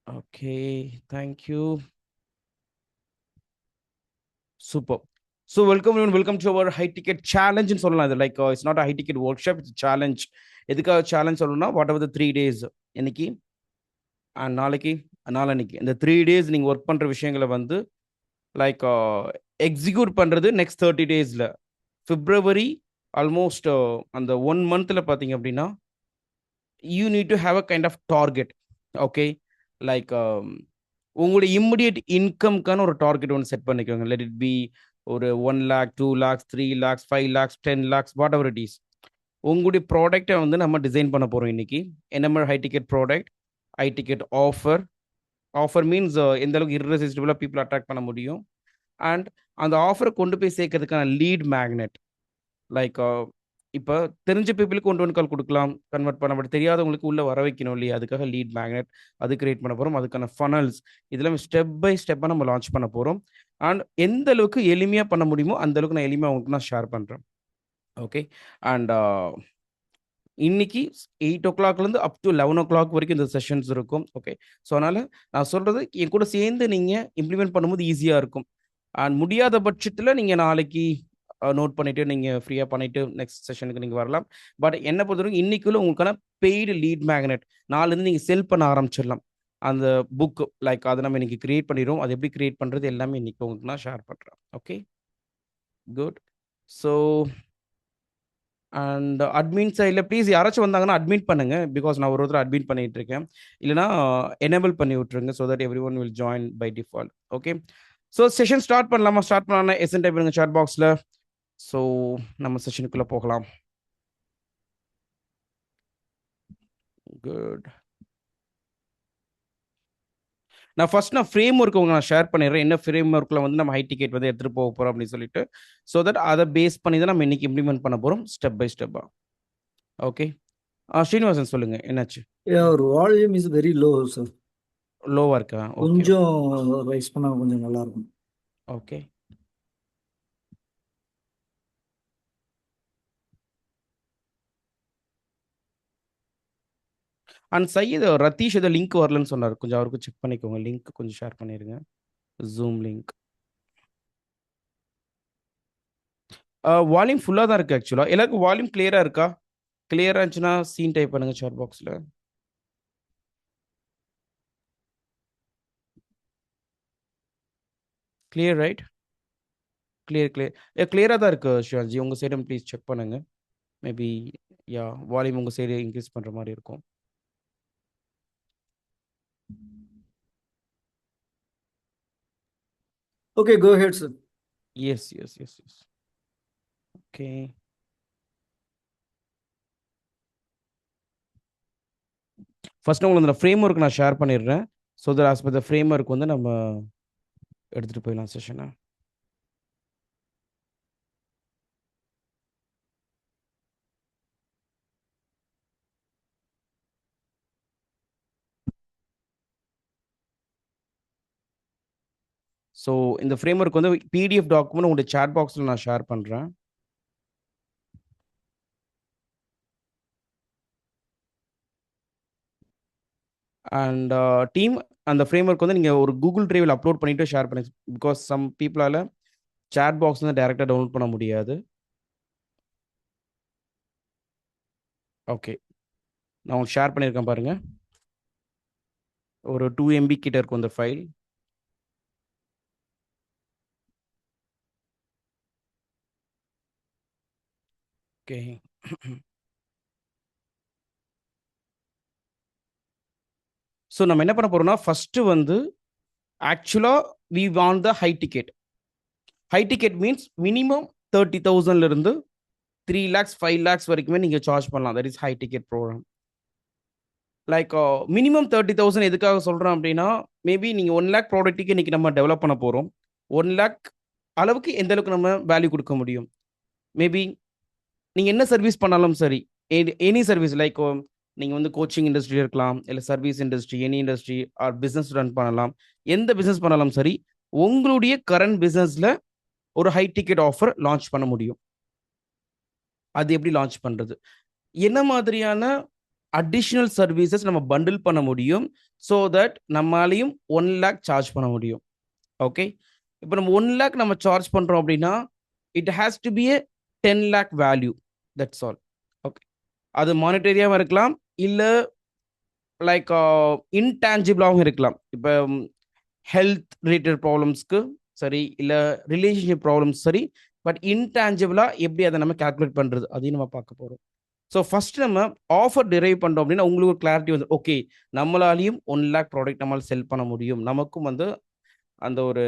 Okay, thank you. Super. So welcome everyone, welcome to our high ticket challenge in சொல்லலாம். Like it's not a high ticket workshop, it's a challenge. எதுக்காக challenge சொல்லணும்னா what ever the 3 days இன்னைக்கு நாளைக்கு நாளன்னைக்கு இந்த 3 days நீங்கள் work பண்ணுற விஷயங்களை வந்து லைக் எக்ஸிக்யூட் பண்ணுறது நெக்ஸ்ட் 30 days. பிப்ரவரி ஆல்மோஸ்ட் அந்த 1 month பார்த்தீங்க அப்படின்னா you need to have a kind of target. Okay, like உங்களுடைய இம்மிடியட் இன்கம்க்கான ஒரு டார்கெட் ஒன்று செட் பண்ணிக்கோங்க. லெட் இட் பி ஒரு 1 lakh 2 lakhs 3 lakhs 5 lakhs 10 lakhs what ever it is. உங்களுடைய ப்ராடக்டை வந்து நம்ம டிசைன் பண்ண போகிறோம் இன்னைக்கு. என்ன மாதிரி high ticket product, high ticket offer. Offer means எந்த அளவுக்கு irresistible பீப்புள் அட்ராக்ட் பண்ண முடியும். அண்ட் அந்த ஆஃபரை கொண்டு போய் சேர்க்கறதுக்கான லீட் மேக்னெட். லைக் இப்போ தெரிஞ்ச பீப்புளுக்கு ஒன்று கால் கொடுக்கலாம், கன்வெர்ட் பண்ண, பட் தெரியாதவங்களுக்கு உள்ளே வர வைக்கணும் இல்லையா, அதுக்காக லீட் மேக்னெட் அது கிரியேட் பண்ண போகிறோம். அதுக்கான ஃபனல்ஸ் இதெல்லாம் ஸ்டெப் பை ஸ்டெப்பாக நம்ம லான்ச் பண்ண போகிறோம். அண்ட் எந்த அளவுக்கு எளிமையாக பண்ண முடியுமோ அந்த அளவுக்கு நான் எளிமையாக உங்களுக்கு நான் ஷேர் பண்ணுறேன். ஓகே, அண்ட் இன்னைக்கு 8 o'clockலேருந்து அப் டு 11 o'clock வரைக்கும் இந்த செஷன்ஸ் இருக்கும். ஓகே, ஸோ அதனால் நான் சொல்கிறது என் கூட சேர்ந்து நீங்கள் இம்ப்ளிமெண்ட் பண்ணும்போது ஈஸியாக இருக்கும். அண்ட் முடியாத பட்சத்தில் நீங்கள் நாளைக்கு நோட் பண்ணிவிட்டு நீங்கள் ஃப்ரீயாக பண்ணிவிட்டு நெக்ஸ்ட் செஷனுக்கு நீங்கள் வரலாம். பட் என்ன பொறுத்தவரைக்கும் இன்றைக்குள்ள உங்களுக்கான பெய்டு லீட் மேக்னெட் நாலுலேருந்து நீங்கள் செல் பண்ண ஆரம்பிச்சிடலாம். அந்த புக் லைக் அதை நம்ம இன்னைக்கு கிரியேட் பண்ணிடுவோம். அது எப்படி கிரியேட் பண்ணுறது எல்லாமே இன்னைக்கு உங்களுக்கு நான் ஷேர் பண்ணுறேன். Okay, good. So and admin சைடில் ப்ளீஸ் யாராச்சும் வந்தாங்கன்னா அட்மிட் பண்ணுங்க. பிகாஸ் நான் ஒருத்தர் அட்மிட் பண்ணிட்டு இருக்கேன். இல்லைனா எனேபிள் பண்ணி விட்டுருங்க. So that everyone will join by default. Okay, so session start பண்ணலாமா? ஸ்டார்ட் பண்ணலாம்னா எஸ்என் டைப் பண்ணுங்க சாட் பாக்ஸில். ஸோ நம்ம செஷனுக்குள்ளே போகலாம். குட். நான் ஃபர்ஸ்ட் ஃப்ரேம் ஒர்க் உங்க நான் ஷேர் பண்ணிடுறேன். என்ன ஃப்ரேம் ஒர்க்கில் வந்து நம்ம ஹை டிக்கெட் வந்து எடுத்துகிட்டு போக போகிறோம் அப்படின்னு சொல்லிட்டு. ஸோ தட் அதை பேஸ் பண்ணி தான் நம்ம இன்னைக்கு இம்ப்ளிமெண்ட் பண்ண போகிறோம் ஸ்டெப் பை ஸ்டெப்பாக. ஓகே, ஸ்ரீனிவாசன் சொல்லுங்க, என்னாச்சு? Your volume is very low, sir. லோவாக இருக்கா? ஓகே, கொஞ்சம் ரைஸ் பண்ணா கொஞ்சம் நல்லா இருக்கும். ஓகே. அண்ட் சையத் ரத்தீஷ் ஏதோ லிங்க் வரலன்னு சொன்னார். கொஞ்சம் அவருக்கு செக் பண்ணிக்கோங்க. லிங்க் கொஞ்சம் ஷேர் பண்ணிடுங்க, ஜூம் லிங்க். வால்யூம் ஃபுல்லாக தான் இருக்குது ஆக்சுவலாக. எல்லாருக்கும் வால்யூம் கிளியராக இருக்கா? கிளியராக இருந்துச்சுன்னா சீன் டைப் பண்ணுங்க சாட் பாக்ஸில். Clear right? கிளியராக தான் இருக்குது சிவாஜி. உங்கள் சைடும் ப்ளீஸ் செக் பண்ணுங்க. மேபி யா வால்யூம் உங்கள் சைடு இன்க்ரீஸ் பண்ணுற மாதிரி இருக்கும். Okay, go ahead, sir. Yes. Okay, first உங்களுக்கு இந்த ஃப்ரேம் ஒர்க் நான் ஷேர் பண்ணிடுறேன். So that as per the framework வந்து நம்ம எடுத்துகிட்டு போயிடலாம் செஷனை. ஸோ இந்த ஃப்ரேம் ஒர்க் வந்து பிடிஎஃப் டாக்குமெண்ட் உங்களுடைய சாட் பாக்ஸில் நான் ஷேர் பண்ணுறேன். அண்ட் டீம் அந்த ஃப்ரேம் ஒர்க் வந்து நீங்கள் ஒரு கூகுள் டிரைவில் அப்லோட் பண்ணிவிட்டு ஷேர் பண்ணி, பிகாஸ் சம் பீப்புளால் சாட் பாக்ஸ் வந்து டைரெக்டாக டவுன்லோட் பண்ண முடியாது. ஓகே, நான் உங்களுக்கு ஷேர் பண்ணியிருக்கேன் பாருங்கள். ஒரு 2 MB கிட்ட இருக்கும் இந்த ஃபைல். ஓகே, ஸோ நம்ம என்ன பண்ண போகிறோம்னா ஃபஸ்ட்டு வந்து ஆக்சுவலாக we want the high ticket. High ticket means minimum 30,000லேருந்து 3 lakhs 5 lakhs வரைக்குமே நீங்கள் சார்ஜ் பண்ணலாம். That is high ticket programme. Like minimum 30,000 எதுக்காக சொல்கிறோம் அப்படின்னா, மேபி நீங்கள் 1 lakh ப்ராடக்ட்டுக்கு இன்றைக்கி நம்ம டெவலப் பண்ண போகிறோம். 1 lakh அளவுக்கு எந்த அளவுக்கு நம்ம வேல்யூ கொடுக்க முடியும். மேபி நீங்கள் என்ன சர்வீஸ் பண்ணாலும் சரி, எனி சர்வீஸ் லைக் நீங்கள் வந்து கோச்சிங் இண்டஸ்ட்ரி இருக்கலாம், இல்லை service industry, any industry or business run பண்ணலாம். எந்த பிஸ்னஸ் பண்ணாலும் சரி, உங்களுடைய கரண்ட் பிஸ்னஸில் ஒரு ஹை டிக்கெட் ஆஃபர் லான்ச் பண்ண முடியும். அது எப்படி லான்ச் பண்ணுறது, என்ன மாதிரியான அடிஷ்னல் சர்வீசஸ் நம்ம பண்டில் பண்ண முடியும். ஸோ தட் நம்மளாலையும் 1 lakh சார்ஜ் பண்ண முடியும். ஓகே. இப்போ நம்ம 1 lakh நம்ம சார்ஜ் பண்ணுறோம் அப்படின்னா it has to be a 10 lakh value. That's all. Okay. அது மானிட்டரியாகவும் இருக்கலாம், இல்லை லைக் இன்டான்ஜிபிளாகவும் இருக்கலாம். இப்போ ஹெல்த் ரிலேட்டட் ப்ராப்ளம்ஸ்க்கு சரி, இல்லை ரிலேஷன்ஷிப் ப்ராப்ளம்ஸ் சரி. பட் இன்டான்ஜிபிளாக எப்படி அதை நம்ம கால்குலேட் பண்ணுறது அதையும் நம்ம பார்க்க போகிறோம். ஸோ ஃபர்ஸ்ட் நம்ம ஆஃபர் டிரைவ் பண்ணுறோம் அப்படின்னா உங்களுக்கு ஒரு கிளாரிட்டி வந்து ஓகே, நம்மளாலையும் 1 lakh ப்ராடக்ட் நம்மளால் செல் பண்ண முடியும், நமக்கும் வந்து அந்த ஒரு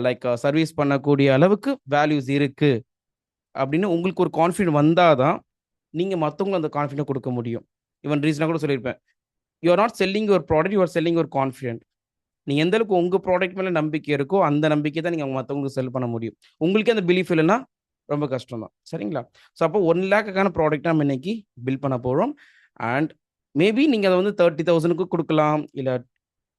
லைக் சர்வீஸ் பண்ணக்கூடிய அளவுக்கு வேல்யூஸ் இருக்கு அப்படின்னு உங்களுக்கு ஒரு கான்ஃபிடென்ட் வந்தால் தான் நீங்கள் மற்றவங்க அந்த கான்ஃபிடென்ட் கொடுக்க முடியும். ஈவன் ரீசனாக கூட சொல்லியிருப்பேன், you are not selling your product, you are selling your confident. நீங்கள் எந்த அளவுக்கு உங்கள் ப்ராடக்ட் மேலே நம்பிக்கை இருக்கோ அந்த நம்பிக்கை தான் நீங்கள் மற்றவங்களுக்கு செல் பண்ண முடியும். உங்களுக்கே அந்த பிலீஃப் இல்லைன்னா ரொம்ப கஷ்டம் தான். சரிங்களா? ஸோ அப்போ 1 lakhக்கான ப்ராடக்ட் நம்ம இன்னைக்கு பில் பண்ண போகிறோம். அண்ட் மேபி நீங்கள் அதை வந்து 30,000க்கு கொடுக்கலாம், இல்லை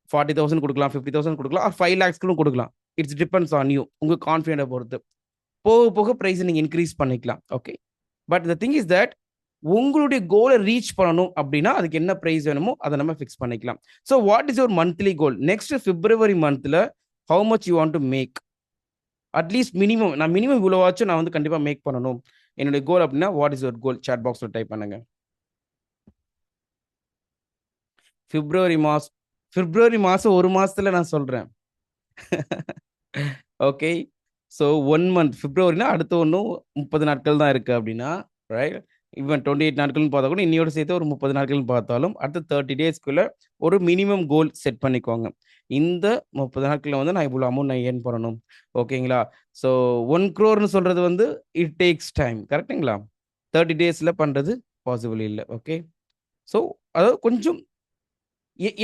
40,000 கொடுக்கலாம், 50,000 கொடுக்கலாம், ஆர் 5 lakhsக்கும் கொடுக்கலாம். It's depends on you. உங்கள் கான்ஃபிடென்ட்டை பொறுத்து போக போக ப்ரைஸை நீங்கள் இன்க்ரீஸ் பண்ணிக்கலாம். Okay. But the thing is that உங்களுடைய கோலை ரீச் பண்ணணும் அப்படின்னா அதுக்கு என்ன ப்ரைஸ் வேணுமோ அதை நம்ம ஃபிக்ஸ் பண்ணிக்கலாம். So what is your monthly goal? Next February மந்த்தில் how much you want to make? At least minimum நான் மினிமம் இவ்வளோவாச்சும் நான் வந்து கண்டிப்பாக மேக் பண்ணணும் என்னுடைய கோல் அப்படின்னா what is your goal? Chat பாக்ஸில் டைப் பண்ணுங்க. பிப்ரவரி மாதம் ஒரு மாதத்தில் நான் சொல்கிறேன். ஓகே. ஸோ 1 month பிப்ரவரினா அடுத்த ஒன்றும் 30 நாட்கள் தான் இருக்குது அப்படின்னா, ரைட்? ஈவன் 28 நாட்கள்னு பார்த்தா கூட இன்னையோட சேர்த்து ஒரு 30 நாட்கள்னு பார்த்தாலும் அடுத்த 30 டேஸ்க்குள்ளே ஒரு மினிமம் கோல் செட் பண்ணிக்கோங்க. இந்த 30 நாட்களில் வந்து நான் இவ்வளோ அமௌண்ட் நான் ஏர்ன் பண்ணணும். ஓகேங்களா? ஸோ 1 crore சொல்கிறது வந்து இட் டேக்ஸ் டைம். கரெக்டுங்களா? 30 டேஸில் பண்ணுறது பாசிபிள் இல்லை. ஓகே. ஸோ அதாவது கொஞ்சம்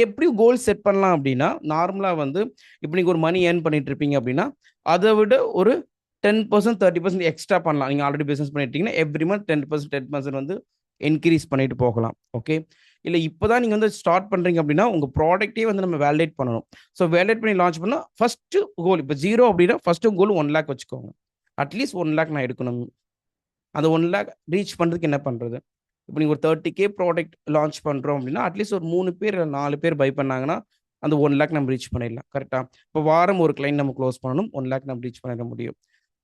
எப்படி கோல் செட் பண்ணலாம் அப்படின்னா, நார்மலாக வந்து இப்போ நீங்கள் ஒரு மணி ஏர்ன் பண்ணிட்டு இருப்பீங்க அப்படின்னா அதை விட ஒரு 10% 30% எக்ஸ்ட்ரா பண்ணலாம். நீங்கள் ஆல்ரெடி பிஸ்னஸ் பண்ணிட்டீங்கன்னா எவ்ரி மந்த் 10% வந்து இன்க்ரீஸ் பண்ணிட்டு போகலாம். ஓகே. இல்லை இப்போ தான் நீங்கள் வந்து ஸ்டார்ட் பண்ணுறீங்க அப்படின்னா உங்கள் ப்ராடக்ட்டே வந்து நம்ம வேலிடேட் பண்ணணும். ஸோ வேலிடேட் பண்ணி லான்ச் பண்ணால் ஃபஸ்ட்டு கோல் இப்போ 0 அப்படின்னா ஃபஸ்ட்டு கோல் 1 lakh வச்சுக்கோங்க. அட்லீஸ்ட் 1 lakh நான் எடுக்கணும். அந்த 1 lakh ரீச் பண்ணுறதுக்கு என்ன பண்ணுறது? இப்போ நீங்கள் ஒரு 30K ப்ராடக்ட் லான்ச் பண்ணுறோம் அப்படின்னா அட்லீஸ்ட் ஒரு 3 பேர் இல்லை 4 பேர் பை பண்ணாங்கன்னா அந்த 1 lakh நம்ம ரீச் பண்ணிடலாம். கரெக்டாக? இப்போ வாரம் ஒரு கிளைண்ட் நம்ம க்ளோஸ் பண்ணணும், 1 lakh நம்ம ரீச் பண்ணிட முடியும்.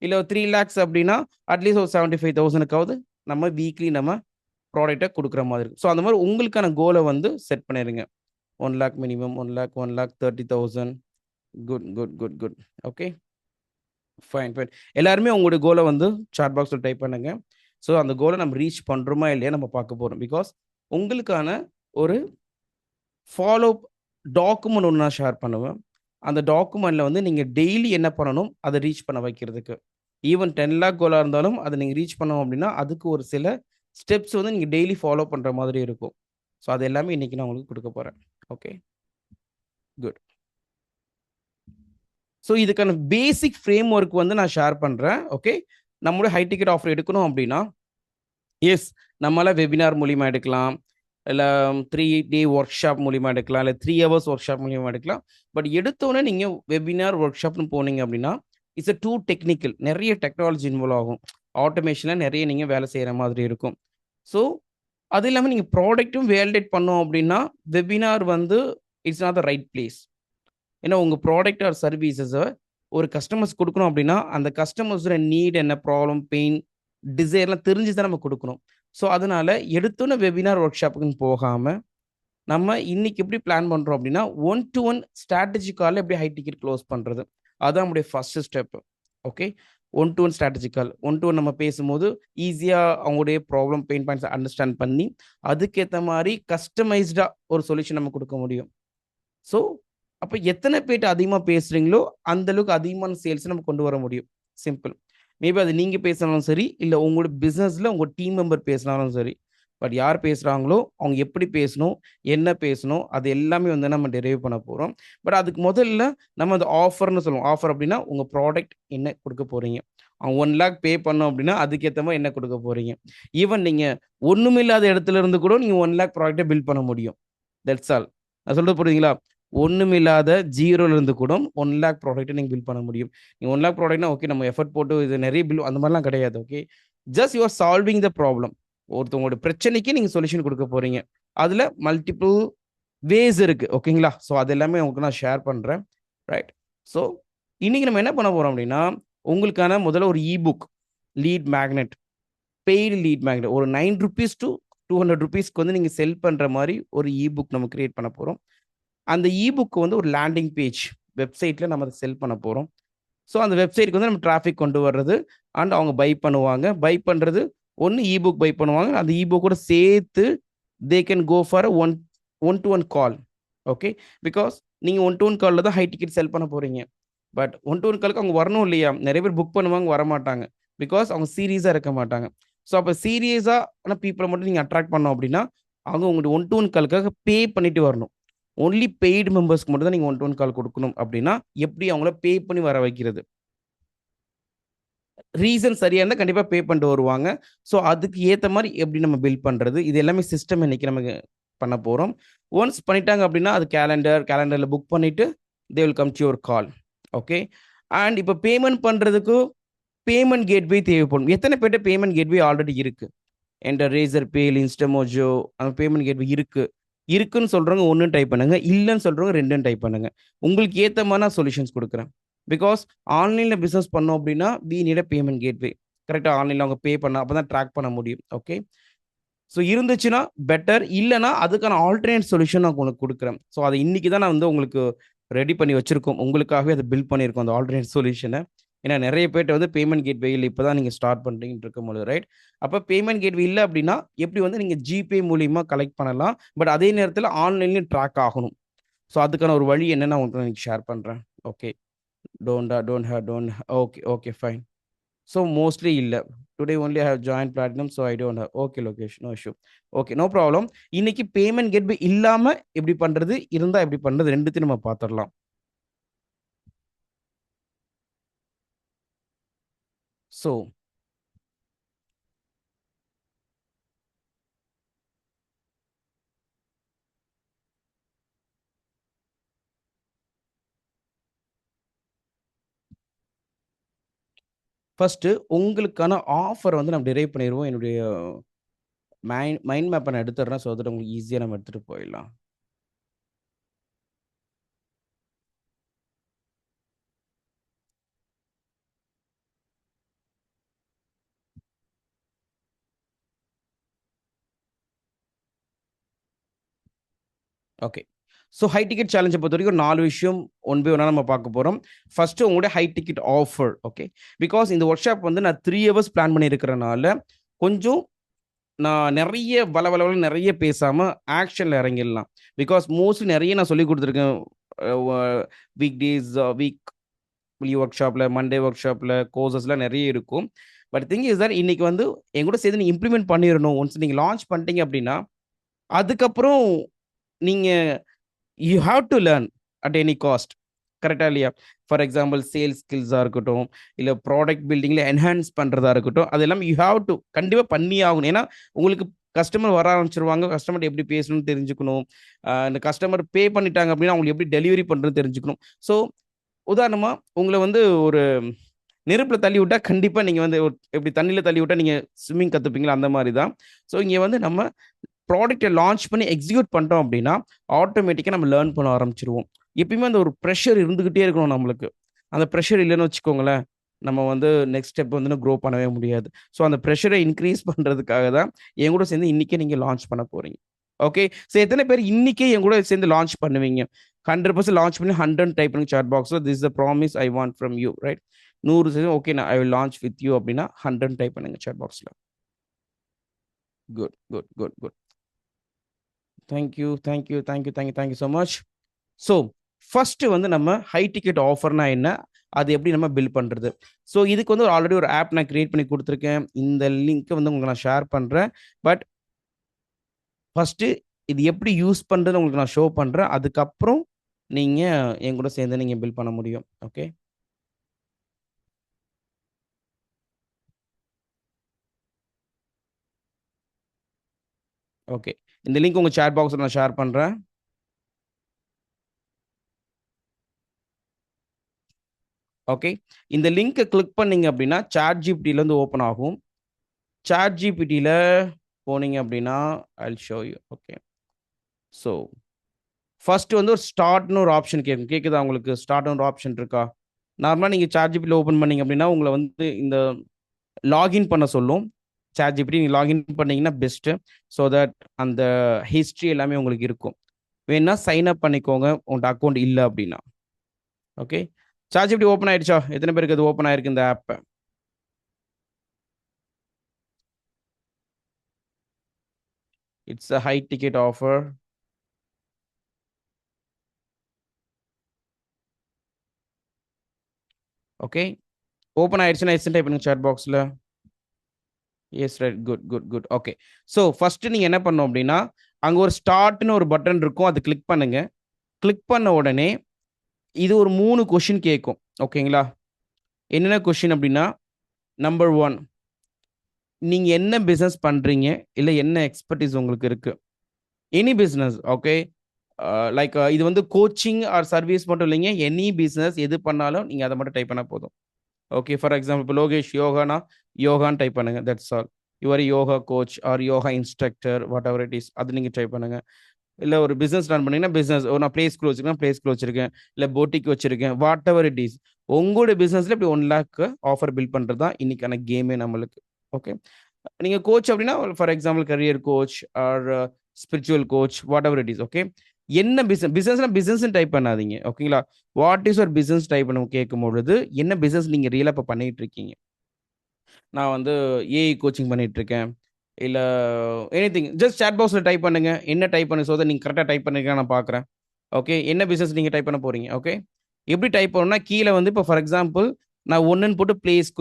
இல்லை 3 lakhs அப்படின்னா அட்லீஸ்ட் ஒரு 75,000க்காவது நம்ம வீக்லி நம்ம ப்ராடக்டை கொடுக்குற மாதிரி இருக்கும். ஸோ அந்த மாதிரி உங்களுக்கான கோலை வந்து செட் பண்ணிடுங்க. 1 lakh minimum, 1 lakh 30,000. Good good good good. Okay, fine fine. எல்லாருமே உங்களுடைய கோலை வந்து சாட் பாக்ஸில் டைப் பண்ணுங்க. ஸோ அந்த கோலை நம்ம ரீச் பண்ணுறோமா இல்லையா நம்ம பார்க்க போகிறோம். பிகாஸ் உங்களுக்கான ஒரு ஃபாலோ டாக்குமெண்ட் ஒன்று நான் ஷேர் பண்ணுவேன். அந்த டாக்குமெண்ட்டில் வந்து நீங்கள் டெய்லி என்ன பண்ணணும் அதை ரீச் பண்ண வைக்கிறதுக்கு. ஈவன் 10 lakh கோலாக இருந்தாலும் அதை நீங்கள் ரீச் பண்ணோம் அப்படின்னா அதுக்கு ஒரு சில ஸ்டெப்ஸ் வந்து நீங்கள் டெய்லி ஃபாலோ பண்ணுற மாதிரி இருக்கும். ஸோ அது எல்லாமே இன்றைக்கி நான் உங்களுக்கு கொடுக்க போகிறேன். Okay, good. ஸோ இதுக்கான பேசிக் ஃப்ரேம் ஒர்க் வந்து நான் ஷேர் பண்ணுறேன். ஓகே, நம்மளோட ஹை டிக்கெட் ஆஃபர் எடுக்கணும் அப்படின்னா எஸ் நம்மளால் வெபினார் மூலிமா எடுக்கலாம், இல்லை 3 day ஒர்க் ஷாப் மூலிமா எடுக்கலாம், இல்லை 3 hours ஒர்க் ஷாப் மூலிமா எடுக்கலாம். பட் எடுத்தோடனே நீங்கள் வெபினார் ஒர்க் ஷாப்னு போனீங்க அப்படின்னா இட்ஸ் டூ டெக்னிக்கல். நிறைய டெக்னாலஜி இன்வால்வ் ஆகும். ஆட்டோமேஷனில் நிறைய நீங்கள் வேலை செய்கிற மாதிரி இருக்கும். ஸோ அது இல்லாமல் நீங்கள் ப்ராடக்ட்டும் வேலிடேட் பண்ணோம் அப்படின்னா வெபினார் வந்து it's not the right place. ஏன்னா உங்கள் ப்ராடக்ட் ஆர் சர்வீசஸை ஒரு கஸ்டமர்ஸ் கொடுக்கணும் அப்படின்னா அந்த கஸ்டமர்ஸோட நீட் என்ன, ப்ராப்ளம், பெயின், டிசைர்லாம் தெரிஞ்சு தான் நம்ம கொடுக்கணும். ஸோ அதனால எடுத்தோன்னே வெபினார் ஒர்க் ஷாப்புக்குன்னு போகாமல் நம்ம இன்னைக்கு எப்படி பிளான் பண்ணுறோம் அப்படின்னா 1-to-1 ஸ்ட்ராட்டஜி காலில் எப்படி ஹை டிக்கெட் க்ளோஸ் பண்ணுறது, அதுதான் நம்முடைய first step. Okay, 1-to-1 strategy call. 1-to-1 நம்ம பேசும்போது ஈஸியாக அவங்களுடைய ப்ராப்ளம், பெயின் பாயிண்ட்ஸை அண்டர்ஸ்டாண்ட் பண்ணி அதுக்கேற்ற மாதிரி கஸ்டமைஸ்டாக ஒரு சொல்யூஷன் நம்ம கொடுக்க முடியும். ஸோ அப்போ எத்தனை பேர்ட்டு அதிகமாக பேசுகிறீங்களோ அந்தளவுக்கு அதிகமான சேல்ஸ் நம்ம கொண்டு வர முடியும். சிம்பிள். மேபி அது நீங்கள் பேசினாலும் சரி, இல்லை உங்களோட பிஸ்னஸில் உங்கள் டீம் மெம்பர் பேசினாலும் சரி. பட் யார் பேசுகிறாங்களோ அவங்க எப்படி பேசணும், என்ன பேசணும், அது எல்லாமே வந்து நம்ம டெரைவ் பண்ண போகிறோம். பட் அதுக்கு முதல்ல நம்ம அந்த ஆஃபர்னு சொல்லுவோம். ஆஃபர் அப்படின்னா உங்கள் ப்ராடக்ட் என்ன கொடுக்க போகிறீங்க. அவங்க 1 lakh பே பண்ணோம் அப்படின்னா அதுக்கேற்ற மாதிரி என்ன கொடுக்க போகிறீங்க. ஈவன் நீங்கள் ஒன்றுமில்லாத இடத்துல இருந்து கூட நீங்கள் 1 lakh ப்ராடக்டை பில்ட் பண்ண முடியும். That's all. நான் சொல்கிறது புரியுதுங்களா? ஒன்றுமில்லாத ஜீரோலேருந்து கூட 1 lakh ப்ராடக்ட்டை நீங்கள் பில்ட் பண்ண முடியும். நீங்கள் 1 lakh ப்ராடக்ட்னா ஓகே நம்ம எஃபர்ட் போட்டு இது நிறைய பில் அந்த மாதிரிலாம் கிடையாது. Okay, just you are solving the problem. ஒருத்தவங்களோட பிரச்சனைக்கு நீங்க சொல்யூஷன் கொடுக்க போறீங்க. அதுல மல்டிபிள் வேஸ் இருக்கு. ஓகேங்களா? ஸோ அது எல்லாமே உங்களுக்கு நான் ஷேர் பண்றேன். ரைட். ஸோ இன்னைக்கு நம்ம என்ன பண்ண போறோம் அப்படின்னா, உங்களுக்கான முதல்ல ஒரு book lead magnet, paid lead magnet ஒரு ₹9 to ₹200 வந்து நீங்க செல் பண்ற மாரி ஒரு புக் நம்ம கிரியேட் பண்ண போறோம். அந்த புக் வந்து ஒரு லேண்டிங் பேஜ் வெப்சைட்ல நம்ம அத செல் பண்ண போறோம். ஸோ அந்த வெப்சைட்க்கு வந்து நம்ம டிராஃபிக் கொண்டு வர்றது அண்ட் அவங்க பை பண்ணுவாங்க. பை பண்றது ஒண்ணு புக் பை பண்ணுவாங்க. அந்த புக்கோட சேர்த்து they can go for one to one call. Okay. Because நீங்க ஒன் டு ஒன் கால்ல தான் ஹை டிக்கெட் செல் பண்ண போறீங்க. பட் ஒன் டு ஒன் காலுக்கு அவங்க வரணும் இல்லையா? நெறைய பேர் புக் பண்ணுவாங்க, வரமாட்டாங்க. பிகாஸ் அவங்க சீரியஸா இருக்க மாட்டாங்க. ஸோ அப்ப சீரியஸான பீப்பிள மட்டும் நீங்க அட்ராக்ட் பண்ணணும் அப்படின்னா, அவங்க உங்களுடைய ஒன் டு ஒன் காலுக்காக பே பண்ணிட்டு வரணும். ஒன்லி பெய்டு மெம்பர்ஸ்க்கு மட்டும் தான் நீங்க ஒன் டு ஒன் கால் குடுக்கணும் அப்படின்னா, எப்படி அவங்கள பே பண்ணி வர வைக்கிறது? ரீசன் சரியா இருந்தா கண்டிப்பா பே பண்ணிட்டு வருவாங்க. ஸோ அதுக்கு ஏத்த மாரி எப்படி நம்ம பில்ட் பண்றது? இது எல்லாமே சிஸ்டம் இன்னைக்கு நமக்கு பண்ண போறோம். ஒன்ஸ் பண்ணிட்டாங்க அப்படின்னா, அது கேலண்டர்ல புக் பண்ணிட்டு தே will come two your call. Okay. And இப்ப பேமெண்ட் பண்றதுக்கு பேமெண்ட் கேட்வே தேவைப்படும். எத்தன பேர்ட்ட பேமெண்ட் கேட்வே ஆல்ரெடி இருக்கு? என்ட்ட Razorpay, Instamojo அந்த பேமெண்ட் கேட்வே இருக்கு. இருக்குன்னு சொல்றவங்க 1ன்னு டைப் பண்ணுங்க. இல்லன்னு சொல்றவங்க 2ன்னு டைப் பண்ணுங்க. உங்களுக்கு ஏத்த மாரி நான் சொல்யூஷன்ஸ் குடுக்குறேன். பிகாஸ் ஆன்லைன்ல பிசினஸ் பண்ணோம் அப்படின்னா, we need a payment gateway. கரெக்ட்டா? ஆன்லைன்ல அவங்க பே பண்ணா அப்பதான் ட்ராக் பண்ண முடியும். ஓகே. ஸோ இருந்துச்சுன்னா பெட்டர். இல்லன்னா அதுக்கான ஆல்டர்னேட் சொல்யூஷன் நான் உங்களுக்கு குடுக்குறேன். ஸோ அத இன்னைக்கு தான் நான் வந்து உங்களுக்கு ரெடி பண்ணி வச்சிருக்கோம். உங்களுக்காகவே அத பில்ட் பண்ணியிருக்கோம் அந்த ஆல்டர்னேட் சொல்யூஷன. ஏன்னா நெறைய பேர்ட்ட வந்து பேமெண்ட் கேட்வே இல்ல. இப்ப தான் நீங்க ஸ்டார்ட் பண்றீங்கன்னு இருக்கும்பொழுது, ரைட்? அப்ப பேமெண்ட் கேட்வே இல்ல அப்படின்னா, எப்படி வந்து நீங்க ஜிபே மூலியமா கலெக்ட் பண்ணலாம். பட் அதே நேரத்தில ஆன்லைன்லயும் ட்ராக் ஆகணும். ஸோ அதுக்கான ஒரு வழி என்னன்னு நான் உங்களுக்கு இன்னைக்கு ஷேர் பண்றேன். Okay. Don't okay, okay fine. So mostly இல்ல. Today only I have joined platinum. So I don't have. Okay Lokesh. No issue. Okay. No problem. இன்னைக்கு பேமெண்ட் கேட்வே இல்லாம எப்படி பண்றது? இருந்தா எப்படி பண்றது? 2த்தையும் நம்ம பார்த்துரலாம். ஸோ ஃபர்ஸ்ட்டு உங்களுக்கான ஆஃபர் வந்து நம்ம டிரைவ் பண்ணிருவோம். என்னுடைய மைண்ட் மேப்ப நான் எடுத்துடுறேன். ஸோ தட் உங்களுக்கு ஈஸியா நம்ம எடுத்துட்டு போயிடலாம். ஓகே. ஸோ ஹை டிக்கெட் சேலஞ்ச பொறுத்தவரைக்கும் 4 விஷயம் ஒன் பை ஒன்னா நம்ம பார்க்க போறோம். ஃபர்ஸ்ட்டு உங்களுடைய high ticket offer. Okay. Because இந்த ஒர்க் ஷாப் வந்து நான் 3 ஹவர்ஸ் பிளான் பண்ணியிருக்கிறனால, கொஞ்சம் நான் நெறைய வளவளன்னு நெறைய பேசாம ஆக்ஷன்ல இறங்கிடலாம். பிகாஸ் மோஸ்ட்லி நெறைய நான் சொல்லிக் குடுத்துருக்கேன். வ வீக் டேஸ், வீக்லி ஒர்க் ஷாப்ல, மண்டே ஒர்க் ஷாப்ல, கோர்சஸ்லாம் நெறைய இருக்கும். பட் திங் இஸ் தட் இன்னைக்கு வந்து என் கூட சேர்ந்து நீங்க இம்ப்ளிமெண்ட் பண்ணிறணும். ஒன்ஸ் நீங்க லான்ச் பண்ணிட்டீங்க அப்படின்னா, அதுக்கப்புறம் நீங்க you have to learn at any cost. கரெக்ட்டா இல்லையா? ஃபார் எக்ஸாம்பிள் சேல்ஸ் ஸ்கில்ஸா இருக்கட்டும், இல்ல ப்ராடக்ட் பில்டிங்ல என்ஹான்ஸ் பண்றதா இருக்கட்டும், அது எல்லாமே யூ ஹேவ் டு கண்டிப்பா பண்ணியே ஆகணும். ஏன்னா, உங்களுக்கு கஸ்டமர் வர ஆரம்பிச்சுருவாங்க. கஸ்டமர்ட்ட எப்படி பேசணும்னு தெரிஞ்சுக்கணும். இந்த கஸ்டமர் பே பண்ணிட்டாங்க அப்படின்னா, அவங்களுக்கு எப்படி டெலிவரி பண்றதுன்னு தெரிஞ்சுக்கணும். ஸோ, உதாரணமா உங்கள வந்து ஒரு நெருப்புல தள்ளி விட்டா கண்டிப்பா நீங்க வந்து எப்படி தண்ணீல தள்ளி விட்டா நீங்க ஸ்விம்மிங் கத்துப்பீங்களா? அந்த மாரி தான். ஸோ, இங்க வந்து நம்ம ப்ராடக்ட்ட லான்ச் பண்ணி எக்ஸிக்யூட் பண்ணிட்டோம் அப்படின்னா, ஆட்டோமேட்டிக்கா நம்ம லேர்ன் பண்ண ஆரம்பிச்சுருவோம். எப்பயுமே அந்த ஒரு பிரஷர் இருந்துகிட்டே இருக்கணும் நம்மளுக்கு. அந்த பிரஷர் இல்லன்னு வச்சுக்கோங்களேன், நம்ம வந்து நெக்ஸ்ட் ஸ்டெப் வந்து குரோ பண்ணவே முடியாது. ஸோ அந்த பிரஷர இன்கிரீஸ் பண்றதுக்காக தான் என் கூட சேர்ந்து இன்னைக்கே நீங்க லான்ச் பண்ண போறீங்க. ஓகே. ஸோ எத்தன பேர் இன்னைக்கே என் கூட சேர்ந்து லான்ச் பண்ணுவீங்க? 100% லான்ச் பண்ணி 100 டைப் பண்ணுங்க சாட் பாக்ஸ்ல. This is the promise I want from you. Right? 100% okay நான் I will launch with you அப்படின்னா 100 டைப் பண்ணுங்க சாட் பாக்ஸ்ல. Good, good, good, good. Thank you so much. So, first வந்து நம்ம ஹை டிக்கெட் ஆஃபர்னா என்ன? அது எப்படி நம்ம பில்ட் பண்றது? ஸோ, இதுக்கு வந்து ஆல்ரெடி ஒரு ஆப் நான் கிரியேட் பண்ணி குடுத்துருக்கேன். இந்த லிங்க்க வந்து உங்களுக்கு நான் ஷேர் பண்றேன். பட் ஃபர்ஸ்ட்டு இது எப்படி யூஸ் பண்றதுன்னு உங்களுக்கு நான் ஷோ பண்றேன். அதுக்கப்புறம் நீங்க என் கூட சேர்ந்து நீங்க பில்ட் பண்ண முடியும். ஓகே. ஓகே. இந்த லிங்க் உங்க சாட் பாக்ஸ்ல நான் ஷேர் பண்றேன். ஓகே. இந்த லிங்க்க கிளிக் பண்ணீங்க அப்படின்னா, ChatGPTல இருந்து ஓப்பன் ஆகும். ChatGPTல போனீங்க அப்படின்னா I'll show you. Okay, so first வந்து ஒரு ஸ்டார்ட்னு ஒரு ஆப்ஷன் கேட்கும். கேட்குதா உங்களுக்கு? ஸ்டார்ட்னு ஒரு ஆப்ஷன் இருக்கா? நார்மலாக நீங்கள் ChatGPT ஓப்பன் பண்ணீங்க அப்படின்னா உங்களை வந்து இந்த லாகின் பண்ண சொல்லும். ChatGPT நீங்கள் லாகின் பண்ணீங்கன்னா பெஸ்ட்டு. ஸோ தட் அந்த ஹிஸ்ட்ரி எல்லாமே உங்களுக்கு இருக்கும். வேணா சைன் அப் பண்ணிக்கோங்க உங்கள்கிட்ட அக்கௌண்ட் இல்லை அப்படின்னா. ஓகே, ChatGPT ஓப்பன் ஆயிடுச்சா? எத்தனை பேருக்கு அது ஓப்பன் ஆயிருக்கு இந்த ஆப்பை? It's a high ticket offer. Okay, open ஆயிடுச்சுன்னா எஸ் டைப் பண்ணுங்க சாட் பாக்ஸில். Yes, right, good good good. Okay, so first நீங்கள் என்ன பண்ணணும் அப்படின்னா அங்கே ஒரு ஸ்டார்ட்னு ஒரு பட்டன் இருக்கும், அது கிளிக் பண்ணுங்க. கிளிக் பண்ண உடனே இது ஒரு 3 கொஷின் கேட்கும். ஓகேங்களா? என்னென்ன கொஷின் அப்படின்னா, நம்பர் 1, நீங்கள் என்ன பிஸ்னஸ் பண்ணுறீங்க, இல்லை என்ன எக்ஸ்பர்டீஸ் உங்களுக்கு இருக்கு. Any business. ஓகே, லைக் இது வந்து கோச்சிங் ஆர் சர்வீஸ் மட்டும் இல்லைங்க, எனி பிஸ்னஸ் எது பண்ணாலும் நீங்கள் அதை மட்டும் டைப் பண்ணால் போதும். ஓகே, ஃபார் எக்ஸாம்பிள் இப்போ லோகேஷ் யோகானா யோகான்னு டைப் பண்ணுங்க, that's all. Your yoga coach R yoga instructor, what ever it is, அது நீங்கள் டைப் பண்ணுங்க. இல்லை ஒரு பிஸ்னஸ் ரன் பண்ணீங்கன்னா பிஸ்னஸ், நான் ப்ளே ஸ்கூல் வச்சிருக்கேன், ப்ளே ஸ்கூல் வச்சிருக்கேன், இல்லை போட்டிக் வச்சிருக்கேன், வாட் எவர் இட் இஸ். உங்களோட பிஸ்னஸில் இப்படி 1 lakh ஆஃபர் பில்ட் பண்ணுறது தான் இன்னைக்கான கேமே நம்மளுக்கு. ஓகே, நீங்கள் கோச் அப்படின்னா for example career coach R spiritual coach, what ever it is. Okay, என்ன பிஸ்னஸ்னா பிஸ்னஸ் டைப் பண்ணாதீங்க. ஓகேங்களா? வாட் இஸ் ஒரு பிஸ்னஸ் டைப் பண்ண கேட்கும் பொழுது என்ன பிஸ்னஸ் நீங்கள் ரியலாக இப்போ பண்ணிட்டு இருக்கீங்க. நான் வந்து ஏஐ கோச்சிங் பண்ணிட்டு இருக்கேன், இல்லை எனிதிங், ஜஸ்ட் சாட் பாக்ஸில் டைப் பண்ணுங்க. என்ன டைப் பண்ணு, ஸோ தட் நீங்கள் கரெக்டாக டைப் பண்ணிருக்கீங்க நான் பார்க்குறேன். ஓகே, என்ன பிஸ்னஸ் நீங்கள் டைப் பண்ண போறீங்க. ஓகே, எப்படி டைப் பண்ணணும்னா கீழே வந்து இப்போ ஃபார் எக்ஸாம்பிள் நான் ஒன்றுன்னு போட்டு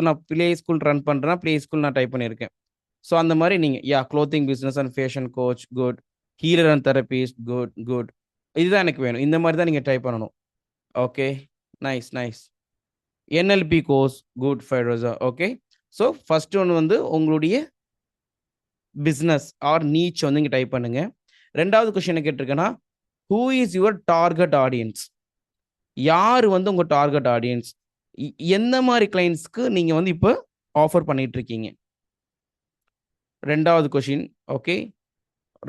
நான் ப்ளே ஸ்கூல் ரன் பண்ணுறேன்னா ப்ளே ஸ்கூல் நான் டைப் பண்ணியிருக்கேன். ஸோ அந்த மாதிரி நீங்கள் clothing business and fashion coach, good. Healer and therapist, good good. இதுதான் எனக்கு வேணும், இந்த மாதிரி தான் நீங்கள் டைப் பண்ணணும். Okay, nice nice. NLP course, good Firoza. Okay, so first ஒன்று வந்து உங்களுடைய பிஸ்னஸ் ஆர் நீச் வந்து இங்கே டைப் பண்ணுங்க. 2வது கொஸ்டின் கேட்டிருக்கேன்னா, who is your target audience? யார் வந்து உங்கள் டார்கெட் ஆடியன்ஸ்? எந்த மாதிரி கிளைண்ட்ஸ்க்கு நீங்கள் வந்து இப்போ ஆஃபர் பண்ணிட்டு இருக்கீங்க? 2வது கொஸ்டின். Okay,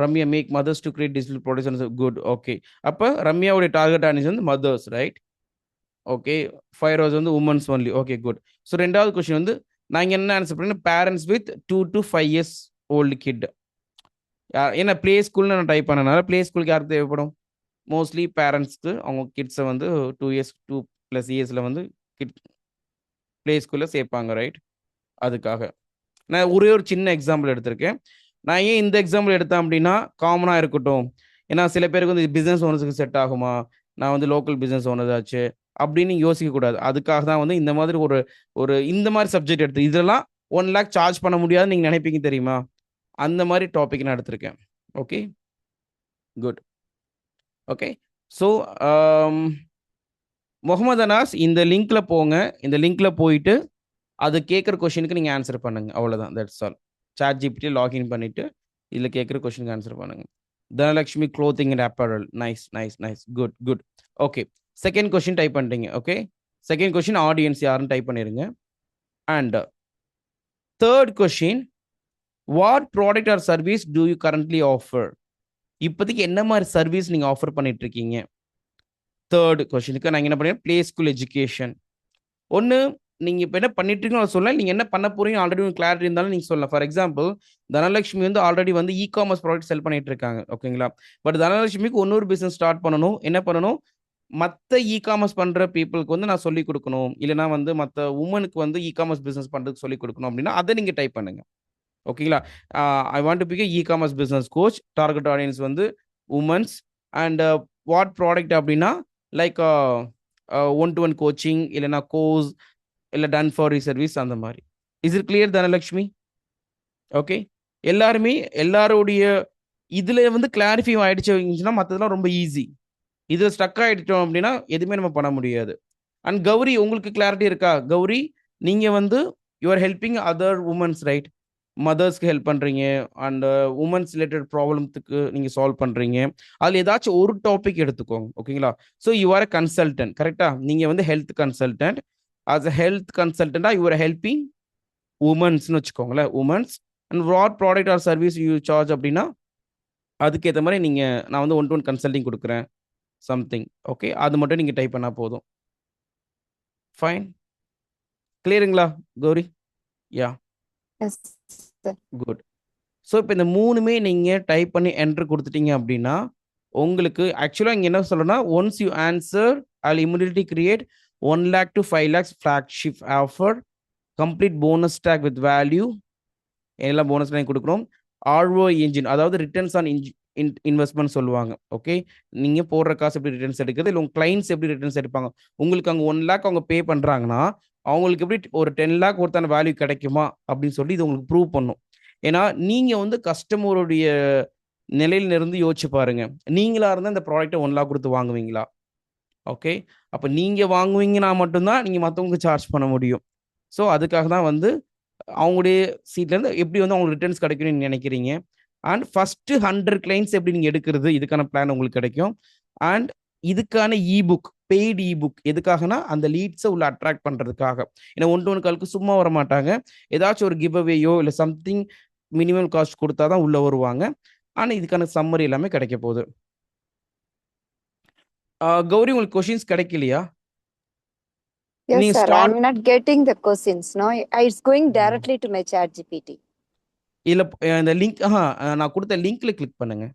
Ramya make mothers to create digital productions, good. Okay, அப்போ ரம்யாவுடைய டார்கெட் ஆடியன்ஸ் வந்து மதர்ஸ், ரைட்? ஓகே, ஃபைரோஸ் வந்து womens only. Okay, good. So 2வது கொஸ்டின் வந்து நான் என்ன ஆன்சர் பண்ணேன், parents with 2 to 5 years old kid. ஏன்னா ப்ளே ஸ்கூல்னு நான் டைப் பண்ணனால ப்ளே ஸ்கூலுக்கு யாருக்கு தேவைப்படும்? மோஸ்ட்லி பேரண்ட்ஸ்க்கு அவங்க கிட்ஸை வந்து 2 years 2+ yearsல வந்து கிட் ப்ளே ஸ்கூலில் சேர்ப்பாங்க, ரைட்? அதுக்காக நான் ஒரே ஒரு சின்ன எக்ஸாம்பிள் எடுத்திருக்கேன். நான் ஏன் இந்த எக்ஸாம்பிள் எடுத்தேன் அப்படின்னா காமனாக இருக்கட்டும். ஏன்னா சில பேருக்கு வந்து பிஸ்னஸ் ஓனர்ஸுக்கு செட் ஆகுமா, நான் வந்து லோக்கல் பிஸ்னஸ் ஓனர் ஆச்சு அப்படின்னு யோசிக்கக்கூடாது. அதுக்காக தான் வந்து இந்த மாதிரி ஒரு இந்த மாதிரி சப்ஜெக்ட் எடுத்து, இதெல்லாம் 1 lakh சார்ஜ் பண்ண முடியாதுன்னு நீங்கள் நினைப்பீங்க தெரியுமா, அந்த மாதிரி டாபிக் நான் எடுத்திருக்கேன். Okay, good. Okay, so Mohammed Anas, இந்த லிங்க்ல போங்க. இந்த லிங்க்ல போயிட்டு அது கேட்குற கொஷினுக்கு நீங்கள் ஆன்சர் பண்ணுங்க, அவ்வளோதான், தட்ஸ் ஆல். ChatGPT லாகின் பண்ணிட்டு இதில் கேட்குற கொஷினுக்கு ஆன்சர் பண்ணுங்க. Dhanalakshmi clothing and apparel, nice nice nice, good good. Okay, second question type பண்ணிட்டீங்க. ஓகே, செகண்ட் கொஷின் ஆடியன்ஸ் யாருன்னு டைப் பண்ணிடுங்க. And third question, what product or service do you currently offer? இப்போதைக்கு என்ன மாதிரி சர்வீஸ் நீங்கள் ஆஃபர் பண்ணிட்டு இருக்கீங்க? தேர்ட் கொஷினுக்கு நான் என்ன பண்ணுறேன், ப்ளே ஸ்கூல் எஜுகேஷன். ஒன்று நீங்கள் இப்போ என்ன பண்ணிட்டு இருக்கீங்கன்னு சொல்லலாம், நீங்கள் என்ன பண்ண போறீங்க ஆல்ரெடி உங்களுக்கு கிளாரிட்டி இருந்தாலும் நீங்கள் சொல்லலாம். ஃபார் எக்ஸாம்பிள் தனலட்சுமி வந்து ஆல்ரெடி வந்து இ-காமர்ஸ் ப்ராடக்ட் செல் பண்ணிட்டு இருக்காங்க. ஓகேங்களா? பட் தனலட்சுமிக்கு இன்னொரு பிஸ்னஸ் ஸ்டார்ட் பண்ணணும். என்ன பண்ணணும், மற்ற இ-காமர்ஸ் பண்ணுற பீப்புளுக்கு வந்து நான் சொல்லிக் கொடுக்கணும், இல்லைனா வந்து மற்ற உமனுக்கு வந்து இ-காமர்ஸ் பிஸ்னஸ் பண்ணுறதுக்கு சொல்லிக் கொடுக்கணும் அப்படின்னா அதை நீங்கள் டைப் பண்ணுங்க. ஓகேங்களா? I want to pick e-commerce business coach, target audience வந்து உமன்ஸ், அண்ட் வாட் ப்ராடக்ட் அப்படின்னா லைக் 1-to-1 கோச்சிங், இல்லைனா கோர்ஸ், இல்லை டன் ஃபார் சர்வீஸ், அந்த மாதிரி. Is it clear Dhanalakshmi? Okay, எல்லாருமே எல்லாருடைய இதில் வந்து கிளாரிஃபை ஆகிடுச்சுன்னா மற்றதெல்லாம் ரொம்ப ஈஸி. இதில் ஸ்டக் ஆகிட்டோம் அப்படின்னா எதுவுமே நம்ம பண்ண முடியாது. அண்ட் கௌரி, உங்களுக்கு கிளாரிட்டி இருக்கா? கௌரி, நீங்கள் வந்து you are helping other womens, right? மதர்ஸ்க்கு ஹெல்ப் பண்ணுறீங்க, அண்ட் உமன்ஸ் ரிலேட்டட் ப்ராப்ளத்துக்கு நீங்கள் சால்வ் பண்ணுறீங்க. அதில் ஏதாச்சும் ஒரு டாபிக் எடுத்துக்கோங்க. ஓகேங்களா? So you are a consultant, கரெக்டாக? நீங்கள் வந்து health consultant. as a health consultant you are helping women's னு வச்சுக்கோங்களேன், women's. And what product or service you charge அப்படின்னா அதுக்கேற்ற மாதிரி நீங்கள் நான் வந்து 1-to-1 கன்சல்டிங் கொடுக்குறேன் சம்திங். ஓகே, அது மட்டும் நீங்கள் டைப் பண்ணால் போதும். ஃபைன், கிளியருங்களா கௌரி? யா, Yes, sir. குட். ஸோ இப்போ இந்த 3மே நீங்கள் டைப் பண்ணி என்ட்ரு கொடுத்துட்டீங்க அப்படின்னா உங்களுக்கு ஆக்சுவலாக இங்கே என்ன சொல்லணும்னா once you answer I immediately create 1 lakh to 5 lakhs flagship offer, complete bonus stack with value, எல்லாம் போனஸ் லைன் கொடுக்குறோம். ROI இன்ஜின், அதாவது ரிட்டர்ன்ஸ் ஆன் இன்வெஸ்ட்மெண்ட் சொல்லுவாங்க. ஓகே, நீங்கள் போடுற காசு எப்படி ரிட்டர்ன்ஸ் எடுக்கிறது, இல்லை உங்கள் கிளைண்ட்ஸ் எப்படி ரிட்டர்ன்ஸ் எடுப்பாங்க. உங்களுக்கு அங்கே 1 lakh அவங்க பே பண்ணுறாங்கன்னா அவங்களுக்கு எப்படி ஒரு 10 lakh ஒருத்தான வேல்யூ கிடைக்குமா அப்படின்னு சொல்லி இது உங்களுக்கு ப்ரூவ் பண்ணும். ஏன்னா நீங்கள் வந்து கஸ்டமருடைய நிலையில இருந்து யோசிச்சு பாருங்க. நீங்களா இருந்தால் இந்த ப்ராடக்ட்டை 1 lakh கொடுத்து வாங்குவீங்களா? ஓகே, அப்போ நீங்கள் வாங்குவீங்கன்னா மட்டும்தான் நீங்கள் மற்றவங்களுக்கு சார்ஜ் பண்ண முடியும். ஸோ அதுக்காக தான் வந்து அவங்களுடைய சீட்லேருந்து எப்படி வந்து அவங்களுக்கு ரிட்டர்ன்ஸ் கிடைக்கும்னு நீங்கள் நினைக்கிறீங்க. அண்ட் ஃபஸ்ட்டு 100 கிளைண்ட்ஸ் எப்படி நீங்கள் எடுக்கிறது, இதுக்கான பிளான் உங்களுக்கு கிடைக்கும். அண்ட் இதுக்கான இபுக், பெய்டு இபுக் எதுக்காகனா அந்த லீட்ஸை உள்ள அட்ராக்ட் பண்ணுறதுக்காக. ஏன்னா 1-to-1 காலுக்கு சும்மா வர மாட்டாங்க, ஏதாச்சும் ஒரு கிவ் அவேயோ இல்லை சம்திங் மினிமம் காஸ்ட் கொடுத்தா தான் உள்ளே வருவாங்க. ஆனால் இதுக்கான சம்மரி எல்லாமே கிடைக்க போகுது. கௌரி, உங்களுக்கு கொஷின்ஸ் கிடைக்கலையா? Yes, நீங்க sir. start- I'm not getting the questions. No, it's going directly to my chat GPT. இல்லை இந்த லிங்க் நான் கொடுத்த லிங்க்ல கிளிக் பண்ணுங்க.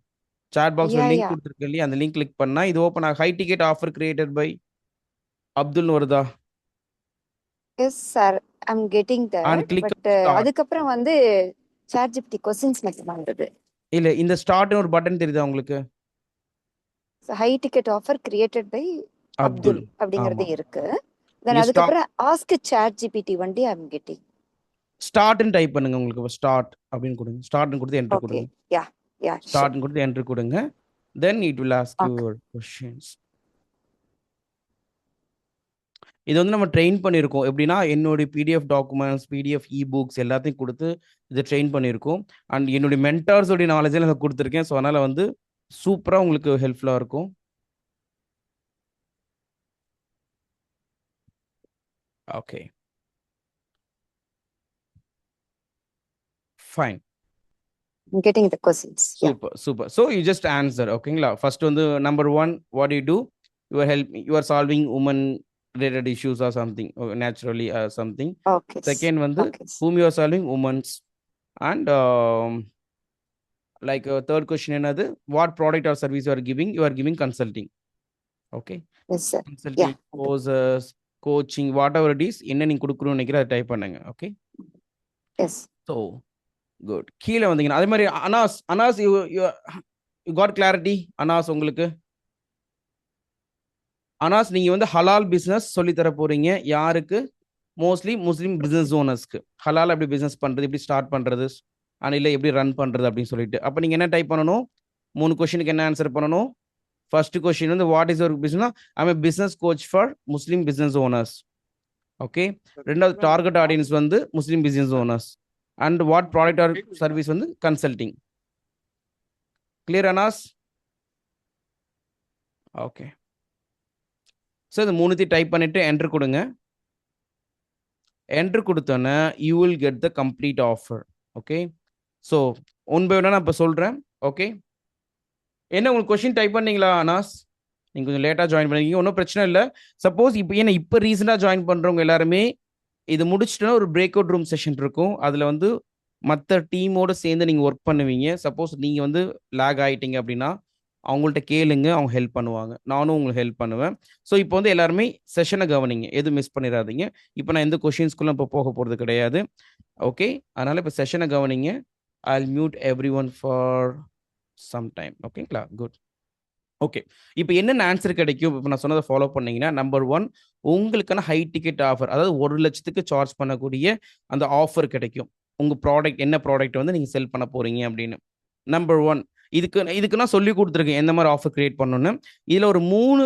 சாட் பாக்ஸ்ல Yeah, லிங்க் yeah. கொடுத்துருக்கேன் இல்லையா, அந்த லிங்க் கிளிக் பண்ணா இது ஓப்பன் ஆகும். High ticket offer created by அப்துல்னு வருதா? Yes, sir. I'm getting And that. click But start. அதுக்கப்புறம் வந்து chat GPT questions மட்டும் வந்தது. இல்லை, இந்த ஸ்டார்ட்னு ஒரு பட்டன் தெரியுதா உங்களுக்கு? So, high ticket offer created by Abdul. Abdul அப்படிங்கிறது ஆமா. இருக்கு. Then நீங்க அதுக்கப்புறம் ask chat GPT வண்டி I'm getting. ஸ்டார்ட்னு டைப் பண்ணுங்க. உங்களுக்கு ஸ்டார்ட் அப்படின்னு கொடுங்க. ஸ்டார்ட்னு கொடுத்து என்ட்ரு Okay. கொடுங்க. Yeah, yeah, sure. ஸ்டார்ட்னு கொடுத்து என்ட்ரு கொடுங்க. Then it will ask Okay. Your questions. இது வந்து நம்ம ட்ரெயின் பண்ணியிருக்கோம். எப்படின்னா என்னுடைய பிடிஎஃப் டாக்குமெண்ட்ஸ், பிடிஎஃப் இபுக்ஸ் எல்லாத்தையும் கொடுத்து இதை ட்ரெயின் பண்ணியிருக்கோம். அண்ட் என்னுடைய மென்டார்ஸோடைய நாலேஜில் நான் கொடுத்துருக்கேன். ஸோ அதனால் வந்து சூப்பராக உங்களுக்கு ஹெல்ப்ஃபுல்லாக இருக்கும். Okay, fine, I'm getting the questions. Yeah. Super super. So you just answer. ஓகேங்களா? ஃபர்ஸ்ட் வந்து number 1, what you do, you are solving woman related issues or something, naturally something. Okay. Second வந்து Okay. whom you are solving women's. And like third question என்னது, what product or service you are giving consulting. Okay, Yes, sir. consulting, courses, coaching, whatever it is, என்ன நீங்க கொடுக்கணும்னு நினைக்கிற அதை type பண்ணுங்க. Okay, Yes. So good. கீழே வந்தீங்கன்னா அதே மாதிரி Anas you got clarity. Anas, உங்களுக்கு அனாஸ் நீங்க வந்து ஹலால் பிஸ்னஸ் சொல்லித்தர போறீங்க. யாருக்கு? மோஸ்ட்லி முஸ்லீம் பிஸ்னஸ் ஓனர்ஸ்க்கு. ஹலால் எப்படி பிஸ்னஸ் பண்ணுறது, எப்படி ஸ்டார்ட் பண்ணுறது, ஆனால் இல்லை எப்படி ரன் பண்ணுறது அப்படின்னு சொல்லிட்டு. அப்போ நீங்கள் என்ன டைப் பண்ணணும்? 3 கொஷினுக்கு என்ன ஆன்சர் பண்ணணும்? ஃபர்ஸ்ட் கொஷின் வந்து what is your business, I am business coach for Muslim business owners. Okay, ரெண்டாவது டார்கெட் ஆடியன்ஸ் வந்து Muslim business owners. And what product or service வந்து consulting. Clear Anas? Okay, so இந்த 3த்தையும் டைப் பண்ணிட்டு enter கொடுங்க. Enter கொடுத்தோன்னே you will get the complete offer. Okay, so one by ஒன்னாக நான் இப்போ சொல்கிறேன். ஓகே, என்ன உங்களுக்கு கொஷின் டைப் பண்ணீங்களா அனாஸ்? நீங்கள் கொஞ்சம் லேட்டாக ஜாயின் பண்ணிருக்கீங்க, ஒன்றும் பிரச்சனை இல்லை. சப்போஸ் இப்போ ஏன்னா இப்போ ரீசெண்டாக ஜாயின் பண்ணுறவங்க எல்லாருமே இது முடிச்சுட்டுனா ஒரு பிரேக் அவுட் ரூம் செஷன் இருக்கும். அதில் வந்து மற்ற டீமோடு சேர்ந்து நீங்கள் ஒர்க் பண்ணுவீங்க. சப்போஸ் நீங்கள் வந்து லேக் ஆகிட்டீங்க அப்படின்னா அவங்கள்ட்ட கேளுங்க, அவங்க ஹெல்ப் பண்ணுவாங்க. நானும் உங்களுக்கு ஹெல்ப் பண்ணுவேன். ஸோ இப்போ வந்து எல்லாருமே செஷனை கவனிங்க, எதுவும் மிஸ் பண்ணிடாதீங்க. இப்போ நான் எந்த கொஷின்ஸ்குள்ளே இப்போ போக போகிறது கிடையாது. ஓகே, அதனால் இப்போ செஷனை கவனிங்க. I will mute everyone for some time. ஓகேங்களா? குட். ஓகே, இப்போ என்னென்ன ஆன்சர் கிடைக்கும் இப்போ நான் சொன்னதை ஃபாலோ பண்ணீங்கன்னா, நம்பர் 1 உங்களுக்கான ஹை டிக்கெட் ஆஃபர், அதாவது 1 லட்சத்துக்கு சார்ஜ் பண்ணக்கூடிய அந்த ஆஃபர் கிடைக்கும். உங்கள் ப்ராடக்ட் என்ன ப்ராடக்ட் வந்து நீங்கள் செல் பண்ண போகிறீங்க அப்படின்னு. நம்பர் 1 இதுக்கு நான் சொல்லி கொடுத்துருக்கேன் எந்த மாதிரி ஆஃபர் கிரியேட் பண்ணணும்னு. இதில் ஒரு 3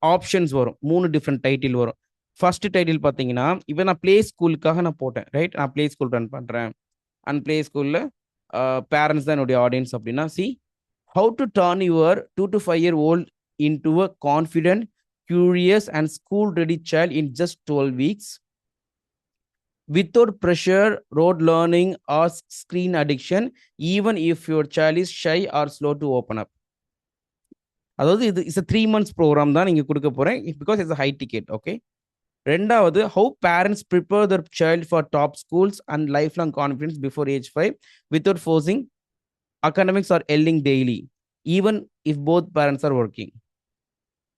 ஆப்ஷன்ஸ் வரும், 3 டிஃப்ரெண்ட் டைட்டில் வரும். ஃபர்ஸ்ட் டைட்டில் பார்த்தீங்கன்னா, இப்போ நான் ப்ளே ஸ்கூலுக்காக நான் போட்டேன். ரைட், நான் ப்ளே ஸ்கூல் ரன் பண்ணுறேன். அண்ட் ப்ளே ஸ்கூலில் பேரண்ட்ஸ் தான் என்னுடைய ஆடியன்ஸ் அப்படின்னா, how to turn your 2 to 5-year-old into a confident, curious and school ready child in just 12 weeks. without pressure, rote learning, or screen addiction, even if your child is shy or slow to open up. அதாவது இது is 3 months program தான் நீங்க கொடுக்க போறேன் because it's high ticket. Okay. ரெண்டாவது, how parents prepare their child for top schools and lifelong confidence before age 5 without forcing academics or yelling daily, even if both parents are working.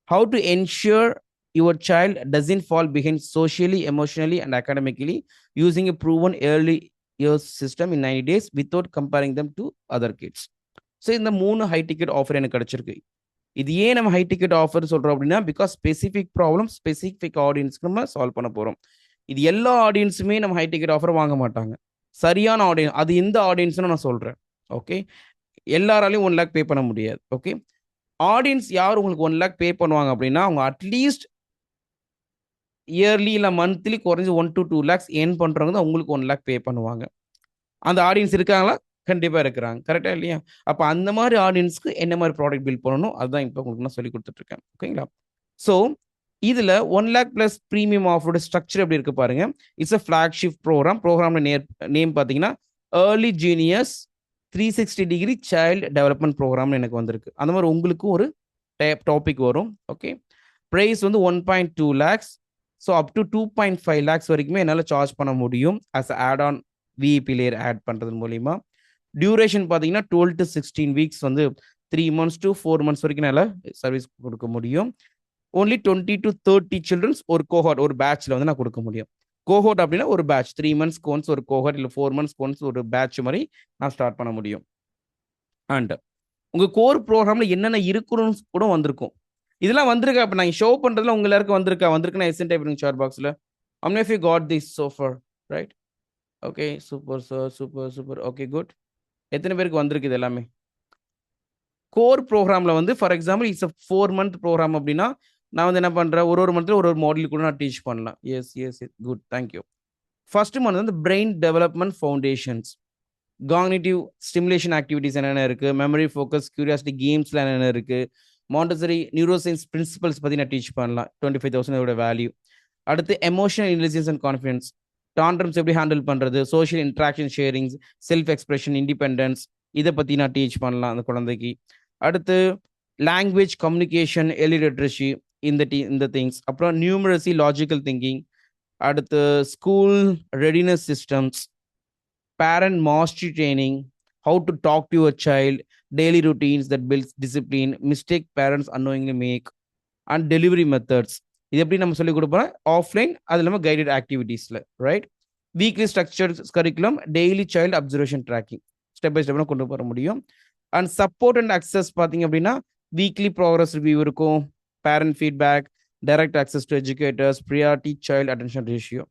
How to ensure your child doesn't fall behind socially, emotionally, and academically using a proven early years system in 90 days without comparing them to other kids. So இந்த 3 high ticket offer எனக்கு கிடைச்சிருக்கு. இது ஏன் நம்ம high ticket offer சொல்றோம் அப்படின்னா, because specific problem specific ஆடியன்ஸ்க்கு நம்ம சால்வ் பண்ண போறோம். இது எல்லா ஆடியன்ஸுமே நம்ம ஹை டிக்கெட் ஆஃபர் வாங்க மாட்டாங்க. சரியான ஆடியன்ஸ் அது எந்த ஆடியன்ஸ்னு நான் சொல்றேன். ஓகே. எல்லாராலையும் 1 lakh பே பண்ண முடியாது. ஓகே. ஆடியன்ஸ் யார் உங்களுக்கு 1 lakh பே பண்ணுவாங்க அப்படின்னா, அவங்க அட்லீஸ்ட் இயர்லி இல்லை மந்த்லி குறைஞ்சி 1 to 2 lakhs ஏர்ன் பண்றவங்க தான் உங்களுக்கு 1 lakh பே பண்ணுவாங்க. அந்த ஆடியன்ஸ் இருக்காங்களா? கண்டிப்பா இருக்கிறாங்க. கரெக்டா இல்லையா? அப்ப அந்த மாதிரி ஆடியன்ஸ்க்கு என்ன மாதிரி ப்ராடக்ட் பில்ட் பண்ணணும் அதுதான் இப்போ உங்களுக்கு நான் சொல்லி கொடுத்துட்டு இருக்கேன். ஓகேங்களா? ஸோ இதுல 1 lakh பிளஸ் ப்ரீமியம் ஆஃபரோட ஸ்ட்ரக்சர் எப்படி இருக்கு பாருங்க. It's a flagship programme name பார்த்தீங்கன்னா early genius 360 degree child development ப்ரோக்ராம்னு எனக்கு வந்திருக்கு. அந்த மாதிரி உங்களுக்கும் ஒரு டாபிக் வரும். ஓகே. ப்ரைஸ் வந்து 1.2 lakhs. So up to 2.5 lakhs வரைக்குமே என்னால் சார்ஜ் பண்ண முடியும் as add on VIP layer add பண்ணுறது மூலிமா. டியூரேஷன் பார்த்தீங்கன்னா 12 to 16 weeks வந்து 3 months to 4 months வரைக்கும் என்னால் சர்வீஸ் கொடுக்க முடியும். ஓன்லி 20 to 30 சில்ட்ரன்ஸ் ஒரு கோஹார்ட் ஒரு பேட்ச்ல வந்து நான் கொடுக்க முடியும். கோஹோர்ட் அப்படின்னா ஒரு பேட்ச் 3 months ஒன்ஸ் ஒரு கோஹோர்ட் இல்லை 4 months ஒன்ஸ் ஒரு பேட்ச் மாதிரி நான் ஸ்டார்ட் பண்ண முடியும். அண்ட் உங்கள் கோர் ப்ரோக்ராம்ல என்னென்ன இருக்கணும்னு கூட வந்திருக்கும். இதெல்லாம் வந்திருக்கா? இப்போ நான் ஷோ பண்ணுறதுல உங்க எல்லாருக்கும் வந்திருக்குன்னா எஸ்என் டைப் ஷார்ட் பாக்ஸில் how many of you got this so far, right? Okay, super sir, super. Okay, good. எத்தனை பேருக்கு வந்திருக்கு இது எல்லாமே? கோர் ப்ரோக்ராமில் வந்து for example it's 4 month program அப்படின்னா நான் வந்து என்ன பண்ணுறேன், ஒரு மந்த்ல ஒரு மாடல் கூட நான் டீச் பண்ணலாம். Yes good, thank you. First month வந்து brain development foundations, cognitive stimulation activities என்னென்ன இருக்குது, மெமரி ஃபோக்கஸ் கியூரியாசிட்டி கேம்ஸ்ல என்னென்ன இருக்குது, மாண்டசரி நியூரோசைன்ஸ் பிரின்சிபல்ஸ் பற்றி நான் டீச் பண்ணலாம். 25,000 வேல்யூ. அடுத்து emotional intelligence and confidence, tantrums எப்படி ஹேண்டில் பண்ணுறது, social interaction sharings, self expression, independence, இதை பற்றி நான் டீச் பண்ணலாம் அந்த குழந்தைக்கு. அடுத்து லாங்குவேஜ் கம்யூனிகேஷன், எர்லி லிட்ரஸி, இந்த திங்ஸ். அப்புறம் நியூமரசி, லாஜிக்கல் திங்கிங். அடுத்து school readiness systems, parent mastery training, how to talk to your child, daily routines that builds discipline, mistake parents unknowingly make, and delivery methods. இது எப்படி நம்ம சொல்லி கொடுப்போம்? Offline, அது இல்லாமல் கைடட் ஆக்டிவிட்டீஸில், right? Weekly structured curriculum, daily child observation tracking, step by ஸ்டெப்னா கொண்டு வர முடியும். அண்ட் சப்போர்ட் அண்ட் அக்சஸ் பார்த்தீங்க அப்படின்னா வீக்லி ப்ராக்ரஸ் ரிவ்யூ இருக்கும், parent feedback, direct access to educators, priority child attention ratio.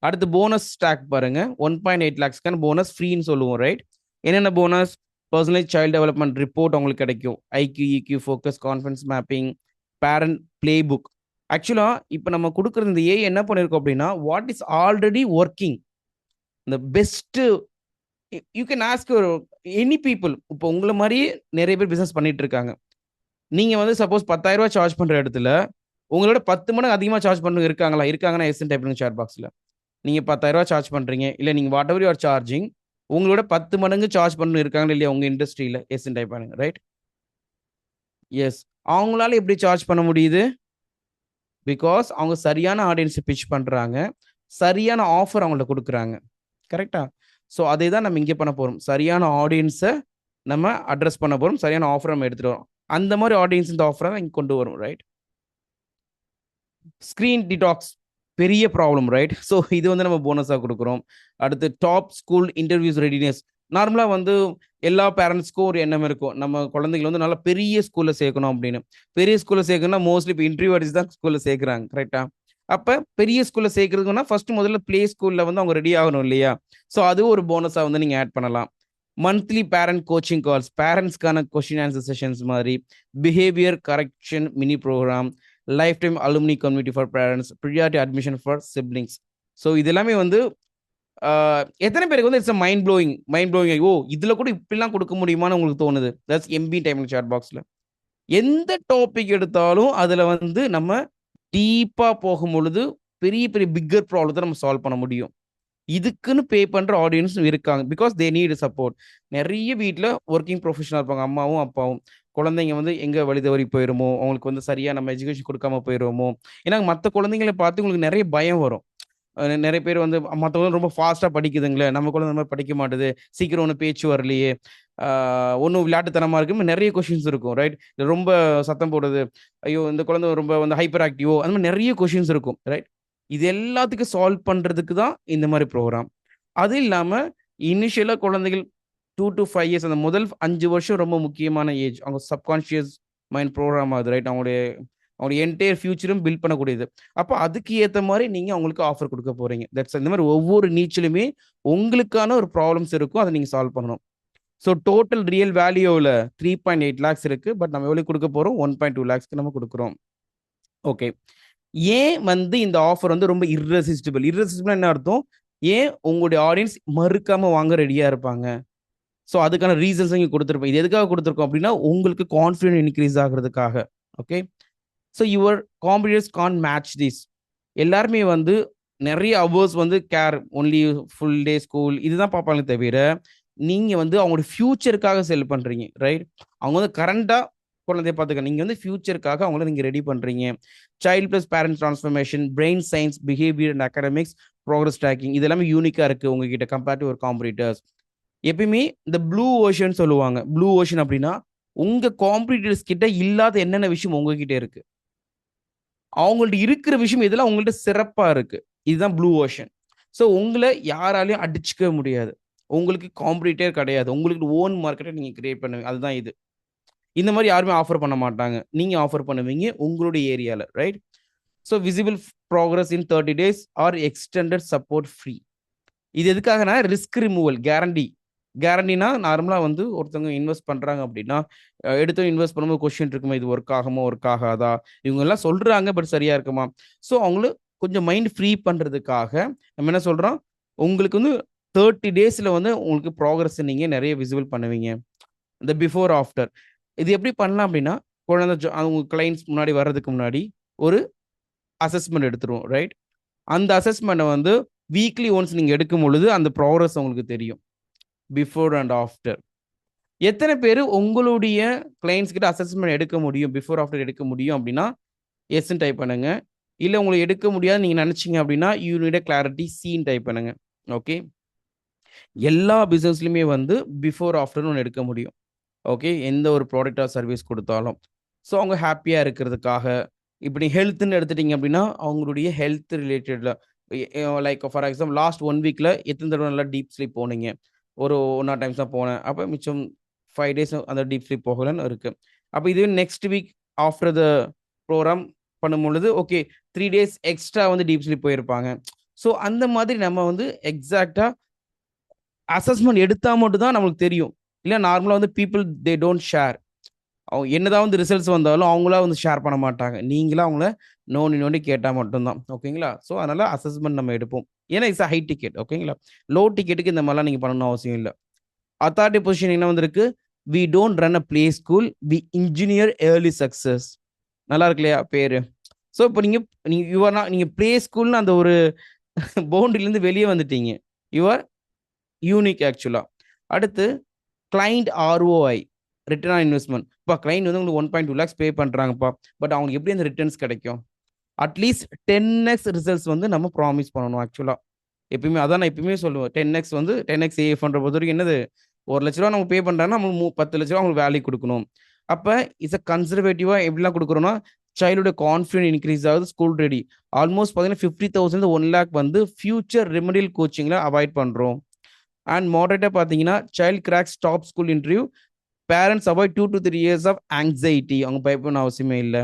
அடுத்து போனஸ் ஸ்டாக் பாருங்க. 1.8 lakhs போனஸ் ஃப்ரீன்னு சொல்லுவோம், ரைட்? என்னென்ன bonus? Personalise child development report உங்களுக்கு கிடைக்கும், IQ, EQ, focus, confidence mapping, parent playbook. ஆக்சுவலாக இப்போ நம்ம கொடுக்குறது இந்த ஏஐ என்ன பண்ணியிருக்கோம் அப்படின்னா, வாட் இஸ் ஆல்ரெடி ஒர்க்கிங், இந்த best you can ask any people. இப்போ உங்களை மாதிரியே நிறைய பேர் பிஸ்னஸ் பண்ணிட்டு இருக்காங்க. நீங்கள் வந்து சப்போஸ் 10,000 ரூபா சார்ஜ் பண்ணுற இடத்துல உங்களோட 10 மடங்கு அதிகமாக சார்ஜ் பண்ணுங்க இருக்காங்கன்னா எஸ்என் டைப் ஷேர் பாக்ஸில் நீங்கள் 10,000 ரூபா சார்ஜ் பண்ணுறீங்க, இல்லை நீங்கள் what ever you are charging, உங்களோட 10 மடங்கு சார்ஜ் பண்ணணும் இருக்காங்க இல்லையா உங்க இண்டஸ்ட்ரியில? எஸ்என் டைப் பண்ணுங்க, ரைட்? எஸ். அவங்களால எப்படி சார்ஜ் பண்ண முடியுது? பிகாஸ் அவங்க சரியான ஆடியன்ஸை பிச் பண்றாங்க, சரியான ஆஃபர் அவங்கள்ட்ட கொடுக்குறாங்க, கரெக்டா? ஸோ அதே தான் நம்ம இங்கே பண்ண போறோம். சரியான ஆடியன்ஸை நம்ம அட்ரஸ் பண்ண போறோம், சரியான ஆஃபர் நம்ம எடுத்துட்டு வரோம். அந்த மாதிரி ஆடியன்ஸ் இந்த ஆஃபரை தான் இங்கே கொண்டு வரும், ரைட்? ஸ்கிரீன் டிடாக்ஸ் பெரிய ப்ராப்ளம், ரைட்? ஸோ இது வந்து நம்ம போனஸாக கொடுக்குறோம். அடுத்து டாப் ஸ்கூல் இன்டர்வியூஸ் ரெடினஸ். நார்மலாக வந்து எல்லா பேரண்ட்ஸ்க்கும் ஒரு எண்ணம் இருக்கும், நம்ம குழந்தைகள் வந்து நல்லா பெரிய ஸ்கூலில் சேர்க்கணும் அப்படின்னு. பெரிய ஸ்கூலில் சேர்க்கணும்னா மோஸ்ட்லி இப்போ இன்டர்வியூ அடிச்சு தான் ஸ்கூலில் சேர்க்குறாங்க, கரெக்டா? அப்போ பெரிய ஸ்கூலில் சேர்க்கறதுக்குன்னா ஃபர்ஸ்ட் முதல்ல பிளே ஸ்கூலில் வந்து அவங்க ரெடி ஆகணும் இல்லையா? ஸோ அதுவும் ஒரு போனஸாக வந்து நீங்கள் ஆட் பண்ணலாம். மந்த்லி பேரண்ட் கோச்சிங் கால்ஸ், பேரண்ட்ஸ்க்கான கொஸ்டின் ஆன்சர் செஷன்ஸ் மாதிரி, behaviour correction mini programme, lifetime alumni community for parents, priority admission for siblings. So இது எல்லாமே வந்து எத்தனை பேருக்கு வந்து இட்ஸ் மைண்ட் ப்ளோயிங். ஓ இதில் கூட இப்படிலாம் கொடுக்க முடியுமான்னு உங்களுக்கு தோணுது? தட்ஸ் எம்பி டைம் சாட் பாக்ஸில். எந்த டாபிக் எடுத்தாலும் அதில் வந்து நம்ம டீப்பாக போகும் பொழுது பெரிய பெரிய பிக்கர் ப்ராப்ளத்தை நம்ம சால்வ் பண்ண முடியும். இதுக்குன்னு பே பண்ற ஆடியன்ஸும் இருக்காங்க. Because they need support. நிறைய வீட்ல ஒர்க்கிங் ப்ரொஃபஷனலா இருப்பாங்க. அம்மாவும், அப்பாவும். குழந்தைங்க வந்து எங்க வழி தவறி போயிருமோ, அவங்களுக்கு வந்து சரியா நம்ம எஜுகேஷன் குடுக்காம போயிருவோமோ, ஏன்னா மத்த குழந்தைங்கள பார்த்து உங்களுக்கு நிறைய பயம் வரும். நிறைய பேர் வந்து மத்தவங்க ரொம்ப ஃபாஸ்ட்டா படிக்குதுங்களே, நம்ம குழந்தை இந்த மாரி படிக்க மாட்டுது, சீக்கிரம் ஒண்ணும் பேச்சு வரலையே, ஒண்ணும் விளையாட்டுத்தனமா இருக்குன்னு நிறைய கொஸ்டின்ஸ் இருக்கும். ரைட்? ரொம்ப சத்தம் போடுது, ஐயோ! இந்த குழந்தை ரொம்ப வந்து ஹைப்பர் ஆக்டிவோ, அந்த மாரி நிறைய கொஸ்டின்ஸ் இருக்கும். ரைட்? இது எல்லாத்துக்கும் சால்வ் பண்றதுக்கு தான் இந்த மாரி ப்ரோகிராம். அது இல்லாம இனிஷியலா குழந்தைகள் 2 to 5 இயர்ஸ் அந்த முதல் 5 வருஷம் ரொம்ப முக்கியமான ஏஜ். அவங்க சப்கான்ஷியஸ் மைண்ட் ப்ரோகிராம் ஆகுது. ரைட்? அவங்களுடைய என்டையர் ஃபியூச்சரும் பில்ட் பண்ணக்கூடியது. அப்ப அதுக்கு ஏத்த மாரி நீங்க அவங்களுக்கு ஆஃபர் குடுக்க போறீங்க. தட்ஸ் இந்த மாரி ஒவ்வொரு நீச்சிலுமே உங்களுக்கான ஒரு ப்ராப்ளம்ஸ் இருக்கும். அத நீங்க சால்வ் பண்ணணும். ஸோ டோட்டல் ரியல் வேல்யூல 3.8 லேக்ஸ் இருக்கு. பட் நம்ம எவ்வளவு குடுக்க போறோம்? 1.2 லேக்ஸ்க்கு நம்ம குடுக்குறோம். ஓகே. ஏன் வந்து இந்த ஆஃபர் வந்து ரொம்ப இர்ரெசிஸ்டிபிள்? இர்ரெசிஸ்டிபிள்னா என்ன அர்த்தம்? ஏன் உங்களுடைய ஆடியன்ஸ் மறுக்காம வாங்க ரெடியா இருப்பாங்க? ஸோ அதுக்கான ரீசன்ஸ் இங்க குடுத்திருப்போம். இது எதுக்காக குடுத்திருக்கோம் அப்படின்னா, உங்களுக்கு கான்ஃபிடன்ஸ் இன்கிரீஸ் ஆகுறதுக்காக. Okay. So your competitors can't match this. எல்லாருமே வந்து நிறைய ஹவர்ஸ் வந்து ஒன்லி ஃபுல் டே ஸ்கூல் இதுதான் பார்ப்பாங்களே தவிர, நீங்க வந்து அவங்களோட ஃபியூச்சருக்காக செல் பண்றீங்க. ரைட்? அவங்க வந்து கரண்டா குழந்தைய பார்த்துக்க. நீங்க வந்து ஃபியூச்சருக்காக அவங்கள நீங்க ரெடி பண்றீங்க. Child plus parent transformation, brain science, behaviour and academics, progress tracking இது எல்லாமே யூனிக்கா இருக்கு உங்ககிட்ட கம்பேர் டு ஒரு காம்படிட்டர்ஸ். எப்பயுமே இந்த ப்ளூ ஓஷன் சொல்லுவாங்க. ப்ளூ ஓஷன் அப்படின்னா, உங்க காம்படிட்டர்ஸ் கிட்ட இல்லாத என்னென்ன விஷயம் உங்ககிட்ட இருக்கு. அவங்கள்ட்ட இருக்கிற விஷயம் இதெல்லாம் உங்கள்ட்ட சிறப்பா இருக்கு. இதுதான் ப்ளூ ஓஷன். ஸோ உங்கள யாராலயும் அடிச்சுக்க முடியாது. உங்களுக்கு காம்படிட்டர் கிடையாது. உங்களுக்கு ஓன் மார்க்கெட்ட நீங்க கிரியேட் பண்ணுவீங்க. அதுதான் இது. இந்த மாரி யாருமே ஆஃபர் பண்ண மாட்டாங்க. நீங்க ஆஃபர் பண்ணுவீங்க உங்களுடைய ஏரியால. Right? So visible progress in 30 days or extended support free. இது எதுக்காகனா ரிஸ்க் ரிமூவல் கேரண்டி. கேரண்டினா நார்மலா வந்து ஒருத்தவங்க இன்வெஸ்ட் பண்றாங்க அப்படின்னா, எடுத்து இன்வெஸ்ட் பண்ணும்போது கொஸ்டின் இருக்குமா? இது ஒர்க் ஆகுமா? ஒர்க் ஆகாதா? இவங்க எல்லாம் சொல்றாங்க. பட் சரியா இருக்குமா? ஸோ அவங்கள கொஞ்சம் மைண்ட் ஃப்ரீ பண்றதுக்காக நம்ம என்ன சொல்றோம்? உங்களுக்கு வந்து 30 டேஸ்ல வந்து உங்களுக்கு ப்ராக்ரஸ் நீங்க நிறைய விசிபிள் பண்ணுவீங்க. இந்த பிஃபோர், ஆஃப்டர். இது எப்படி பண்ணலாம் அப்படின்னா, குழந்தை அவங்க கிளையண்ட்ஸ் முன்னாடி வர்றதுக்கு முன்னாடி ஒரு அசஸ்மென்ட் எடுத்துருவோம். ரைட்? அந்த அசஸ்மென்ட்ட வந்து வீக்லி ஒன்ஸ் நீங்க எடுக்கும் பொழுது அந்த ப்ராக்ரஸ் உங்களுக்கு தெரியும். Before and after. எத்தனை பேரு உங்களுடைய கிளையண்ட்ஸ் கிட்ட அசஸ்மென்ட் எடுக்க முடியும்? பிஃபோர், ஆஃப்டர் எடுக்க முடியும் அப்படின்னா, எஸ்ன்னு டைப் பண்ணுங்க. இல்ல உங்களுக்கு எடுக்க முடியாதுன்னு நீங்க நினைச்சீங்க அப்படின்னா, you need a clarity Chinnu type பண்ணுங்க. ஓகே. எல்லா பிசினஸ்லயுமே வந்து பிஃபோர், ஆஃப்டர்னு ஒண்ணு எடுக்க முடியும். ஓகே. எந்த ஒரு ப்ராடக்ட் ஆர் சர்வீஸ் குடுத்தாலும். ஸோ அவங்க ஹேப்பியா இருக்கிறதுக்காக, இப்படி ஹெல்த்ன்னு எடுத்துட்டீங்க அப்படின்னா, அவங்களுடைய ஹெல்த் ரிலேட்டட்ல லைக் ஃபார் எக்ஸாம்பிள் லாஸ்ட் 1 வீக்ல எத்தனை தடவ நல்லா டீப் ஸ்லீப் போனீங்க? ஒரு 1 ஆர் டைம்ஸ் தான் போனேன். அப்ப மிச்சம் 5 டேஸ் அந்த டீப் ஸ்லீப் போகலன்னு இருக்கு. அப்ப இதுவே next week after the program பண்ணும்பொழுது, ஓகே 3 டேஸ் எக்ஸ்ட்ரா வந்து டீப் ஸ்லீப் போயிருப்பாங்க. ஸோ அந்த மாதிரி நம்ம வந்து எக்ஸாக்ட்டா அசஸ்மென்ட் எடுத்தா மட்டும் தான் நமக்கு தெரியும். இல்ல நார்மலா வந்து பீப்பிள் தே டோன்ட் ஷேர். அவங்க என்னதான் வந்து ரிசல்ட்ஸ் வந்தாலும் அவங்களா வந்து ஷேர் பண்ண மாட்டாங்க. நீங்களா அவங்கள நோண்டி நோண்டி கேட்டா மட்டும் தான். ஓகேங்களா? ஸோ அதனால அசஸ்மென்ட் நம்ம எடுப்போம். ஏன்னா இட்ஸ் ஹை டிக்கெட். ஓகேங்களா? லோ டிக்கெட்டுக்கு இந்த மாரிலாம் நீங்க பண்ணணும்னு அவசியம் இல்ல. அத்தாரிட்டி பொசிஷன் என்ன வந்திருக்கு? We don't run a play school. We engineer early success. நல்லா இருக்கு இல்லையா பேரு? ஸோ இப்போ நீங்க நீங்க யூ ஆர் நாட் நீங்க பிளே ஸ்கூல்னு அந்த ஒரு பவுண்டரிலருந்து வெளியே வந்துட்டீங்க. யூ ஆர் யூனிக் ஆக்சுவலா. அடுத்து client ROI return on investment. இப்ப கிளையன்ட் வந்து உங்களுக்கு 1.2 லேக்ஸ் பே பண்றாங்கப்பா. பட் அவங்களுக்கு எப்படி அந்த ரிட்டர்ன்ஸ் கிடைக்கும்? அட்லீஸ்ட் 10x ரிசல்ட்ஸ் வந்து நம்ம ப்ராமிஸ் பண்ணணும் ஆக்சுவலா. எப்பயுமே அதான் நான் எப்பயுமே சொல்லுவேன். 10x வந்து 10x ஏஎஃப்ன்ற பொறுத்தவரைக்கும் என்னது? ரூ. 1,00,000 நம்ம பே பண்றாங்கன்னா, நம்ம 10,00,000 அவங்களுக்கு வேல்யூ குடுக்கணும். அப்ப இட்ஸ் கன்சர்வேட்டிவா எப்படிலாம் குடுக்குறோம்னா, சைல்டோட கான்ஃபிடன்ஸ் இன்கிரீஸ் ஆகுது, ஸ்கூல் ரெடி. ஆல்மோஸ்ட் பார்த்தீங்கன்னா 50,000 1 லேக் வந்து ஃபியூச்சர் ரெமெடியல் கோச்சிங்ல அவாய்ட் பண்றோம். அண்ட் மாடரேட்டா பார்த்தீங்கன்னா, child cracks top school interview. Parents avoid 2 to 3 years of anxiety. அவங்க பயப்படணும் அவசியமே இல்ல.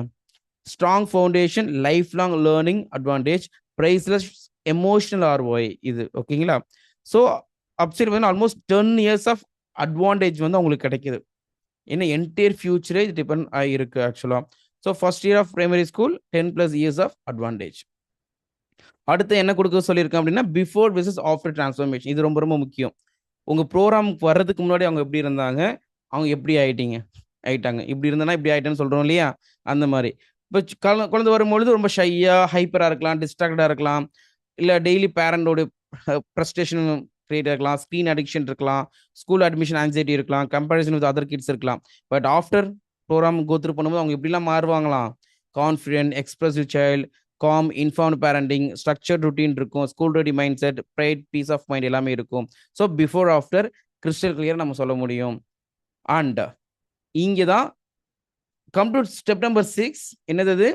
Strong foundation, lifelong learning advantage, priceless emotional ROI இது. ஓகேங்களா? ஸோ அப்சைட் வந்து ஆல்மோஸ்ட் 10 இயர்ஸ் ஆஃப் அட்வான்டேஜ் வந்து அவங்களுக்கு கிடைக்குது. ஏன்னா என்டையர் ஃபியூச்சரே இது டிபெண்ட் ஆகிருக்கு ஆக்சுவலா. So first year of primary school 10+ years of advantage. அடுத்து என்ன கொடுக்க சொல்லியிருக்கேன் அப்படின்னா, பிஃபோர் வெர்சஸ் ஆஃப்டர் டிரான்ஸ்ஃபர்மேஷன். இது ரொம்ப ரொம்ப முக்கியம். உங்க ப்ரோகிராமுக்கு வர்றதுக்கு முன்னாடி அவங்க எப்படி இருந்தாங்க? அவங்க எப்படி ஆயிட்டாங்க? இப்படி இருந்தனா இப்படி ஆயிட்டேன்னு சொல்றோம் இல்லையா? அந்த மாரி. இப்போ குழந்தை வரும்பொழுது ரொம்ப ஷையாக ஹைப்பராக இருக்கலாம், டிஸ்ட்ராக்டாக இருக்கலாம், இல்லை டெய்லி பேரண்டோட ப்ரஸ்டேஷன் கிரியேட் இருக்கலாம், ஸ்க்ரீன் அடிக்ஷன் இருக்கலாம், ஸ்கூல் அட்மிஷன் ஆங்ஸைட்டி இருக்கலாம், கம்பேரிசன் வித் அதர் கிட்ஸ் இருக்கலாம். பட் ஆஃப்டர் ப்ரோக்ராம் கோத்ரூ பண்ணும்போது அவங்க எப்படிலாம் மாறுவாங்களாம்? Confident, expressive child, calm, informed parenting, structured routine இருக்கும், school ready mindset, pride, peace of mind எல்லாமே இருக்கும். So before after crystal clear நம்ம சொல்ல முடியும். அண்ட் இங்கே தான் கம் டு ஸ்டெப் நம்பர் 6. என்னது?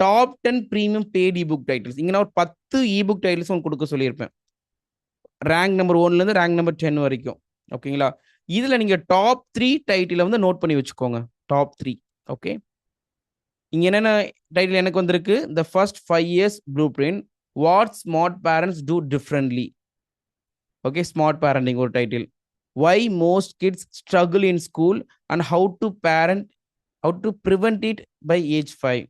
Top 10 premium paid ebook titles. இங்கே நான் ஒரு 10 இபுக் டைட்டில்ஸ் உங்களுக்கு கொடுக்க சொல்லியிருப்பேன், ரேங்க் நம்பர் 1லேருந்து ரேங்க் நம்பர் 10 வரைக்கும். ஓகேங்களா? இதில் நீங்கள் டாப் 3 டைட்டிலை வந்து நோட் பண்ணி வச்சுக்கோங்க. டாப் 3. ஓகே, இங்கே என்னென்ன டைட்டில் எனக்கு வந்திருக்கு? The first 5 years blueprint, what smart parents do differently. Okay, smart parenting ஒரு title. Why most kids struggle in school and how to prevent it by age 5.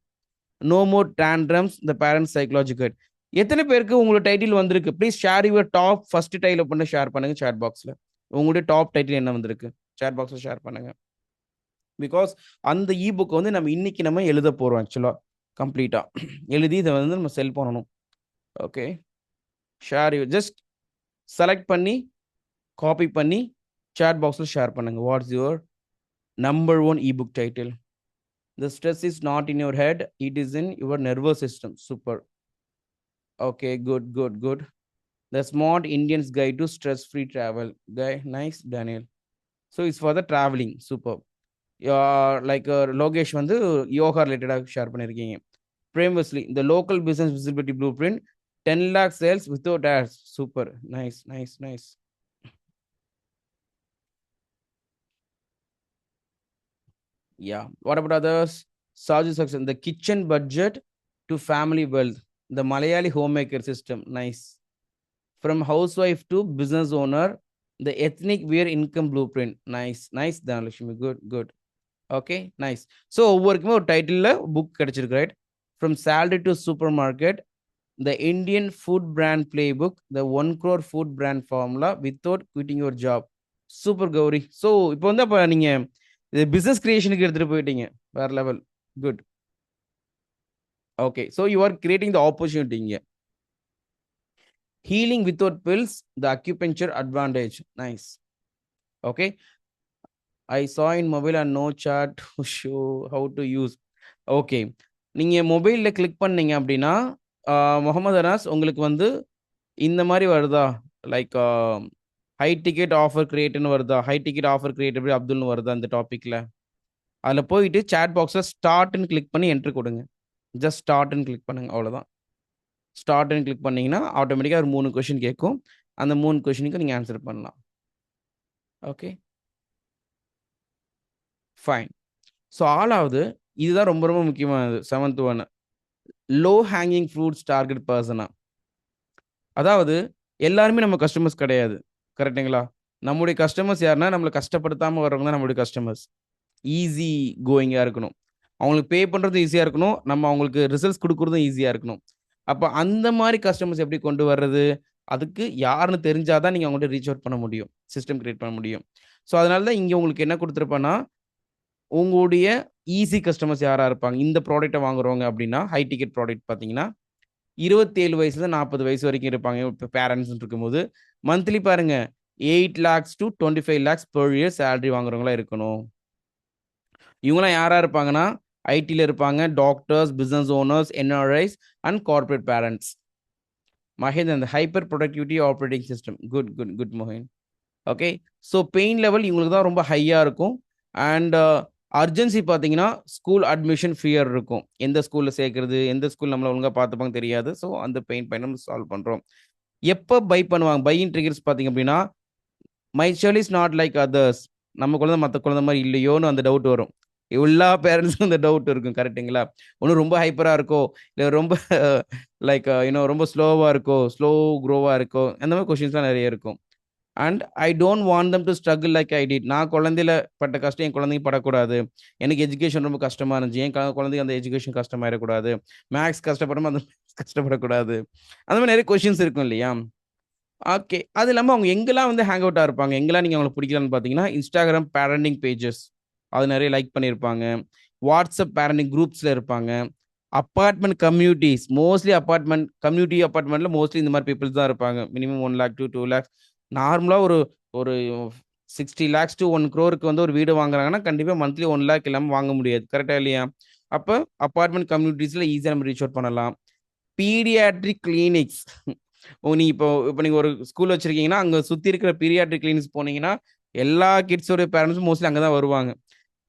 No more tantrums, the parents psychological. எத்தனை பேருக்கு உங்களோட title வந்திருக்கு? Please share your top first title பண்ணி share பண்ணுங்க chat பாக்ஸில். உங்களுடைய top title என்ன வந்திருக்கு சேட் பாக்ஸில் ஷேர் பண்ணுங்க. பிகாஸ் அந்த இபுக் வந்து நம்ம எழுத போகிறோம். ஆக்சுவலாக கம்ப்ளீட்டாக எழுதி இதை வந்து நம்ம செல் பண்ணணும். Okay, share you just select பண்ணி காப்பி பண்ணி சேட் பாக்ஸில் ஷேர் பண்ணுங்க. What's your number 1 ebook title? The stress is not in your head, it is in your nervous system. Super. Okay, good. The Smart Indian's Guide to Stress-Free Travel. Guy, nice, Daniel. So it's for the traveling. Super. Like Logesh வந்து யோகா ரிலேட்டடாக share பண்ணியிருக்கீங்க. Previously, the local business visibility blueprint, 10 lakh sales without ads. Super. Nice. Yeah. What about others? Saju Success, the kitchen budget to family wealth, the Malayali homemaker system. Nice. From housewife to business owner, the ethnic wear income blueprint. Nice, Dhanalakshmi. Good. Okay, nice. So ஒவ்வொருக்குமே ஒரு title book கிடைச்சிருக்கு, right? From salary to supermarket, the Indian food brand playbook, the 1 crore food brand formula without quitting your job. Super Gauri. So இப்போ வந்து அப்போ நீங்கள் இது business கிரியேஷனுக்கு எடுத்துகிட்டு போயிட்டீங்க. வேற level. Good. Okay, so you are creating the opportunity. இங்கே healing without pills, the acupuncture advantage. Nice. Okay, I saw in mobile and no chat show how to use. Okay, நீங்கள் மொபைலில் கிளிக் பண்ணீங்க அப்படின்னா முகமது அனாஸ் உங்களுக்கு வந்து இந்த மாதிரி வருதா? லைக் ஹை டிக்கெட் ஆஃபர் கிரியேட்னு வருதா? ஹை டிக்கெட் ஆஃபர் கிரியேட் எப்படி அப்துல்னு வருதா அந்த டாப்பிக்கில்? அதில் போயிட்டு சேட் பாக்ஸில் ஸ்டார்ட்னு கிளிக் பண்ணி என்ட்ரு கொடுங்க. ஜஸ்ட் ஸ்டார்ட்னு கிளிக் பண்ணுங்க, அவ்வளோதான். ஸ்டார்ட்னு கிளிக் பண்ணிங்கன்னா ஆட்டோமேட்டிக்காக ஒரு 3 கொஷின் கேட்கும். அந்த 3 கொஷினுக்கு நீங்கள் ஆன்சர் பண்ணலாம். Okay, fine. ஸோ 6வது, இதுதான் ரொம்ப ரொம்ப முக்கியமானது. 7th one, low hanging fruits target persona. அதாவது எல்லாருமே நம்ம கஸ்டமர்ஸ் கிடையாது, கரெக்டுங்களா? நம்முடைய கஸ்டமர்ஸ் யாருன்னா நம்மளை கஷ்டப்படுத்தாமல் வர்றவங்க தான் நம்மளுடைய கஸ்டமர்ஸ். ஈஸி கோயிங்காக இருக்கணும், அவங்களுக்கு பே பண்ணுறதும் ஈஸியாக இருக்கணும், நம்ம அவங்களுக்கு ரிசல்ட்ஸ் கொடுக்குறதும் ஈஸியாக இருக்கணும். அப்போ அந்த மாதிரி கஸ்டமர்ஸ் எப்படி கொண்டு வர்றது? அதுக்கு யாருன்னு தெரிஞ்சாதான் நீங்கள் அவங்கள்ட்ட ரீச் அவுட் பண்ண முடியும், சிஸ்டம் கிரியேட் பண்ண முடியும். ஸோ அதனால தான் இங்கே உங்களுக்கு என்ன கொடுத்துருப்பேன்னா, உங்களுடைய ஈஸி கஸ்டமர்ஸ் யாராக இருப்பாங்க இந்த ப்ராடக்ட்டை வாங்குறவங்க அப்படின்னா, ஹை டிக்கெட் ப்ராடக்ட் பார்த்தீங்கன்னா 27 வயசுலேருந்து 40 வயசு வரைக்கும் இருப்பாங்க. இப்போ பேரண்ட்ஸ் இருக்கும்போது மந்த்லி பாருங்க 8 lakhs to 25 lakhs per year salary வாங்குறவங்களா இருக்கணும். இவங்களாம் யாராக இருப்பாங்கன்னா, ஐடியில் இருப்பாங்க, doctors, business owners, NRIs and corporate parents. Mahendran, அந்த hyper productivity operating system. Good Mohan. Okay, so pain level இவங்களுக்கு தான் ரொம்ப ஹையாக இருக்கும். அண்ட் அர்ஜென்சி பார்த்தீங்கன்னா ஸ்கூல் அட்மிஷன் ஃபியர் இருக்கும். எந்த ஸ்கூலில் சேர்க்கறது, எந்த ஸ்கூல் நம்மளை ஒழுங்காக பார்த்துப்பாங்க தெரியாது. ஸோ அந்த பெயின் நம்ம சால்வ் பண்ணுறோம். எப்போ பை பண்ணுவாங்க? பையிங் ட்ரிகர்ஸ் பார்த்தீங்க அப்படின்னா, my child is not like others, நம்ம குழந்தை மற்ற குழந்தை மாதிரி இல்லையோன்னு அந்த டவுட் வரும். எல்லா பேரண்ட்ஸும் அந்த டவுட் இருக்கும், கரெக்டுங்களா? ஒன்றும் ரொம்ப ஹைப்பராக இருக்கோ, இல்லை ரொம்ப லைக் ரொம்ப ஸ்லோவாக இருக்கோ, ஸ்லோ க்ரோவாக இருக்கோ, அந்த மாதிரி கொஷின்ஸ்லாம் நிறைய இருக்கும். And I don't want them to struggle like I did. நான் குழந்தையில பட்ட கஷ்டம் என் குழந்தைங்க படக்கூடாது. எனக்கு எஜுகேஷன் ரொம்ப கஷ்டமாக இருந்துச்சு, என் குழந்தைங்க அந்த எஜுகேஷன் கஷ்டமாயிடக்கூடாது. மேக்ஸ் கஷ்டப்படாமல் அந்த கஷ்டப்படக்கூடாது. அந்த மாதிரி நிறைய கொஷின்ஸ் இருக்கும் இல்லையா? ஓகே, அது இல்லாமல் அவங்க எங்கெல்லாம் வந்து ஹேங் அவுட்டாக இருப்பாங்க, எங்கெல்லாம் நீங்கள் அவங்களுக்கு பிடிக்கலான்னு பார்த்தீங்கன்னா, இன்ஸ்டாகிராம் பேரண்டிங் பேஜஸ் அது நிறைய லைக் பண்ணியிருப்பாங்க, வாட்ஸ்அப் பேரண்டிங் குரூப்ஸில் இருப்பாங்க, apartment communities, mostly apartment community அப்பார்ட்மெண்ட்ல மோஸ்ட்லி இந்த மாதிரி பீப்புள்ஸ் தான் இருப்பாங்க. Minimum 1 lakh to 2 lakhs. நார்மலாக ஒரு ஒரு 60 lakhs to 1 crore வந்து ஒரு வீடு வாங்குறாங்கன்னா கண்டிப்பாக மந்த்லி 1 lakh இல்லாமல் வாங்க முடியாது. கரெக்டாக இல்லையா? அப்போ அப்பார்ட்மெண்ட் கம்யூனிட்டிஸில் ஈஸியாக நம்ம ரீச் அவுட் பண்ணலாம். பீடியாட்ரிக் கிளினிக்ஸ், நீங்கள் இப்போ நீங்கள் ஒரு ஸ்கூல் வச்சுருக்கீங்கன்னா அங்கே சுற்றி இருக்கிற பீடியாட்ரிக் கிளினிக்ஸ் போனீங்கன்னா எல்லா கிட்ஸோட பேரண்ட்ஸும் மோஸ்ட்லி அங்கே தான் வருவாங்க.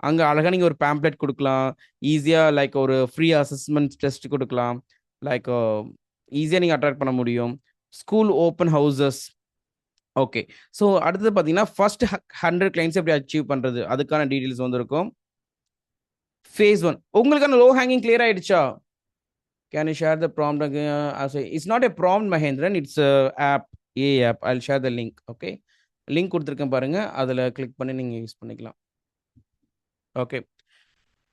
அங்கே அழகாக நீங்கள் ஒரு பேம்ப்ளெட் கொடுக்கலாம். ஈஸியாக லைக் ஒரு ஃப்ரீ அசஸ்மெண்ட் டெஸ்ட் கொடுக்கலாம். லைக் ஈஸியாக நீங்கள் அட்ராக்ட் பண்ண முடியும். School open houses. Okay, so அடுத்தது பார்த்தீங்கன்னா ஃபர்ஸ்ட் 100 கிளைண்ட்ஸ் எப்படி அச்சீவ் பண்ணுறது அதுக்கான டீட்டெயில்ஸ் வந்திருக்கும். ஃபேஸ் 1 உங்களுக்கான லோ ஹேங்கிங் கிளியர் ஆயிடுச்சா? Can you share the prompt? It's not a prompt Mahendran, it's app, app. I will share the link. Okay, link கொடுத்துருக்கேன் பாருங்க, அதில் கிளிக் பண்ணி நீங்கள் யூஸ் பண்ணிக்கலாம். ஓகே,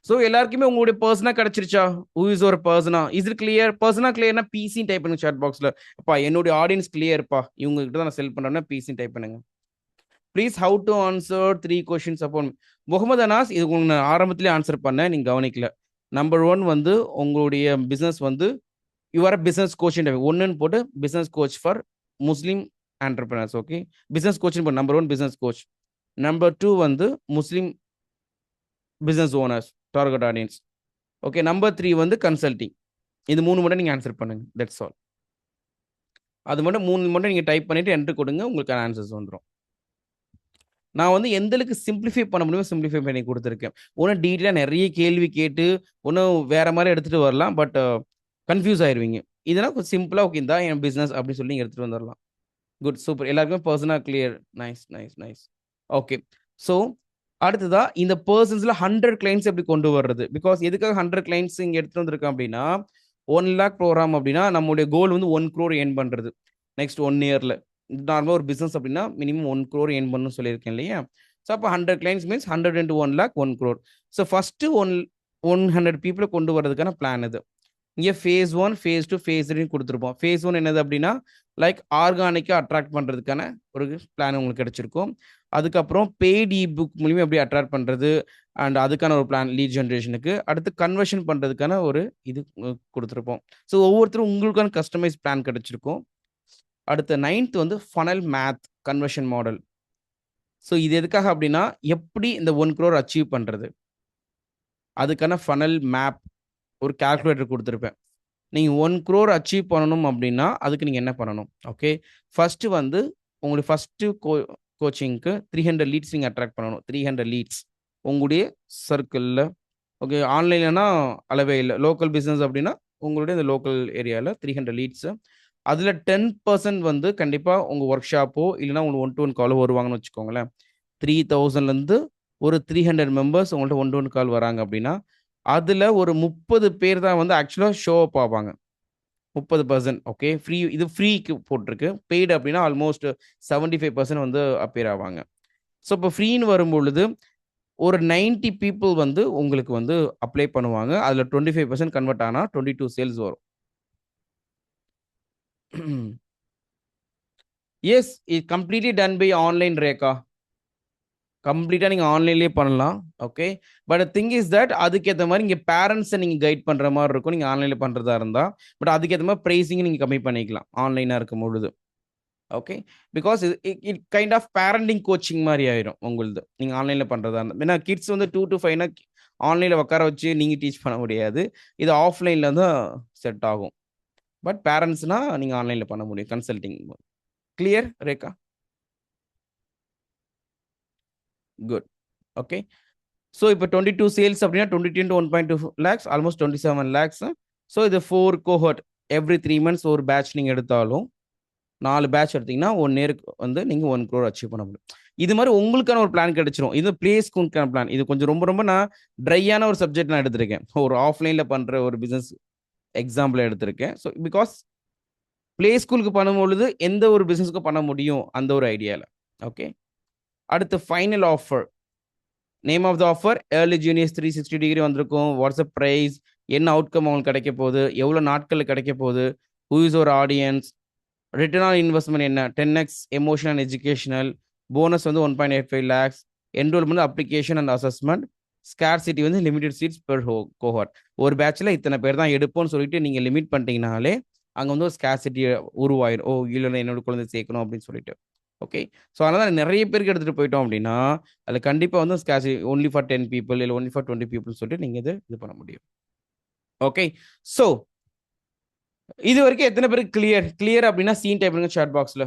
ஸோ எல்லாருக்குமே உங்களுடைய பர்சனாக கிடைச்சிருச்சா? ஹூ இஸ் ஒரு persona? Is it clear? Persona கிளியர்னா பிசின்னு டைப் பண்ணுங்க சாட் பாக்ஸில். அப்பா என்னுடைய ஆடியன்ஸ் கிளியர்ப்பா, இவங்க கிட்ட தான் நான் செல் பண்ணுறேன்னா பிசின்னு டைப் பண்ணுங்க. Please how to answer 3 questions அப்போ முகமது அனாஸ், இது உங்களுக்கு நான் ஆரம்பத்திலே ஆன்சர் பண்ணேன், நீங்கள் கவனிக்கல. நம்பர் 1 வந்து உங்களுடைய பிஸ்னஸ் வந்து யூஆர் பிஸ்னஸ் கோச்சிங் ஒன்றுன்னு போட்டு business coach for Muslim entrepreneurs. Okay, business coaching போட்டு நம்பர் 1 பிஸ்னஸ் கோச். நம்பர் 2 வந்து Muslim business owners target audience. Okay, number 3 வந்து கன்சல்டிங். இது 3 மட்டும் நீங்கள் ஆன்சர் பண்ணுங்க. That's all. அது மட்டும் 3 மட்டும் நீங்கள் டைப் பண்ணிவிட்டு என்ட்ரு கொடுங்க, உங்களுக்கான ஆன்சர்ஸ் வந்துடும். நான் வந்து எந்தளவுக்கு சிம்பிளிஃபை பண்ண முடியுமோ சிம்பிளிஃபை பண்ணி கொடுத்துருக்கேன். ஒன்றும் டீட்டெயிலாக நிறைய கேள்வி கேட்டு ஒன்றும் வேறு மாதிரி எடுத்துகிட்டு வரலாம், பட் கன்ஃபியூஸ் ஆயிடுவீங்க. இதெல்லாம் கொஞ்சம் சிம்பிளாக ஓகே தான் என் பிஸ்னஸ் அப்படின்னு சொல்லி நீங்கள் எடுத்துகிட்டு வந்துடலாம். Good, super. எல்லாருக்குமே பர்சனாக clear. Nice nice nice. Okay, so அடுத்ததா இந்த பர்சன்ஸில் 100 கிளைண்ட்ஸ் எப்படி கொண்டு வர்றது? பிகாஸ் எதுக்காக 100 கிளைண்ட்ஸ் இங்கே எடுத்துகிட்டு வந்திருக்கேன் அப்படின்னா 1 lakh ப்ரோக்ராம் அப்படின்னா நம்மளுடைய கோல் வந்து 1 crore ஏர்ன் பண்ணுறது நெக்ஸ்ட் 1 yearல. நார்மலாக ஒரு பிஸ்னஸ் அப்படின்னா மினிமம் 1 crore ஏர்ன் பண்ணணும்னு சொல்லியிருக்கேன் இல்லையா? ஸோ அப்போ 100 clients means 100 into 1 lakh 1 crore. So first 100 பீப்புளை கொண்டு வரதுக்கான பிளான் இது. இங்கே ஃபேஸ் 1, ஃபேஸ் 2, ஃபேஸ் 3 கொடுத்துருப்போம். ஃபேஸ் 1 என்னது அப்படின்னா லைக் ஆர்கானிக்காக அட்ராக்ட் பண்ணுறதுக்கான ஒரு பிளான் உங்களுக்கு கிடைச்சிருக்கும். அதுக்கப்புறம் பெய்ட் இபுக் மூலியமாக எப்படி அட்ராக்ட் பண்ணுறது அண்ட் அதுக்கான ஒரு பிளான் லீட் ஜென்ரேஷனுக்கு. அடுத்து கன்வர்ஷன் பண்ணுறதுக்கான ஒரு இது கொடுத்துருப்போம். ஸோ ஒவ்வொருத்தரும் உங்களுக்கான கஸ்டமைஸ் பிளான் கிடைச்சிருக்கும். அடுத்த 9th வந்து funnel math conversion model. So இது எதுக்காக அப்படின்னா எப்படி இந்த 1 crore அச்சீவ் பண்ணுறது அதுக்கான ஃபனல் மேப் ஒரு கால்குலேட்டர் கொடுத்துருப்பேன். நீங்கள் 1 crore அச்சீவ் பண்ணணும் அப்படின்னா அதுக்கு நீங்கள் என்ன பண்ணணும்? ஓகே, ஃபஸ்ட்டு வந்து உங்களுடைய ஃபஸ்ட்டு கோச்சிங்க்கு 300 லீட்ஸ் நீங்கள் அட்ராக்ட் பண்ணணும். 300 லீட்ஸ் உங்களுடைய சர்க்கிளில். ஓகே, ஆன்லைன்லனா அளவே இல்லை. லோக்கல் பிஸ்னஸ் அப்படின்னா உங்களுடைய இந்த லோக்கல் ஏரியாவில் 300 லீட்ஸு. அதில் 10% வந்து கண்டிப்பாக உங்கள் ஒர்க் ஷாப்போ இல்லைனா உங்களுக்கு 1-to-1 காலோ வருவாங்கன்னு வச்சுக்கோங்களேன். 3000லேருந்து ஒரு 300 மெம்பர்ஸ் உங்கள்கிட்ட 1-to-1 கால் வராங்க அப்படின்னா அதில் ஒரு 30 பேர் தான் வந்து ஆக்சுவலாக ஷோ அப் ஆவாங்க. 30%. ஓகே, ஃப்ரீ, இது ஃப்ரீக்கு போட்டிருக்கு. பெய்டு அப்படின்னா ஆல்மோஸ்ட் 75% வந்து அப்பியர் ஆவாங்க. ஸோ இப்போ ஃப்ரீன்னு வரும்பொழுது ஒரு 90 பீப்புள் வந்து உங்களுக்கு வந்து அப்ளை பண்ணுவாங்க. அதில் 25% கன்வெர்ட் ஆனால் 22 சேல்ஸ் வரும். Yes, it completely done by online Rekha. கம்ப்ளீட்டாக நீங்கள் ஆன்லைன்லேயே பண்ணலாம். Okay, but thing is that அதுக்கேற்ற மாதிரி இங்கே பேரண்ட்ஸை நீங்கள் கைட் பண்ணுற மாதிரி இருக்கும் நீங்கள் ஆன்லைனில் பண்ணுறதா இருந்தால். பட் அதுக்கேற்ற மாதிரி ப்ரைஸிங் நீங்கள் கம்மி பண்ணிக்கலாம் ஆன்லைனாக இருக்கும் பொழுது. Okay, because it kind of parenting coaching மாதிரி ஆயிரும் உங்களுது நீங்கள் ஆன்லைனில் பண்ணுறதா இருந்தால். ஏன்னா கிட்ஸ் வந்து 2 to 5னா ஆன்லைனில் உட்கார வச்சு நீங்கள் டீச் பண்ண முடியாது. இது ஆஃப்லைனில் தான் செட் ஆகும். பட் பேரண்ட்ஸ்னால் நீங்கள் ஆன்லைனில் பண்ண முடியும் consulting. Clear Rekha? Good. Okay, so இப்போ 22 சேல்ஸ் அப்படின்னா 22 into 1.2 lakhs almost 27 lakhs. So இது 4 கோஹர்ட் எவ்ரி 3 months ஒரு பேட்ச் நீங்கள் எடுத்தாலும் 4 பேட்ச் எடுத்தீங்கன்னா 1 yearக்கு வந்து நீங்கள் 1 crore அச்சீவ் பண்ண முடியும். இது மாதிரி உங்களுக்கான ஒரு பிளான் கிடைச்சிரும். இது பிளே ஸ்கூலுக்கான பிளான். இது கொஞ்சம் ரொம்ப நான் ட்ரையான ஒரு சப்ஜெக்ட் நான் எடுத்திருக்கேன். ஒரு ஆஃப்லைனில் பண்ணுற ஒரு பிஸ்னஸ் எக்ஸாம்பிள் எடுத்திருக்கேன். ஸோ பிகாஸ் பிளே ஸ்கூலுக்கு பண்ணும்பொழுது எந்த ஒரு பிஸ்னஸுக்கும் பண்ண முடியும் அந்த ஒரு ஐடியாவில். ஓகே, அடுத்து final offer. Name of the offer early juniors 360 degree வந்திருக்கும். வாட்ஸ்அப் ப்ரைஸ், என்ன அவுட்கம் அவங்களுக்கு கிடைக்க போகுது, எவ்வளோ நாட்களில் கிடைக்க போகுது, ஹூ இஸ் ஒரு ஆடியன்ஸ், ரிட்டர்ன் ஆன் இன்வெஸ்ட்மெண்ட் என்ன, 10x emotional and educational, bonus வந்து 1.85 lakhs, enrolment application and assessment, scarcity வந்து லிமிடெட் சீட்ஸ் பெர் கோஹார்ட். ஒரு பேட்ச்ல இத்தனை பேர் தான் எடுப்போம்னு சொல்லிட்டு நீங்க லிமிட் பண்ணிட்டீங்கனாலே அங்க வந்து ஒரு ஸ்கேர்சிட்டி உருவாயிடும். ஓ இல்ல என்னோட குழந்தை சேர்க்கணும் அப்படின்னு சொல்லிட்டு. ஓகே. ஸோ அதனால நிறைய பேருக்கு எடுத்துட்டு போயிட்டோம் அப்படின்னா அதுல கண்டிப்பா வந்து ஸ்கேர்சிட்டி ஒன்லி ஃபார் 10 பீப்புள் இல்லை ஒன்லி ஃபார் 20 பீப்புள் சொல்லிட்டு நீங்க இது பண்ண முடியும். ஓகே. ஸோ இது வரைக்கும் எத்தனை பேருக்கு கிளியர் அப்படின்னா சீன் டைப் பண்ணுங்க சாட் பாக்ஸ்ல.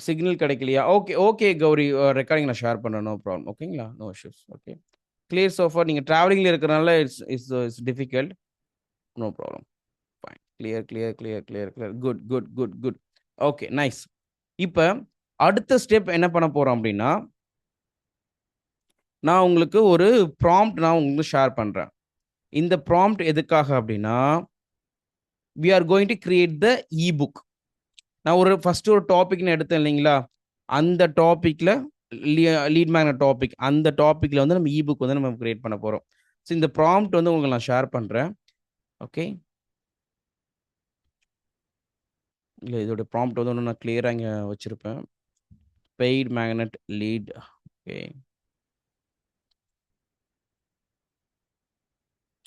சிக்னல் கிடைக்கலையா? ஓகே கௌரி, ரெக்கார்டிங் நான் ஷேர் பண்றேன். No problem. ஓகேங்களா? No issues. Okay. Clear so far. நீங்க டிராவலிங்ல இருக்கறனால it's difficult. No problem. Fine. Clear. Good. Okay, nice. இப்ப அடுத்த ஸ்டெப் என்ன பண்ண போறோம் அப்படின்னா நான் உங்களுக்கு ஒரு ப்ராம்ப்ட் நான் உங்களுக்கு ஷேர் பண்றேன். இந்த ப்ராம்ப்ட் எதுக்காக அப்படின்னா we are going to create the e-book. நான் ஃபர்ஸ்ட் ஒரு டாபிக்னு எடுத்தேன் இல்லைங்களா? அந்த டாபிக்ல லீட் மேக்னட் டாபிக், அந்த டாபிக்ல வந்து நம்ம இ-புக் வந்து நம்ம கிரியேட் பண்ண போறோம். ஸோ இந்த ப்ராம்ப்ட் வந்து உங்களுக்கு நான் ஷேர் பண்றேன். ஓகே. இல்லை இதோட ப்ராம்ப்ட் வந்து ஒன்று நான் கிளியராக இங்கே வச்சிருப்பேன். Paid magnet lead.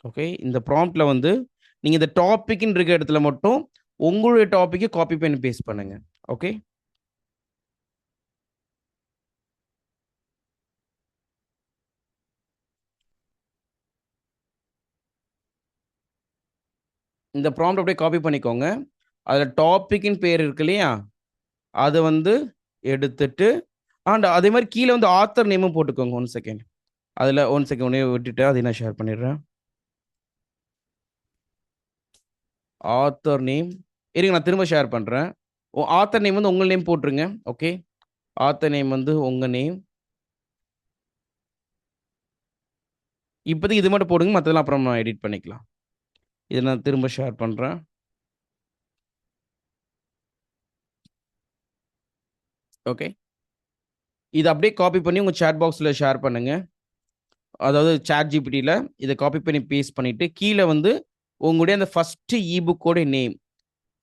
ஓகே. இந்த ப்ராம்ப்ட்ல வந்து நீங்க இந்த டாபிக்னு இருக்க இடத்துல மட்டும் உங்களுடைய டாபிக்கை காப்பி பண்ணி பேஸ்ட் பண்ணுங்க. ஓகே. இந்த ப்ராம்ப்ட் அப்படியே காப்பி பண்ணிக்கோங்க. அதில் டாபிக்னு பேர் இருக்கு இல்லையா, அதை வந்து எடுத்துட்டு அதே மாதிரி கீழே வந்து ஆத்தர் நேமும் போட்டுக்கோங்க. 1 செகண்ட். அதில் 1 செகண்ட் ஒன்னே விட்டுட்டு அதை நான் ஷேர் பண்ணிடுறேன். ஆத்தர் நேம் இருங்க, நான் திரும்ப ஷேர் பண்ணுறேன். ஆத்தர் நேம் வந்து உங்கள் நேம் போட்டுருங்க. ஓகே. ஆத்தர் நேம் வந்து உங்கள் நேம். இப்போதைக்கு இது மட்டும் போடுங்க, மற்றதெல்லாம் அப்புறம் நான் எடிட் பண்ணிக்கலாம். இதை நான் திரும்ப ஷேர் பண்ணுறேன். ஓகே. இதை அப்படியே காப்பி பண்ணி உங்கள் சேட் பாக்ஸில் ஷேர் பண்ணுங்க. அதாவது சாட் ஜிபிடியில் இதை காப்பி பண்ணி பேஸ்ட் பண்ணிட்டு கீழே வந்து உங்களுடைய அந்த ஃபர்ஸ்ட் இ-புக்கோட நேம்,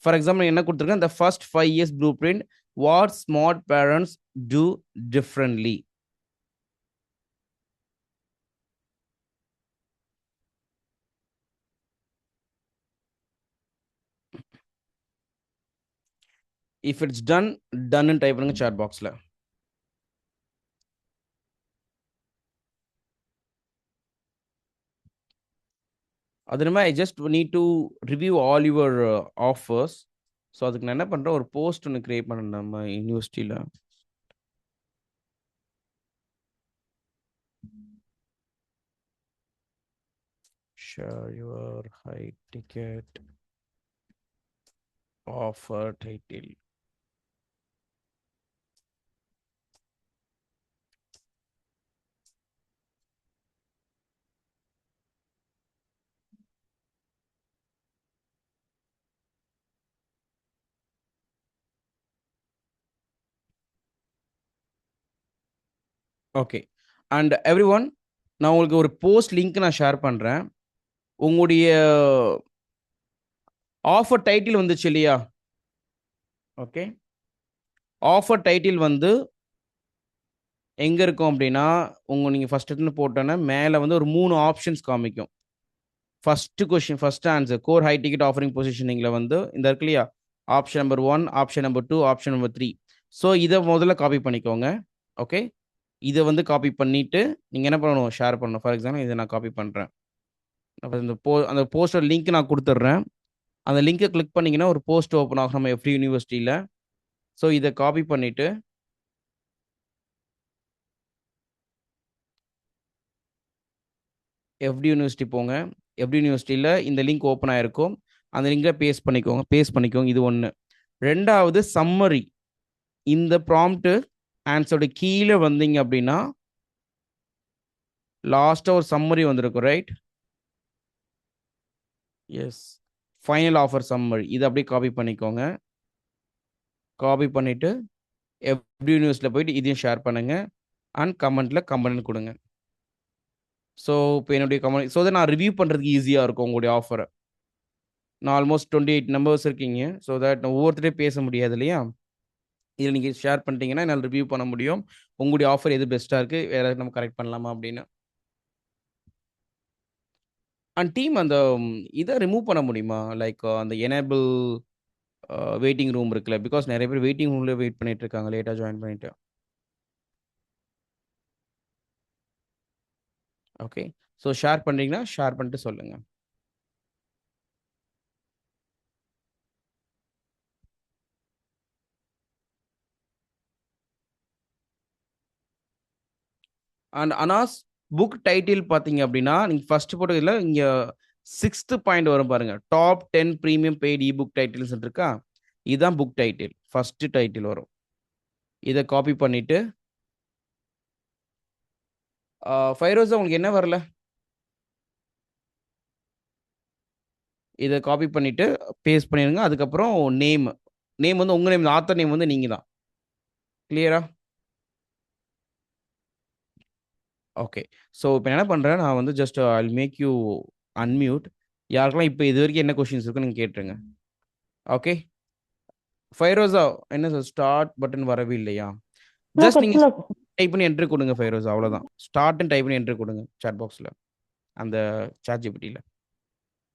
ஃபார் எக்ஸாம்பிள் என்ன கொடுத்துருக்கேன், the first 5 years blueprint, what smart parents do differently. if it's done ன்னு டைப் பண்ணுங்க chat boxல. அது நம்ம I just need to review all your offers. So அதுக்கு நான் என்ன பண்றேன், ஒரு போஸ்ட் ஒன்று கிரியேட் பண்ணேன் நம்ம யூனிவர்சிட்டியில். share your high ticket offer title. Okay. And every one, நான் உங்களுக்கு ஒரு போஸ்ட் லிங்க் நான் ஷேர் பண்ணுறேன். உங்களுடைய ஆஃபர் டைட்டில் வந்துச்சு இல்லையா? ஓகே. ஆஃபர் டைட்டில் வந்து எங்கே இருக்கும் அப்படின்னா நீங்கள் ஃபஸ்ட்டு போட்டோன்னா மேலே வந்து ஒரு 3 ஆப்ஷன்ஸ் காமிக்கும். First answer core high ticket offering பொசிஷனிங்கில் வந்து இந்த இருக்கு இல்லையா, option number 1, option number 2, option number 3. So இதை முதல்ல காப்பி பண்ணிக்கோங்க. ஓகே. இதை வந்து காப்பி பண்ணிவிட்டு நீங்கள் என்ன பண்ணணும், ஷேர் பண்ணணும். ஃபார் எக்ஸாம்பிள் இதை நான் காப்பி பண்ணுறேன். அந்த போஸ்டர் லிங்க் நான் கொடுத்துட்றேன். அந்த லிங்கை கிளிக் பண்ணிங்கன்னா ஒரு போஸ்ட் ஓப்பன் ஆகும் நம்ம எஃப்டி யூனிவர்சிட்டியில். ஸோ இதை காப்பி பண்ணிவிட்டு எஃப்டி யூனிவர்சிட்டி போங்க. எஃப்டி யூனிவர்சிட்டியில் இந்த லிங்க் ஓப்பன் ஆகிருக்கும். அந்த லிங்கை பேஸ்ட் பண்ணிக்கோங்க. இது ஒன்று. ரெண்டாவது சம்மரி. இந்த ப்ராம்ப்ட் ஆன்சரோட கீழே வந்தீங்க அப்படின்னா லாஸ்ட்டாக ஒரு சம்மரி வந்திருக்கும், right? Yes, final offer summary. இதை அப்படியே காப்பி பண்ணிக்கோங்க. காப்பி பண்ணிவிட்டு எஃப்டி யூனிவர்சிட்டியில் போயிட்டு இதையும் ஷேர் பண்ணுங்கள். அண்ட் கமெண்ட் கொடுங்க. ஸோ இப்போ என்னுடைய கமெண்ட் ஸோ நான் ரிவ்யூ பண்ணுறதுக்கு ஈஸியாக இருக்கும் உங்களுடைய ஆஃபரை. நான் ஆல்மோஸ்ட் 28 நம்பர்ஸ் இருக்கீங்க. ஸோ தட் நான் ஒவ்வொருத்தரையும் பேச முடியாது இல்லையா? இதில் நீங்கள் ஷேர் பண்ணிட்டீங்கன்னா என்னால் ரிவ்யூ பண்ண முடியும். உங்களுடைய ஆஃபர் எது பெஸ்ட்டாக இருக்குது, வேறு ஏதாவது நம்ம கரெக்ட் பண்ணலாமா அப்படின்னு. அண்ட் டீம் அந்த இதை ரிமூவ் பண்ண முடியுமா? லைக் அந்த எனேபிள் வெயிட்டிங் ரூம் இருக்குல்ல, பிகாஸ் நிறைய பேர் வெயிட்டிங் ரூமில் வெயிட் பண்ணிட்டு இருக்காங்க லேட்டாக ஜாயின் பண்ணிட்டு. ஓகே, ஸோ ஷேர் பண்ணுறீங்கன்னா ஷேர் பண்ணிட்டு சொல்லுங்கள். அண்ட் அனாஸ் புக் டைட்டில் பார்த்தீங்க அப்படின்னா நீங்கள் ஃபர்ஸ்ட் போட்டதில் இங்கே 6th பாயிண்ட் வரும் பாருங்க, top 10 premium paid ebook titles இருக்கா, இதுதான் புக் டைட்டில், ஃபர்ஸ்ட் டைட்டில் வரும். இதை காப்பி பண்ணிட்டு ஃபைரோஸா உங்களுக்கு என்ன வரல, இதை காப்பி பண்ணிட்டு பேஸ்ட் பண்ணிடுங்க. அதுக்கப்புறம் நேம் வந்து உங்கள் நேம், ஆத்தர் நேம் வந்து நீங்கள் தான். கிளியரா? ஓகே, ஸோ இப்போ என்ன பண்ணுறேன், நான் வந்து just I'll make you unmute. யாருக்கெல்லாம் இப்போ இது வரைக்கும் என்ன கொஷின்ஸ் இருக்குன்னு நீங்கள் கேட்டுருங்க. ஓகே, ஃபைரோஸா என்ன சார் ஸ்டார்ட் பட்டன் வரவே இல்லையா? ஜஸ்ட் நீங்கள் டைப் பண்ணி என்ட்ரி கொடுங்க ஃபைரோஸா, அவ்வளோதான். ஸ்டார்ட்னு டைப் பண்ணி என்ட்ரி கொடுங்க சாட் பாக்ஸில், அந்த சாட் ஜிபிடியில்.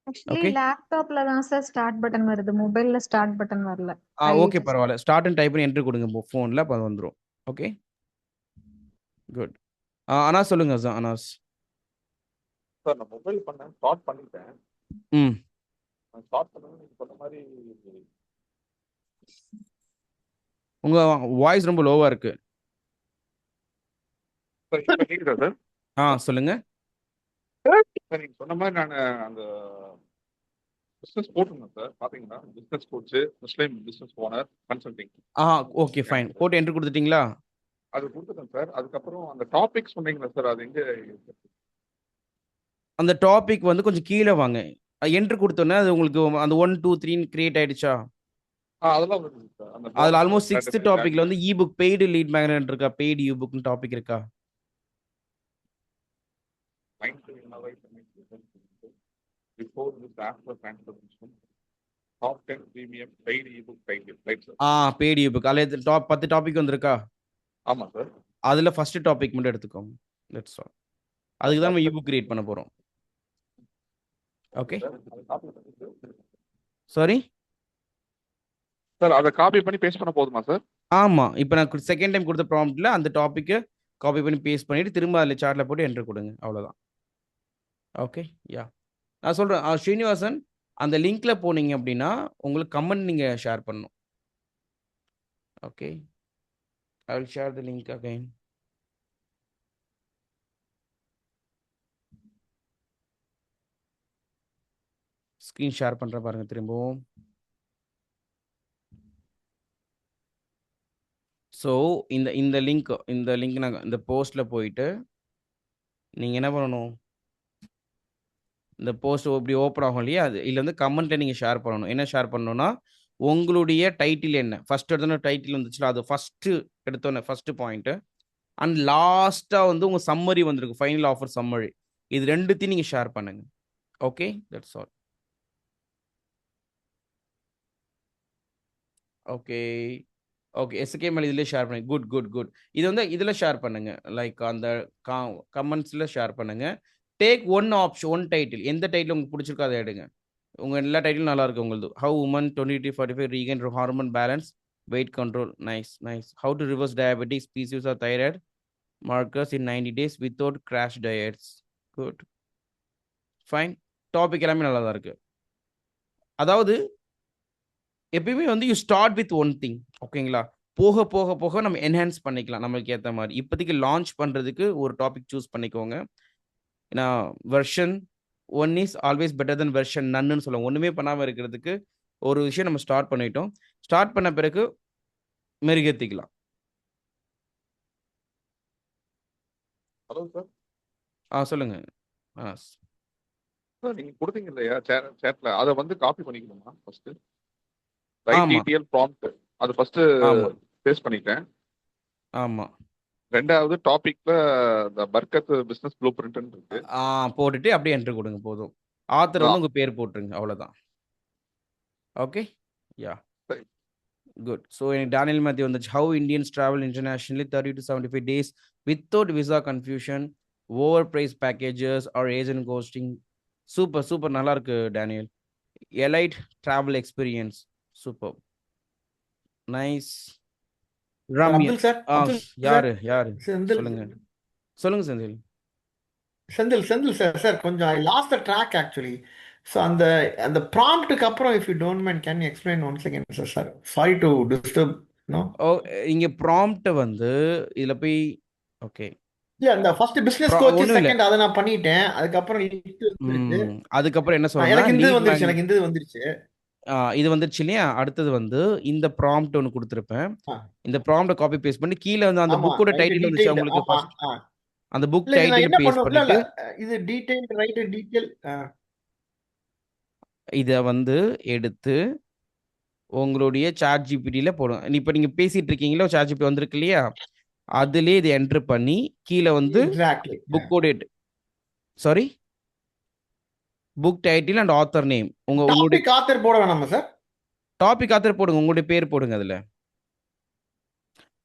ஆக்சுவலி ஓகே, லேப்டாப்ல தான் சார் ஸ்டார்ட் பட்டன் வருது, மொபைல்ல ஸ்டார்ட் பட்டன் வரல. ஓகே பரவாயில்ல, ஸ்டார்ட்னு டைப் பண்ணி என்ட்ரி கொடுங்க ஃபோனில், அப்போ வந்துடும். Okay good. அனாஸ் சொல்லுங்க சார். அனாஸ் சார் நான் மொபைல் பண்ணேன், ஸ்டார்ட் பண்ணிட்டேன். ம் நான் ஸ்டார்ட் பண்ணது நீங்க சொன்ன மாதிரி உங்கள் வாய்ஸ் ரொம்ப லோவாக இருக்குது. சார் இப்போ கேக்குதா சார்? சொல்லுங்க. சார் நீங்க சொன்ன மாதிரி நான் அந்த பிஸ்னஸ் போட்டிருந்தேன் சார், பாத்தீங்களா? Business coach, Muslim business owner consulting. Okay fine, போட்டு என்ட்ரி கொடுத்துட்டீங்களா? அது கொடுத்துட்டேன் சார். அதுக்கப்புறம் அந்த டாபிக் சொன்னீங்களா சார், அது எங்க? அந்த டாபிக் வந்து கொஞ்சம் கீழே வாங்க. என்ட்ரி கொடுத்தோன்னே அது உங்களுக்கு அந்த 1 2 3 கிரியேட் ஆயிடுச்சா? அதெல்லாம் வருது சார். அந்த அதில் ஆல்மோஸ்ட் 6th டாபிக்ல வந்து இபுக் பெய்டு லீட் மேக்னெட் இருக்கா, பெய்டு இபுக்னு டாபிக் இருக்கா? Before this, after transformation, top 10 premium paid ebook title, right sir? Paid ebook அதில் டாப் 10 டாபிக் வந்திருக்கா? ஆமா சார். அதில் ஃபர்ஸ்ட் டாபிக் மட்டும் எடுத்துக்கோங்க. That's all. அதுக்கு தான் நம்ம இபுக் கிரியேட் பண்ண போகிறோம். ஓகே சாரி சார், அதை காப்பி பண்ணி பேஸ்ட் பண்ண போதுமா சார்? ஆமாம், இப்போ நான் செகண்ட் டைம் கொடுத்த ப்ராம்ப்டில் அந்த டாப்பிக்கை காப்பி பண்ணி பேஸ்ட் பண்ணிவிட்டு திரும்ப அதில் சார்ட்டில் போட்டு என்ட்ரு கொடுங்க, அவ்வளோதான். ஓகே யா, நான் சொல்கிறேன் ஸ்ரீனிவாசன், அந்த லிங்க்ல போனீங்க அப்படின்னா உங்களுக்கு கமெண்ட் நீங்கள் ஷேர் பண்ணணும். Okay, I will share the link again. Screen share பண்ணுற பாருங்க திரும்பவும். ஸோ இந்த லிங்க் நாங்கள் இந்த போஸ்ட்டில் போயிட்டு நீங்கள் என்ன பண்ணணும், இந்த போஸ்ட் இப்படி ஓப்பன் ஆகும் இல்லையா, அது இதில் வந்து கமெண்ட்டில் நீங்கள் ஷேர் பண்ணணும். என்ன ஷேர் பண்ணணும்னா, உங்களுடைய டைட்டில் என்ன, ஃபர்ஸ்ட் எடுத்தோன்னே டைட்டில் வந்துச்சுல, அது ஃபஸ்ட்டு எடுத்தோன்னே ஃபஸ்ட்டு பாயிண்ட்டு, அண்ட் லாஸ்ட்டாக வந்து உங்கள் சம்மரி வந்திருக்கு, ஃபைனல் ஆஃபர் சம்மரி, இது ரெண்டுத்தையும் நீங்கள் ஷேர் பண்ணுங்க. Okay that's all. ஓகே எஸ்கேஎம்எல் இதில் ஷேர் பண்ணுங்க. Good good good. இது வந்து இதில் ஷேர் பண்ணுங்க, லைக் அந்த கமெண்ட்ஸில் ஷேர் பண்ணுங்க. டேக் ஒன் டைட்டில், எந்த டைட்டில் உங்களுக்கு பிடிச்சிருக்கோ அதை எடுங்க. உங்கள் எல்லா டைட்டிலும் நல்லா இருக்கு உங்களுக்கு. How woman 23-45 regain hormone balance, weight control, nice. How to reverse diabetics, PCOS or thyroid markers in 90 days without crash diets. Good fine. Topic எல்லாமே நல்லா தான் இருக்கு. அதாவது எப்பயுமே வந்து you start with one thing, ஓகேங்களா? போக போக போக நம்ம என்ஹான்ஸ் பண்ணிக்கலாம் நம்மளுக்கு ஏற்ற மாதிரி. இப்போதைக்கு லான்ச் பண்ணுறதுக்கு ஒரு டாபிக் சூஸ் பண்ணிக்கோங்க. ஏன்னா version 1 is always better than version நன்னு சொல்லுவாங்க. ஒன்றுமே பண்ணாமல் இருக்கிறதுக்கு ஒரு விஷயம் நம்ம ஸ்டார்ட் பண்ணிட்டோம். ஸ்டார்ட் பண்ண பிறகு மெருகேற்றிக்கலாம். Hello sir. சொல்லுங்க. சார் நீங்க கொடுத்தீங்க இல்லையா சேட்ல, அதை வந்து காப்பி பண்ணிக்கணுமா ஃபர்ஸ்ட்? ரைட் ஆமா. டிடிஎல் ப்ராம்ப்ட் அது ஃபர்ஸ்ட் ஆமா. பேஸ்ட் பண்ணிட்டேன். ஆமாம், ரெண்டாவது டாபிக்ல இந்த பர்கத் பிசினஸ் ப்ளூ பிரிண்ட் இருக்கு. போட்டுட்டு அப்படியே என்ட்ரு கொடுங்க போதும். ஆத்தர் வந்து உங்கள் பேர் போட்டுருங்க, அவ்வளோதான். ஓகே யா, சரி. குட். ஸோ எனக்கு டேனியல் மேத்யூ வந்துச்சு. How Indians travel internationally 30 to 75 days without visa confusion, over price packages or agent costing. Super super, நல்லா இருக்கு Daniel. Elite travel experience. Super, nice. Ramya, Abdul sir, Abdul sir, யாரு யாரு செந்தில் சொல்லுங்க சொல்லுங்க Senthil. Senthil Senthil sir sir கொஞ்சம் I lost the track actually. So அந்த அந்த ப்ராம்ப்ட்டுக்கு அப்புறம் if you don't mind can you explain once again sir? Sir sorry to disturb. No, oh, இங்க ப்ராம்ப்ட் வந்து இதுல போய் ஓகே இல்ல அந்த ஃபர்ஸ்ட் பிசினஸ் கோச் ஒன்றும் இல்லை. செகண்ட் அதை நான் பண்ணிட்டேன். அதுக்கப்புறம் list வந்துருச்சு. அதுக்கப்புறம் என்ன எனக்கு இந்த சொல்லணும்னா வந்துருச்சு, எனக்கு இந்த வந்துருச்சு. இது வந்துருச்சு இல்லையா. அடுத்தது வந்து இந்த ப்ராம்ப்ட் ஒன்று கொடுத்துருப்பேன். ஆ, இந்த ப்ராம்ப்ட காப்பி பேஸ்ட் பண்ணி கீழே வந்து அந்த ஆமா புக்கோட ரைட் டைட்டில் வந்துச்சு டீடைல்டு. உங்களுக்கு ஆமா ஃபர்ஸ்ட். ஆ. அந்த புக் இல்ல இது நான் டைட்டில் என்ன பேஸ்ட் பண்ணுவேன், இல்ல பண்ணிட்டு இது டீடைல்டு ரைட் டீடைல். இதை வந்து எடுத்து உங்களுடைய சாட் ஜிபிடியில் போடும். இப்போ நீங்கள் பேசிட்டு இருக்கீங்களோ, சாட் ஜிபி வந்திருக்கு இல்லையா, அதுலேயே இதை என்ட்ரு பண்ணி கீழே வந்து எக்ஸாக்ட்லி. புக்கோட sorry book title and author name. உங்களுடைய டாபிக் ஆத்தர் போட வேணாமா சார்? டாபிக் ஆத்தர் போடுங்க, உங்களுடைய பேர் போடுங்க. அதில்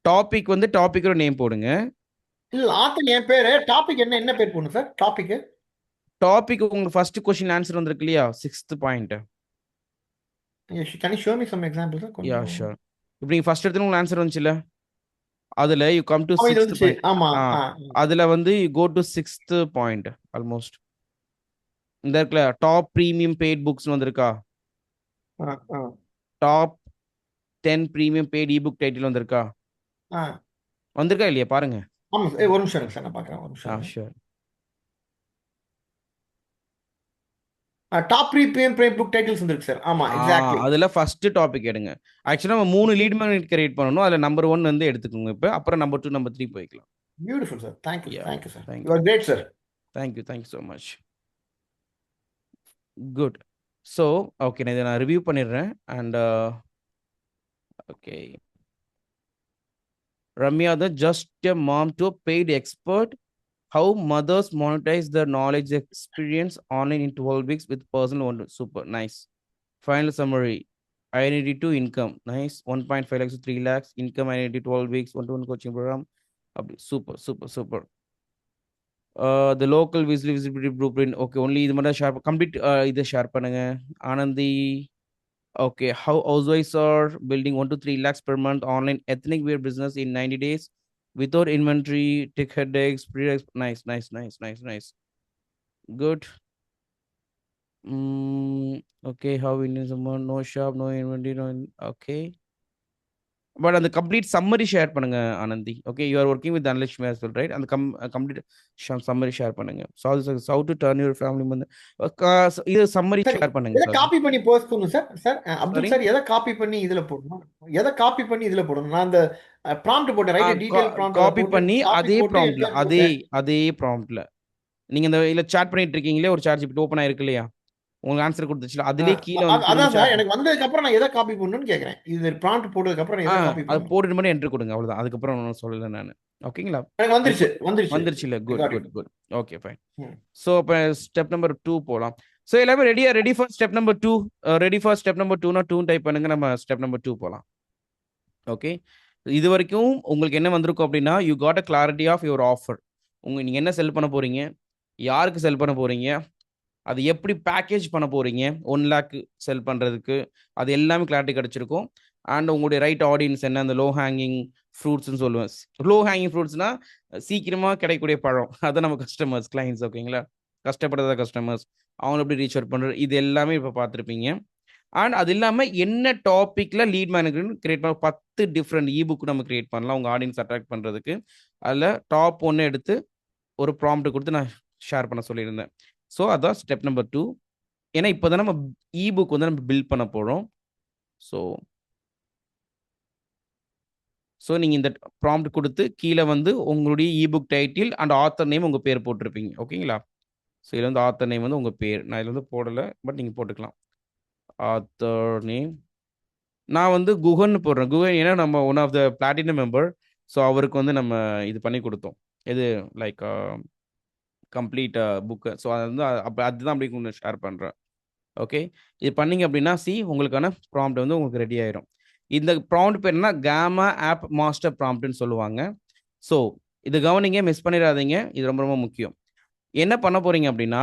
டாபிக் வந்து டாபிக்கோட நேம் போடுங்க. இல்ல ஆத்தர் என் பேரு, டாபிக் என்ன என்ன பேர் போடணும் சார்? டாபிக் டாபிக் உங்களுக்கு ஃபர்ஸ்ட் கொஸ்டின் ஆன்சர் வந்திருக்கு இல்லையா, 6th point. Can you show me some example sir? Ya கொஞ்சம் ஷூர். இப்போ நீங்கள் ஃபர்ஸ்ட் எடுத்து உங்களுக்கு ஆன்சர் வந்துச்சுல்ல, அதில் யூ கம் டு ஆமா இது 6th வந்துச்சு. பாயிண்ட். ஆமா அதில் வந்து you go to 6th point almost. இந்த இருக்குல்ல டாப் ப்ரீமியம் பெய்ட் புக்ஸ்னு வந்திருக்கா, top 10 premium paid ebook title வந்திருக்கா, வந்திருக்கா இல்லையா பாருங்க. ஆமா சார். ஒரு நிமிஷம் இருங்க சார், நான் பார்க்குறேன். ஒரு நிமிஷம். Sure. Top premium book titles வந்துருக்கு சார். ஆமா எக்ஸாக்ட்லி. அதில் ஃபர்ஸ்ட் டாபிக் எடுங்க. ஆக்சுவலாக நம்ம 3 லீட் மேக்னெட் கிரியேட் பண்ணணும். அதில் நம்பர் 1 வந்து எடுத்துக்கோங்க இப்போ, அப்புறம் நம்பர் 2 நம்பர் 3 போய்க்கலாம். Beautiful sir. Thank you Yeah, thank you sir. thank you are great sir. Thank you so much. Good. So okay, நான் இதை நான் ரிவ்யூ பண்ணிடுறேன். அண்ட் ஓகே, ரம்யா தான் just a mom to paid expert. How mothers monetize their knowledge experience online in 12 weeks with personal one. Super nice. Final summary. Identity to income. Nice. 1.5 lakhs to 3 lakhs. Income identity 12 weeks. 1-to-1 coaching program. Super. The local visibility blueprint. Okay, only இது மட்டும் share complete இதை share பண்ணுங்க. Anandhi. Okay, how housewives are building 1 to 3 lakhs per month online ethnic wear business in 90 days. Without inventory, tech headaches, nice. Good. Okay, how Indian someone, no shop, no inventory, okay. But on the complete summary share பண்ணுங்க Anandhi. Okay, you are working with Dhanlakshmi as well, right? And the complete summary share பண்ணுங்க. So how to turn your family வந்து இது summary share பண்ணுங்க. எதை copy பண்ணி post பண்ணணும் sir? Sir Abdul Sorry? Sir, எதை copy பண்ணி இதுல போடணும்? எதை காப்பி பண்ணி இதுல போடணும்? நான் அந்த ப்ராம்ப்ட் போட்டேன் ரைட் டீடைல் ப்ராம்ப்ட் காப்பி பண்ணி அதே ப்ராம்ப்ட்ல அதே ப்ராம்ப்ட்ல நீங்க இந்த இல்ல சாட் பண்ணிட்டு இருக்கீங்களே, ஒரு சாட் ஜிபிடி ஓபன் ஆயிருக்கு இல்லையா, உங்களுக்கு ஆன்சர் கொடுத்துச்சுல, அதுலயே கீழே வந்து அதான் சார் எனக்கு வந்ததுக்கு அப்புறம் நான் எதை காப்பி பண்ணணும்னு கேக்குறேன். இது ப்ராம்ப்ட் போட்டதுக்கு அப்புறம் நான் எதை காப்பி அது பண்ணணும்? போட்டுட்டு மட்டும் என்ட்ரி கொடுங்க, அவ்வளவுதான். அதுக்கப்புறம் ஒன்றும் சொல்லல நான். ஓகேங்களா? எனக்கு வந்துருச்சு இல்ல. Got it. Good. Okay fine. ம். ஸோ இப்போ ஸ்டெப் நம்பர் 2 போகலாம். ஸோ எல்லாமே ready for step number 2. Ready for step number 2னா 2 டைப் பண்ணுங்க, நம்ம ஸ்டெப் நம்பர் 2 போகலாம். ஓகே, இது வரைக்கும் உங்களுக்கு என்ன வந்திருக்கும் அப்படின்னா, you got a clarity of your offer. நீங்கள் என்ன செல் பண்ண போறீங்க, யாருக்கு செல் பண்ண போறீங்க, அது எப்படி பேக்கேஜ் பண்ண போறீங்க, 1 lakh செல் பண்ணுறதுக்கு, அது எல்லாமே கிளாரிட்டி கிடச்சிருக்கும். அண்ட் உங்களுடைய ரைட் ஆடியன்ஸ் என்ன, அந்த லோ ஹேங்கிங் ஃப்ரூட்ஸ்ன்னு சொல்லுவேன். லோ ஹேங்கிங் ஃப்ரூட்ஸ்னா சீக்கிரமாக கிடைக்கக்கூடிய பழம், அதான் நம்ம கஸ்டமர்ஸ் கிளைண்ட்ஸ். ஓகேங்களா? கஷ்டப்படுறத கஸ்டமர்ஸ், அவங்கள எப்படி ரீச் அவுட் பண்ணுறது, இது எல்லாமே இப்போ பார்த்துருப்பீங்க. அண்ட் அது இல்லாமல் என்ன டாப்பிக்கில் லீட் மேனேஜர் கிரியேட் பண்ண 10 டிஃப்ரெண்ட் இபுக் நம்ம கிரியேட் பண்ணலாம் உங்கள் ஆடியன்ஸ் அட்ராக்ட் பண்ணுறதுக்கு. அதில் டாப் 1 எடுத்து ஒரு ப்ராம்ப்ட் கொடுத்து நான் ஷேர் பண்ண சொல்லியிருந்தேன். ஸோ அதான் ஸ்டெப் நம்பர் 2. ஏன்னா இப்போ தான் நம்ம இபுக் வந்து நம்ம பில்ட் பண்ண போகிறோம். ஸோ நீங்கள் இந்த ப்ராம்ப்ட் கொடுத்து கீழே வந்து உங்களுடைய ebook title and author name உங்கள் பேர் போட்டிருப்பீங்க. ஓகேங்களா? ஸோ இதில் வந்து ஆத்தர் நேம் வந்து உங்கள் பேர், நான் இதில் வந்து போடலை, பட் நீங்கள் போட்டுக்கலாம். ஆத்தர் நேம் நான் வந்து குகன் போடுறேன். குகன் ஏன்னா நம்ம one of the platinum member. So அவருக்கு வந்து நம்ம இது பண்ணி கொடுத்தோம், இது லைக் கம்ப்ளீட் புக்கு. ஸோ அது வந்து அதுதான் அப்படி கொஞ்சம் ஷேர் பண்ணுறேன். ஓகே, இது பண்ணிங்க அப்படின்னா உங்களுக்கான ப்ராம்ப்ட் வந்து உங்களுக்கு ரெடி ஆயிரும். இந்த ப்ராம்ப்ட் பேர் என்ன, கேமா ஆப் மாஸ்டர் ப்ராம்ப்ட்னு சொல்லுவாங்க. ஸோ இது கவனிங்க, மிஸ் பண்ணிடாதீங்க, இது ரொம்ப ரொம்ப முக்கியம். என்ன பண்ண போறீங்க அப்படின்னா,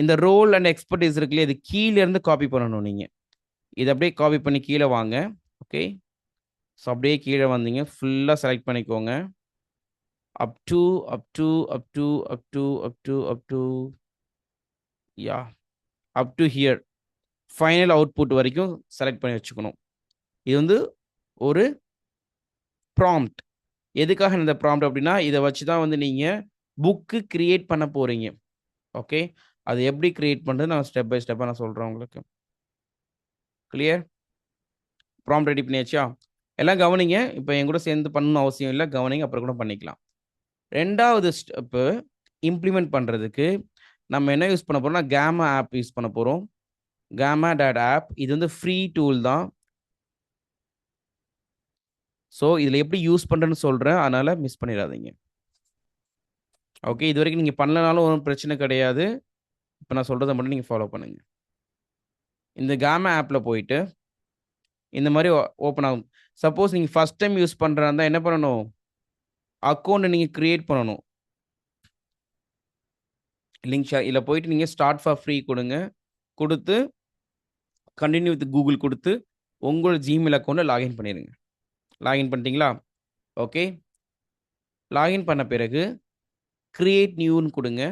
இந்த ரோல் அண்ட் எக்ஸ்பர்டீஸ் இருக்குல்லையே, இது கீழே இருந்து காப்பி பண்ணணும் நீங்க. இதை அப்படியே காப்பி பண்ணி கீழே வாங்க. ஓகே, ஸோ அப்படியே கீழே வந்தீங்க, ஃபுல்லாக செலக்ட் பண்ணிக்கோங்க. Up to up to up to up to up to up to yeah up to hear final output வரைக்கும் செலக்ட் பண்ணி வச்சுக்கணும். இது வந்து ஒரு ப்ராம்ப்ட். எதுக்காக இந்த ப்ராம்ப்ட் அப்படின்னா, இதை வச்சு தான் வந்து நீங்கள் புக்கு கிரியேட் பண்ண போகிறீங்க. ஓகே, அது எப்படி கிரியேட் பண்ணுறது நான் ஸ்டெப் பை ஸ்டெப்பாக நான் சொல்கிறேன் உங்களுக்கு. கிளியர்? ப்ராம்ப்ட் ரெடி பண்ணியாச்சா? எல்லாம் கவனிங்க. இப்போ என் கூட சேர்ந்து பண்ணணும் அவசியம் இல்லை, கவனிங்க, அப்புறம் கூட பண்ணிக்கலாம். ரெண்டாவது ஸ்டெப்பு இம்ப்ளிமெண்ட் பண்ணுறதுக்கு நம்ம என்ன யூஸ் பண்ண போகிறோம்னா, கேமா ஆப் யூஸ் பண்ண போகிறோம். கேமா டாட் ஆப் இது வந்து ஃப்ரீ டூல் தான். ஸோ இதில் எப்படி யூஸ் பண்ணுறேன்னு சொல்கிறேன், அதனால் மிஸ் பண்ணிடாதீங்க. ஓகே, இது வரைக்கும் நீங்கள் பண்ணலனாலும் ஒன்றும் பிரச்சனை கிடையாது. இப்போ நான் சொல்கிறத மட்டும் நீங்கள் ஃபாலோ பண்ணுங்க. இந்த கேமா ஆப்பில் போயிட்டு இந்த மாதிரி ஓப்பன் ஆகும். சப்போஸ் நீங்கள் ஃபஸ்ட் டைம் யூஸ் பண்ணுறதா இருந்தால் என்ன பண்ணணும், அக்கௌண்ட்டை நீங்கள் க்ரியேட் பண்ணணும். லிங்க் ஷேர் இதில் போயிட்டு நீங்கள் ஸ்டார்ட் ஃபார் ஃப்ரீ கொடுங்க. கொடுத்து கண்டினியூ வித் கூகுள் கொடுத்து உங்களோட ஜிமெயில் அக்கௌண்ட்டை லாகின் பண்ணிடுங்க. லாகின் பண்ணிட்டீங்களா? ஓகே, லாகின் பண்ண பிறகு கிரியேட் நியூன்னு கொடுங்க.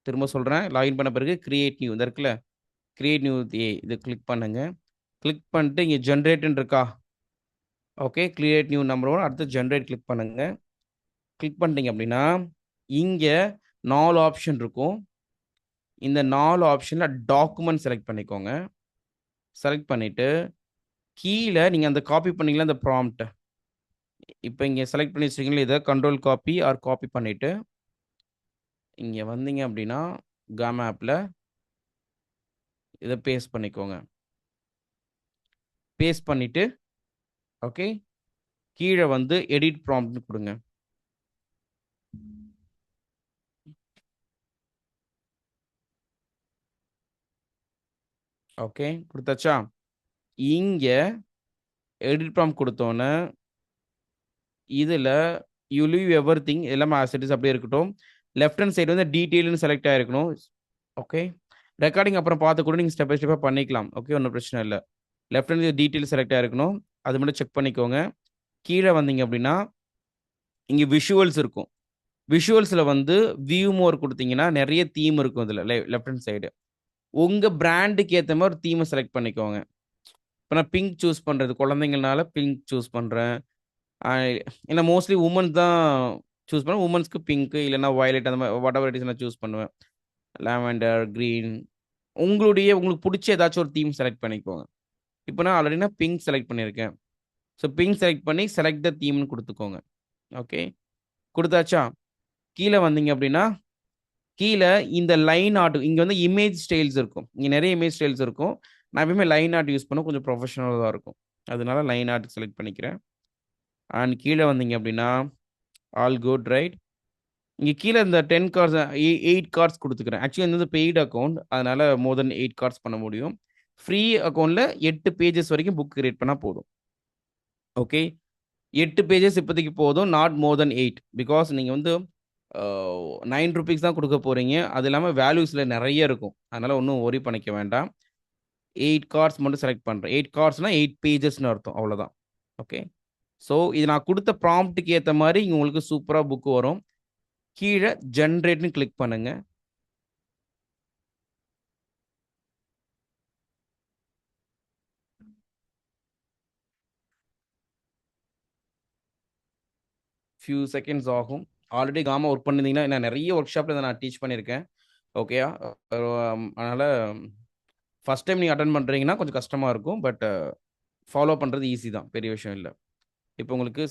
திரும்ப சொல்கிறேன், லாகின் பண்ண பிறகு கிரியேட் நியூ இந்த இருக்குல்ல, கிரியேட் நியூ இது கிளிக் பண்ணுங்க. கிளிக் பண்ணிட்டு இங்கே ஜென்ரேட்னு இருக்கா? ஓகே, கிரியேட் நியூ நம்பர் 1, அடுத்து ஜென்ரேட் கிளிக் பண்ணுங்க. கிளிக் பண்ணிட்டீங்க அப்படின்னா இங்கே 4 ஆப்ஷன் இருக்கும். இந்த 4 ஆப்ஷனில் டாக்குமெண்ட் செலக்ட் பண்ணிக்கோங்க. செலக்ட் பண்ணிவிட்டு கீழே நீங்கள் அந்த காப்பி பண்ணீங்களா அந்த ப்ராம்ப்ட், இப்போ இங்கே செலக்ட் பண்ணி வச்சுருக்கீங்களா, இதை கண்ட்ரோல் காப்பி ஆர் காப்பி பண்ணிவிட்டு இங்கே வந்தீங்க அப்படின்னா கேமா ஆப்பில் இதை பேஸ்ட் பண்ணிக்கோங்க. பேஸ்ட் பண்ணிவிட்டு ஓகே, கீழே வந்து எடிட் ப்ராம்ப்ட்னு கொடுங்க. ஓகே, கொடுத்தாச்சா? இங்கே எடிட் ப்ராம்ப்ட் கொடுத்தோன்னே இதில் யூ லீவ் எவ்ரி திங் எல்லாமே ஆசிட்டிஸ் அப்படியே இருக்கட்டும். லெஃப்ட் ஹேண்ட் சைடு வந்து டீட்டெயில்னு செலக்ட் ஆகிருக்கணும். ஓகே, ரெக்கார்டிங் அப்புறம் பார்த்து கூட நீங்கள் ஸ்டெப் பை ஸ்டெப்பாக பண்ணிக்கலாம். ஓகே, ஒன்றும் பிரச்சனை இல்லை. லெஃப்ட் ஹேண்ட் டீட்டெயில் செலக்ட் ஆகிருக்கணும், அது மட்டும் செக் பண்ணிக்கோங்க. கீழே வந்தீங்க அப்படின்னா இங்கே விஷுவல்ஸ் இருக்கும். விஷுவல்ஸில் வந்து வியூ மோர் கொடுத்தீங்கன்னா நிறைய தீம் இருக்கும். இதில் லெஃப்ட் ஹேண்ட் சைடு உங்கள் பிராண்டுக்கு ஏற்ற மாதிரி ஒரு தீமை செலக்ட் பண்ணிக்கோங்க. இப்போ நான் பிங்க் சூஸ் பண்ணுறது, குழந்தைங்கனால பிங்க் சூஸ் பண்ணுறேன். ஏன்னா மோஸ்ட்லி உமன்ஸ் தான் சூஸ் பண்ணுவேன். உமன்ஸ்க்கு பிங்க்கு இல்லைன்னா வயலட் அந்த மாதிரி வாட் எவர் இட் இஸ் நான் சூஸ் பண்ணுவேன். லாவெண்டர், க்ரீன், உங்களுக்கு பிடிச்ச ஏதாச்சும் ஒரு தீம் செலக்ட் பண்ணிக்கோங்க. இப்போ நான் ஆல்ரெடி நான் பிங்க் செலக்ட் பண்ணியிருக்கேன். ஸோ பிங்க் செலக்ட் பண்ணி செலக்ட் த தீம்னு கொடுத்துக்கோங்க. ஓகே, கொடுத்தாச்சா? கீழே வந்தீங்க அப்படின்னா கீழே இந்த லைன் ஆர்ட் இங்கே வந்து இமேஜ் ஸ்டைல்ஸ் இருக்கும். இங்கே நிறைய இமேஜ் ஸ்டைல்ஸ் இருக்கும். நான் எப்பயுமே லைன் ஆர்ட் யூஸ் பண்ண கொஞ்சம் ப்ரொஃபஷனலாக இருக்கும், அதனால லைன் ஆர்ட் செலக்ட் பண்ணிக்கிறேன். அண்ட் கீழே வந்தீங்க அப்படின்னா ஆல் குட் ரைட். இங்கே கீழே இந்த 10 கார்ட்ஸ் 8 கார்ட்ஸ் கொடுத்துக்கிறேன். ஆக்சுவலி இந்த பெய்டு அக்கௌண்ட், அதனால் மோர் தென் 8 கார்ட்ஸ் பண்ண முடியும். ஃப்ரீ அக்கௌண்ட்டில் 8 பேஜஸ் வரைக்கும் புக் கிரியேட் பண்ணால் போதும். ஓகே, 8 பேஜஸ் இப்போதைக்கு போதும், நாட் மோர் தென் 8. பிகாஸ் நீங்கள் வந்து 9 ருபீஸ் தான் கொடுக்க போகிறீங்க. அது இல்லாமல் வேல்யூஸில் நிறைய இருக்கும், அதனால் ஒன்றும் ஒரி பண்ணிக்க வேண்டாம். 8 கார்ட்ஸ் மட்டும் செலக்ட் பண்ணுறேன். 8 கார்ட்ஸ்னால் 8 பேஜஸ்னு அர்த்தம், அவ்வளோதான். ஓகே, ஸோ இது நான் கொடுத்த ப்ராம்ப்ட்டுக்கு ஏற்ற மாதிரி இங்கே உங்களுக்கு சூப்பராக புக்கு வரும். கீழே ஜென்ரேட்னு கிளிக் பண்ணுங்க. ஃபியூ செகண்ட்ஸ் ஆகும். ஆல்ரெடி காமா ஒர்க் பண்ணியிருந்தீங்கன்னா நான் நிறைய ஒர்க் ஷாப்பில் இதை நான் டீச் பண்ணியிருக்கேன். ஓகேயா? அதனால் ஃபஸ்ட் டைம் நீங்கள் அட்டன் பண்ணுறீங்கன்னா கொஞ்சம் கஷ்டமாக இருக்கும், பட் ஃபாலோ பண்ணுறது ஈஸி தான், பெரிய விஷயம் இல்லை. இப்போ உங்களுக்கு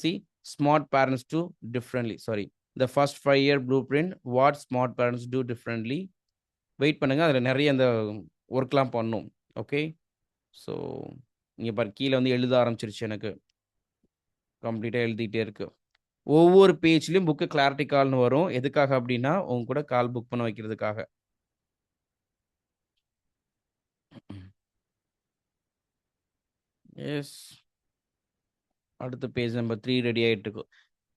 smart parents do differently, sorry, the first 5 year blueprint, what smart parents do differently. Wait பண்ணுங்கள், அதில் நிறைய அந்த ஒர்க்லாம் பண்ணும். ஓகே, ஸோ இங்கே பாரு கீழே வந்து எழுத ஆரம்பிச்சிருச்சு, எனக்கு கம்ப்ளீட்டாக எழுதிட்டே இருக்கு. ஒவ்வொரு பேஜ்லையும் புக்கு கிளாரிட்டி கால்னு வரும். எதுக்காக அப்படின்னா உங்க கூட கால் புக் பண்ண வைக்கிறதுக்காக. எஸ். அடுத்த பேஜ் நம்பர் 3 ரெடி ஆயிட்டு இருக்கும்.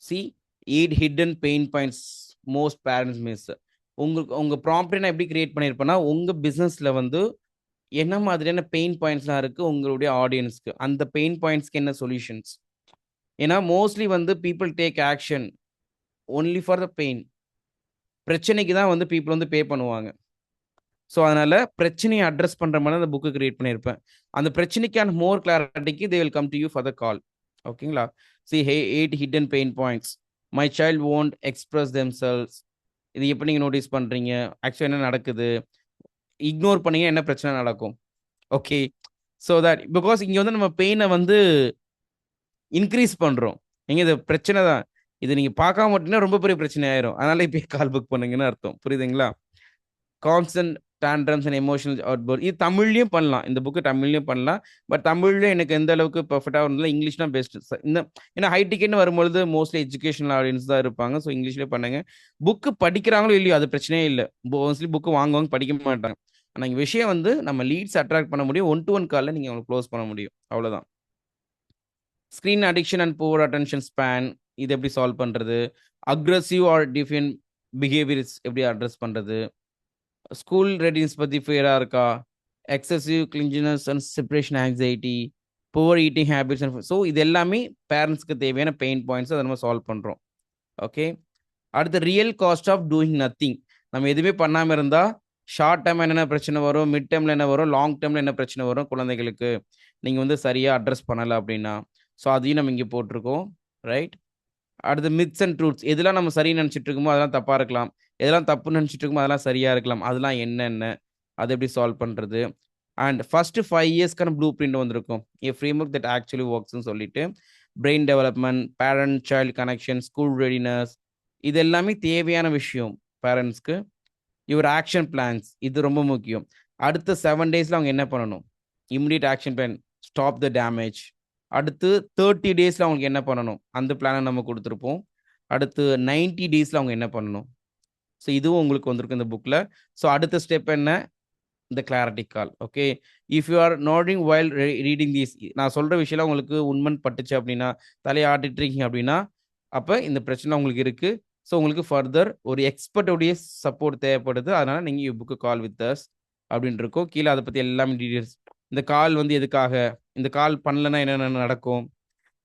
C 8 hidden pain points most parents miss. உங்க ப்ராம்ப்ட் நான் எப்படி கிரியேட் பண்ணியிருப்பேன்னா, உங்க பிசினஸ்ல வந்து என்ன மாதிரியான பெயின் பாயிண்ட்ஸ்லாம் இருக்கு உங்களுடைய ஆடியன்ஸ்க்கு, அந்த பெயின் பாயிண்ட்ஸ்க்கு என்ன சொல்யூஷன்ஸ். ஏன்னா மோஸ்ட்லி வந்து people take action only for the pain. பிரச்சனைக்கு தான் வந்து பீப்புள் வந்து பே பண்ணுவாங்க. ஸோ அதனால பிரச்சனையை அட்ரஸ் பண்ற மாதிரி அந்த புக்கு கிரியேட் பண்ணியிருப்பேன். அந்த பிரச்சனைக்கான மோர் கிளாரிட்டிக்கு they will come to you for the call. ஓகேங்களா? See 8 hidden pain points. My child won't express themselves. இது எப்படி நீங்க நோட்டீஸ் பண்றீங்க? ஆக்சுவலா என்ன நடக்குது? இக்னோர் பண்ணீங்க என்ன பிரச்சனை நடக்கும்? ஓகே. ஸோ தட் பிகாஸ் இங்க வந்து நம்ம பெயினை வந்து இன்க்ரீஸ் பண்றோம். நீங்க இது பிரச்சனை தான். இது நீங்க பார்க்காம விட்டீங்கன்னா ரொம்ப பெரிய பிரச்சனை ஆயிரும். அதனால இப்பயே கால் புக் பண்ணுங்கன்னு அர்த்தம். புரியுதுங்களா? Constant tantrums and emotional outburst. இது தமிழ்லயும் பண்ணலாம். இந்த புக்கு தமிழ்லயும் பண்ணலாம். பட் தமிழ்ல எனக்கு எந்த அளவுக்கு பெர்ஃபெக்ட்டா வரல, இங்கிலீஷ் தான் பெஸ்ட். இந்த ஏன்னா ஹை டிக்கெட்னு வரும்பொழுது மோஸ்ட்லி எஜுகேஷனல் ஆடியன்ஸ் தான் இருப்பாங்க. ஸோ இங்கிலீஷ்லேயே பண்ணுங்க. புக்கு படிக்கிறாங்களோ இல்லையோ அது பிரச்சனையே இல்லை. மோஸ்ட்லி புக்கு வாங்குவாங்க, படிக்க மாட்டாங்க. ஆனால் இங்கே விஷயம் வந்து நம்ம லீட்ஸ் அட்ராக்ட் பண்ண முடியும். 1-to-1 காலில் நீங்கள் அவங்களை க்ளோஸ் பண்ண முடியும். அவ்வளோதான். Screen addiction and poor attention span, இது எப்படி சால்வ் பண்ணுறது? அக்ரெசிவ் ஆர் டிஃபென்ட் பிஹேவியர்ஸ் எப்படி அட்ரஸ் பண்ணுறது? ஸ்கூல் ரெடினஸ் பற்றி ஃபியராக இருக்கா? Excessive clinginess and separation anxiety, poor eating habits and so இது எல்லாமே பேரண்ட்ஸ்க்கு தேவையான பெயின் பாயிண்ட்ஸ் அதை நம்ம சால்வ் பண்ணுறோம். ஓகே. அடுத்து real cost of doing nothing. நம்ம எதுவுமே பண்ணாமல் இருந்தால் ஷார்ட் டைம் என்னென்ன பிரச்சனை வரும், மிட் டைமில் என்ன வரும், லாங் டைமில் என்ன பிரச்சனை வரும் குழந்தைகளுக்கு நீங்கள் வந்து சரியாக அட்ரஸ் பண்ணலை அப்படின்னா. ஸோ அதையும் நம்ம இங்கே போட்டிருக்கோம். ரைட். அடுத்து மித்ஸ் அண்ட் ட்ரூத்ஸ். எதெல்லாம் நம்ம சரி நினச்சிட்டு இருக்கோமோ அதெல்லாம் தப்பாக இருக்கலாம், எதெல்லாம் தப்பு நினச்சிட்டு இருக்கோமோ அதெல்லாம் சரியாக இருக்கலாம். அதெல்லாம் என்னென்ன, அதை எப்படி சால்வ் பண்ணுறது. அண்ட் ஃபர்ஸ்ட் 5 இயர்ஸ்க்கான ப்ளூ பிரிண்ட் வந்திருக்கும். ஏ ஃப்ரேம் ஒர்க் தட் ஆக்சுவலி ஒர்க்ஸ்ன்னு சொல்லிட்டு brain development, parent child connection, school readiness, இது எல்லாமே தேவையான விஷயம் பேரண்ட்ஸ்க்கு. யுவர் ஆக்ஷன் பிளான்ஸ், இது ரொம்ப முக்கியம். அடுத்த 7 டேஸில் அவங்க என்ன பண்ணணும்? Immediate action plan, stop the damage. அடுத்து 30 டேஸில் அவங்களுக்கு என்ன பண்ணணும்? அந்த பிளானை நம்ம கொடுத்துருப்போம். அடுத்து 90 டேஸில் அவங்க என்ன பண்ணணும்? ஸோ இதுவும் உங்களுக்கு வந்திருக்கும் இந்த புக்கில். ஸோ அடுத்த ஸ்டெப் என்ன? இந்த clarity call. Okay. If you are noting while reading these, நான் சொல்கிற விஷயம் உங்களுக்கு உண்மைன்னு பட்டுச்சு அப்படின்னா, தலையாட்டிட்டு இருக்கீங்க அப்படின்னா, அப்போ இந்த பிரச்சனை உங்களுக்கு இருக்குது. ஸோ உங்களுக்கு ஃபர்தர் ஒரு எக்ஸ்பர்ட்டோடைய சப்போர்ட் தேவைப்படுது. அதனால் நீங்கள் you book call with us அப்படின்னு இருக்கும். கீழே அதை பற்றி எல்லாமே டீட்டெயில்ஸ், இந்த கால் வந்து எதுக்காக, இந்த கால் பண்ணலைன்னா என்னென்ன நடக்கும்,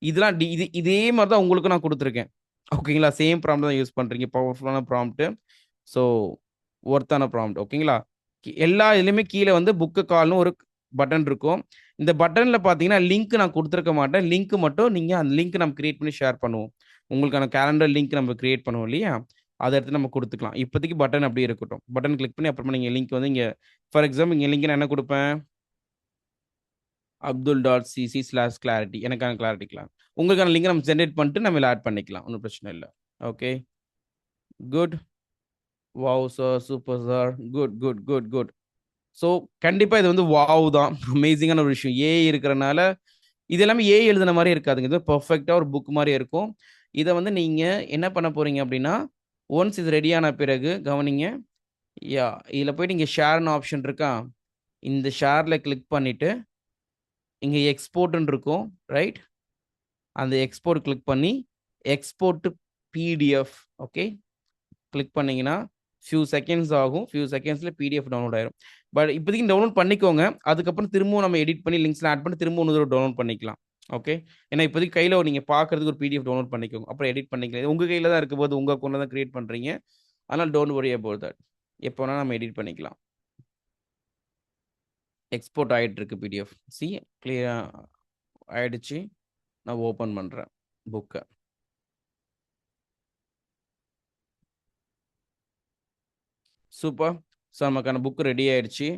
இதெல்லாம் இதே மாதிரி தான் உங்களுக்கு நான் கொடுத்துருக்கேன். ஓகேங்களா? சேம் ப்ராம்ப்ட் தான் யூஸ் பண்ணுறீங்க. பவர்ஃபுல்லான ப்ராம்ப்ட்டு. ஸோ ஒர்த்தான ப்ராம்ப்ட். ஓகேங்களா? எல்லா இதுலேயுமே கீழே வந்து புக்கு கால்னு ஒரு பட்டன் இருக்கும். இந்த பட்டனில் பார்த்தீங்கன்னா லிங்க் நான் கொடுத்துருக்க மாட்டேன். லிங்க் மட்டும் நீங்கள் அந்த லிங்க் நம்ம கிரியேட் பண்ணி ஷேர் பண்ணுவோம். உங்களுக்கான கேலண்டர் லிங்க் நம்ம கிரியேட் பண்ணுவோம் இல்லையா, அதை எடுத்து நம்ம கொடுத்துக்கலாம். இப்போதைக்கு பட்டன் அப்படியே இருக்கட்டும். பட்டன் கிளிக் பண்ணி அப்புறமா நீங்கள் லிங்க் வந்து இங்கே ஃபார் எக்ஸாம்பிள் இங்கே லிங்க் நான் என்ன கொடுப்பேன்? abdul.cc/clarity, எனக்கான கிளாரிட்டி கிளாஸ். உங்களுக்கான லிங்க் நம்ம ஜென்ரேட் பண்ணிட்டு நம்ம ஆட் பண்ணிக்கலாம். ஒன்றும் பிரச்சனை இல்லை. Okay. Good. Wow sir, super sir, good good good good. So கண்டிப்பாக இது வந்து வாவ் தான், அமேசிங்கான ஒரு விஷயம். ஏஐ இருக்கிறனால இது எல்லாமே ஏஐ எழுதுன மாதிரி இருக்காதுங்க. இது பர்ஃபெக்டாக ஒரு புக் மாதிரி இருக்கும். இதை வந்து நீங்கள் என்ன பண்ண போகிறீங்க அப்படின்னா, ஒன்ஸ் இது ரெடியான பிறகு கவனிங்க. யா, இதில் போய்ட்டு இங்கே ஷேர்னு ஆப்ஷன் இருக்கா, இந்த ஷேரில் கிளிக் பண்ணிவிட்டு இங்கே எக்ஸ்போர்ட்னு இருக்கும். ரைட். அந்த எக்ஸ்போர்ட் கிளிக் பண்ணி எக்ஸ்போர்ட் பிடிஎஃப். ஓகே. கிளிக் பண்ணிங்கன்னா ஃபியூ செகண்ட்ஸ் ஆகும். ஃபியூ செகண்ட்ஸில் பிடிஎஃப் டவுன்லோட் ஆயிரும். பட் இப்போதைக்கு டவுன்லோட் பண்ணிக்கோங்க. அதுக்கப்புறம் திரும்பவும் நம்ம எடிட் பண்ணி லிங்க்ஸ்லாம் ஆட் பண்ணி திரும்ப இன்னொரு டவுன்லோட் பண்ணிக்கலாம். ஓகே. ஏன்னா இப்போதைக்கு கையில் நீங்கள் பார்க்குறதுக்கு ஒரு பிடிஎஃப் டவுன்லோட் பண்ணிக்கோங்க, அப்புறம் எடிட் பண்ணிக்கலாம். உங்கள் கையில் தான் இருக்கும் போது உங்கள் அக்கௌண்ட்டில் தான் கிரியேட் பண்ணுறீங்க. அதனால் டோன்ட் வரி அபவுட் தட். எப்போ வேணால் நம்ம எடிட் பண்ணிக்கலாம். எக்ஸ்போர்ட் ஆகிட்டு இருக்கு பிடிஎஃப். சி கிளியராக ஆயிடுச்சு. நான் ஓப்பன் பண்ணுறேன் புக்கை. சூப்பர். ஸோ நமக்கான புக் ரெடி ஆயிடுச்சு.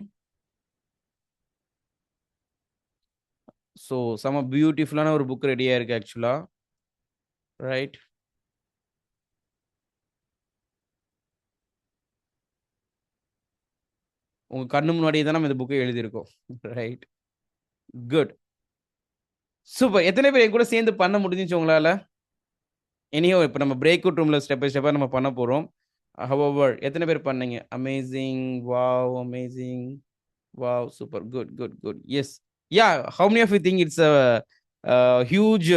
ஸோ செம பியூட்டிஃபுல்லான ஒரு புக் ரெடியாக இருக்குது ஆக்சுவலாக. ரைட். உங்கள் கண்ணு முன்னாடியே தான் நம்ம இந்த புக்கை எழுதியிருக்கோம். ரைட். குட். சூப்பர். எத்தனை பேர் என் கூட சேர்ந்து பண்ண முடிஞ்சிச்சு உங்களால்? எனியோ இப்போ நம்ம பிரேக் அவுட் ரூமில் ஸ்டெப் பை ஸ்டெப்பாக நம்ம பண்ண போகிறோம். ஹவவர் எத்தனை பேர் பண்ணீங்க? Amazing. Wow, amazing. Wow, super. Good good good. Yes, Yeah, how many of you think it's a huge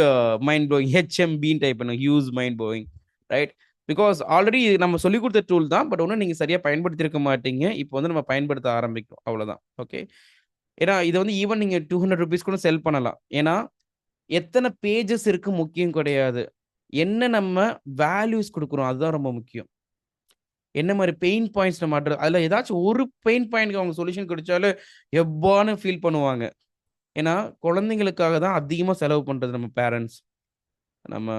mind blowing HMB type and a huge mind blowing, right? Because already நம்ம சொல்லி கொடுத்த tool தான், but ஒன்றும் நீங்கள் சரியாக பயன்படுத்தியிருக்க மாட்டீங்க. இப்போ வந்து நம்ம பயன்படுத்த ஆரம்பிக்கும், அவ்வளோதான். ஓகே, ஏன்னா இதை வந்து ஈவன் நீங்கள் 200 rupees கூட செல் பண்ணலாம். ஏன்னா எத்தனை பேஜஸ் இருக்கு முக்கியம் கிடையாது, என்ன நம்ம வேல்யூஸ் கொடுக்குறோம் அதுதான் ரொம்ப முக்கியம். என்ன மாதிரி பெயின் பாயிண்ட்ஸ் நம்ம அதில் ஏதாச்சும் ஒரு பெயின் பாயிண்ட்க்கு அவங்க சொல்யூஷன் கிடைச்சாலும் எவ்வான்னு ஃபீல் பண்ணுவாங்க. ஏன்னா குழந்தைங்களுக்காக தான் அதிகமாக செலவு பண்ணுறது நம்ம பேரண்ட்ஸ். நம்ம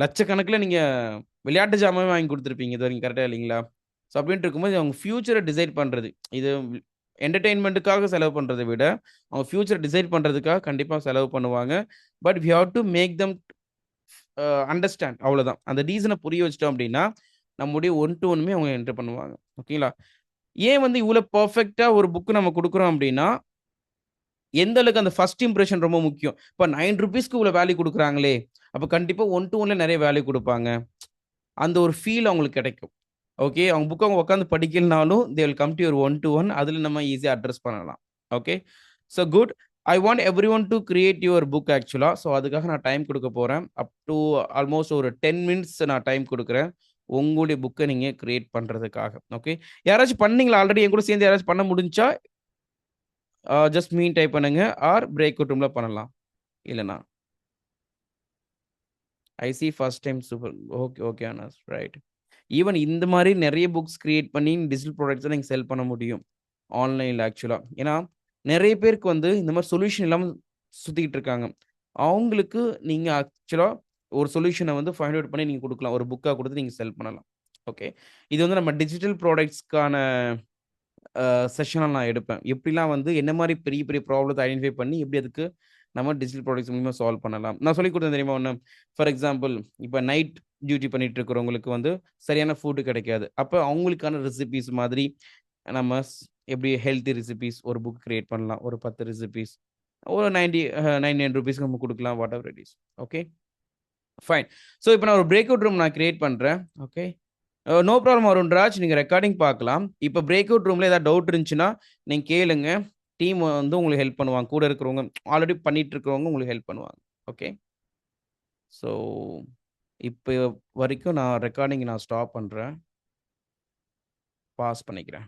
லட்சக்கணக்கில் நீங்கள் விளையாட்டு ஜாமான் வாங்கி கொடுத்துருப்பீங்க இது வரைக்கும், கரெக்டாக இல்லைங்களா? ஸோ அப்படின்ட்டு இருக்கும்போது அவங்க ஃப்யூச்சரை டிசைட் பண்ணுறது, இது என்டர்டெயின்மெண்ட்டுக்காக செலவு பண்ணுறதை விட அவங்க ஃப்யூச்சரை டிசைட் பண்ணுறதுக்காக கண்டிப்பாக செலவு பண்ணுவாங்க. But we have to make them understand, அவ்வளோதான். அந்த ரீசனை புரிய வச்சிட்டோம் அப்படின்னா நம்முடைய ஒன் டு ஒன்னுமே அவங்க என்டர் பண்ணுவாங்க. ஓகேங்களா? ஏன் வந்து இவ்வளோ பர்ஃபெக்டாக ஒரு புக்கு நம்ம கொடுக்குறோம் அப்படின்னா, எந்த அளவுக்கு அந்த ஃபர்ஸ்ட் இம்ப்ரெஷன் ரொம்ப முக்கியம். இப்போ 9 rupeesக்கு இவ்வளோ வேல்யூ கொடுக்குறாங்களே, அப்போ கண்டிப்பாக ஒன் டு ஒன்ல நிறைய வேல்யூ கொடுப்பாங்க. அந்த ஒரு ஃபீல் அவங்களுக்கு கிடைக்கும். ஓகே, அவங்க புக் அவங்க உட்காந்து படிக்கலனாலும் they will come to your one to one, அதில் நம்ம ஈஸியாக அட்ரஸ் பண்ணலாம். Okay, so good. I want everyone to create your book ஆக்சுவலாக. ஸோ அதுக்காக நான் டைம் கொடுக்க போகிறேன். அப் டு ஆல்மோஸ்ட் ஒரு 10 minutes நான் டைம் கொடுக்குறேன் உங்களுடைய புக்கை நீங்கள் கிரியேட் பண்ணுறதுக்காக. ஓகே, யாராச்சும் பண்ணீங்களா ஆல்ரெடி? என் கூட சேர்ந்து யாராச்சும் பண்ண முடிஞ்சா ஜஸ்ட் மீன் டைப் பண்ணுங்க, ஆர் பிரேக் அவுட் ரூமில் பண்ணலாம். இல்லைண்ணா I see first time super. Okay okay அண்ணாஸ், ரைட். ஈவன் இந்த மாதிரி நிறைய புக்ஸ் கிரியேட் பண்ணி டிஜிட்டல் ப்ராடக்ட்ஸை நீங்கள் செல் பண்ண முடியும் ஆன்லைனில் ஆக்சுவலாக. ஏன்னா நிறைய பேருக்கு வந்து இந்த மாதிரி சொல்யூஷன் இல்லாமல் சுற்றிக்கிட்டு இருக்காங்க. அவங்களுக்கு நீங்கள் ஆக்சுவலாக ஒரு சொல்யூஷனை வந்து ஃபைண்ட் அவுட் பண்ணி நீங்கள் கொடுக்கலாம், ஒரு புக்காக கொடுத்து நீங்கள் செல் பண்ணலாம். ஓகே, இது வந்து நம்ம டிஜிட்டல் ப்ராடக்ட்ஸ்க்கான செஷனாக நான் எடுப்பேன். எப்படிலாம் வந்து என்ன மாதிரி பெரிய பெரிய ப்ராப்ளத்தை ஐடென்டிஃபை பண்ணி எப்படி அதுக்கு நம்ம டிஜிட்டல் ப்ராடக்ட்ஸ் மூலியமாக சால்வ் பண்ணலாம். நான் சொல்லி கொடுத்தேன் தெரியுமா ஒன்று? ஃபார் எக்ஸாம்பிள், இப்போ நைட் டியூட்டி பண்ணிட்டு இருக்கிறவங்களுக்கு வந்து சரியான ஃபுட்டு கிடைக்காது. அப்போ அவங்களுக்கான ரெசிபிஸ் மாதிரி நம்ம எப்படி ஹெல்த்தி ரெசிபிஸ் ஒரு புக் கிரியேட் பண்ணலாம். ஒரு 10 ரெசிபிஸ் ஒரு 99 rupeesக்கு நம்ம கொடுக்கலாம், what ever it is. Okay fine. So இப்போ நான் ஒரு பிரேக் அவுட் ரூம் நான் கிரியேட் பண்ணுறேன். ஓகே, நோ ப்ராப்ளம் அருண்ராஜ், நீங்கள் ரெக்கார்டிங் பார்க்கலாம். இப்போ பிரேக் அவுட் ரூமில் ஏதாவது டவுட் இருந்துச்சுன்னா நீங்கள் கேளுங்க, டீம் வந்து உங்களுக்கு ஹெல்ப் பண்ணுவாங்க. கூட இருக்கிறவங்க ஆல்ரெடி பண்ணிட்டு இருக்கிறவங்க உங்களுக்கு ஹெல்ப் பண்ணுவாங்க. ஓகே, ஸோ இப்போ வரைக்கும் நான் ரெக்கார்டிங் நான் ஸ்டாப் பண்ணுறேன், பாஸ் பண்ணிக்கிறேன்.